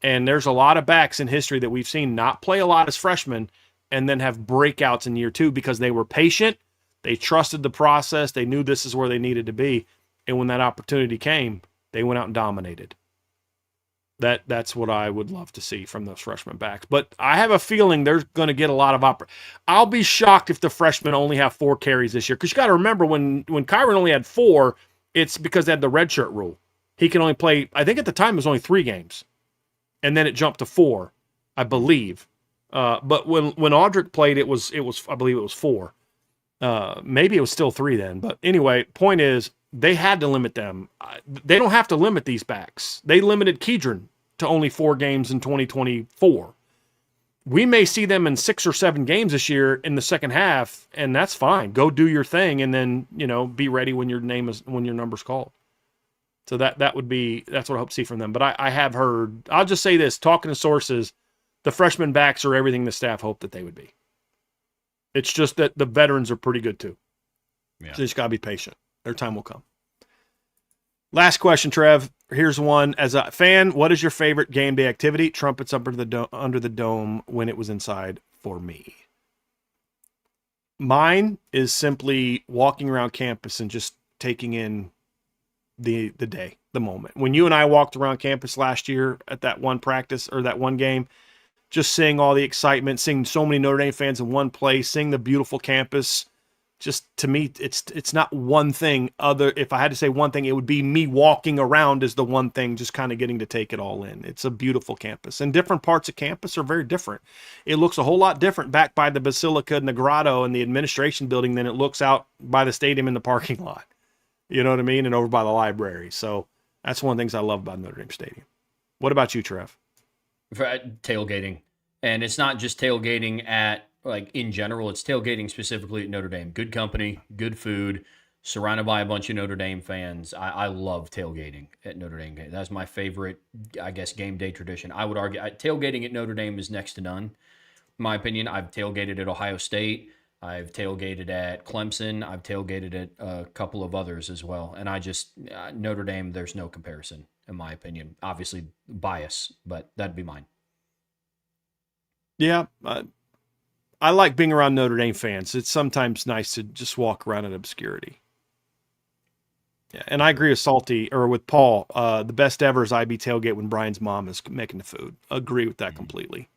And there's a lot of backs in history that we've seen not play a lot as freshmen and then have breakouts in year 2 because they were patient, they trusted the process, they knew this is where they needed to be, and when that opportunity came, they went out and dominated. That's what I would love to see from those freshman backs. But I have a feeling they're going to get a lot of I'll be shocked if the freshmen only have 4 carries this year. Because you got to remember when Kyron only had 4, it's because they had the redshirt rule. He can only play, I think at the time it was only 3 games. And then it jumped to 4, I believe. But when Audric played, it was I believe it was 4. Maybe it was still 3 then. But anyway, point is, they had to limit them. They don't have to limit these backs. They limited Kedron to only 4 games in 2024. We may see them in 6 or 7 games this year in the second half, and that's fine. Go do your thing, and then be ready when your number's called. So that's what I hope to see from them. But I have heard. I'll just say this: talking to sources, the freshman backs are everything the staff hoped that they would be. It's just that the veterans are pretty good too. Yeah. So you just gotta be patient. Their time will come. Last question, Trev. Here's one. As a fan, what is your favorite game day activity? Trumpets under the dome when it was inside for me. Mine is simply walking around campus and just taking in the day, the moment. When you and I walked around campus last year at that one practice or that one game, just seeing all the excitement, seeing so many Notre Dame fans in one place, seeing the beautiful campus. Just to me, it's not one thing. If I had to say one thing, it would be me walking around as the one thing, just kind of getting to take it all in. It's a beautiful campus, and different parts of campus are very different. It looks a whole lot different back by the Basilica and the Grotto and the administration building than it looks out by the stadium in the parking lot. You know what I mean? And over by the library. So that's one of the things I love about Notre Dame Stadium. What about you, Trev? Tailgating, and it's not just tailgating at. Like in general, it's tailgating specifically at Notre Dame. Good company, good food, surrounded by a bunch of Notre Dame fans. I love tailgating at Notre Dame. That's my favorite, I guess, game day tradition. I would argue tailgating at Notre Dame is next to none. In my opinion, I've tailgated at Ohio State. I've tailgated at Clemson. I've tailgated at a couple of others as well. And Notre Dame, there's no comparison, in my opinion. Obviously, bias, but that'd be mine. Yeah, I like being around Notre Dame fans. It's sometimes nice to just walk around in obscurity. Yeah, and I agree with Paul. The best ever is IB tailgate when Brian's mom is making the food. Agree with that completely.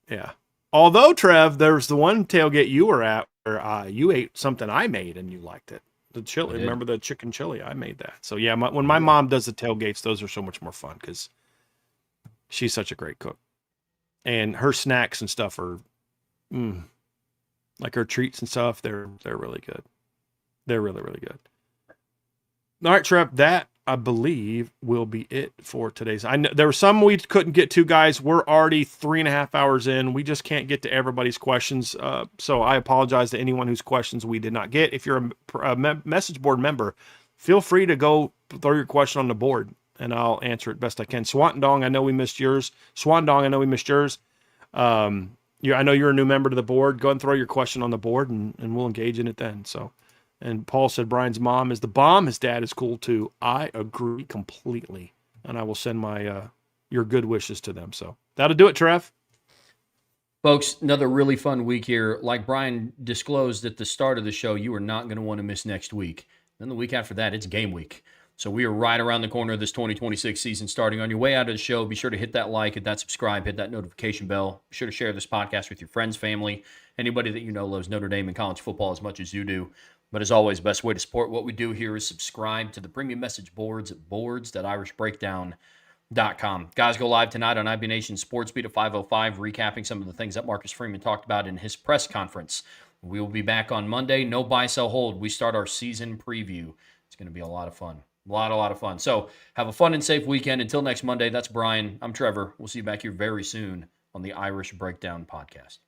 Yeah. Although, Trev, there's the one tailgate you were at where you ate something I made and you liked it. The chili. Remember the chicken chili? I made that. So, yeah, when my mom does the tailgates, those are so much more fun because she's such a great cook. And her snacks and stuff are like her treats and stuff, they're really good. They're really, really good. All right, Trev, that I believe will be it for today's. I know there were some we couldn't get to, guys. We're already 3.5 hours in. We just can't get to everybody's questions. So I apologize to anyone whose questions we did not get. If you're a message board member, feel free to go throw your question on the board and I'll answer it best I can. Swantondong, I know we missed yours. I know you're a new member to the board. Go ahead and throw your question on the board, and we'll engage in it then. So, and Paul said Brian's mom is the bomb. His dad is cool too. I agree completely, and I will send my your good wishes to them. So that'll do it, Trev. Folks, another really fun week here. Like Brian disclosed at the start of the show, you are not going to want to miss next week. Then the week after that, it's game week. So we are right around the corner of this 2026 season starting. On your way out of the show, be sure to hit that like, hit that subscribe, hit that notification bell. Be sure to share this podcast with your friends, family, anybody that you know loves Notre Dame and college football as much as you do. But as always, best way to support what we do here is subscribe to the premium message boards at boards.irishbreakdown.com. Guys go live tonight on IB Nation Sports Beat at 5:05, recapping some of the things that Marcus Freeman talked about in his press conference. We will be back on Monday. No buy, sell, hold. We start our season preview. It's going to be a lot of fun. A lot of fun. So have a fun and safe weekend. Until next Monday, that's Brian. I'm Trevor. We'll see you back here very soon on the Irish Breakdown podcast.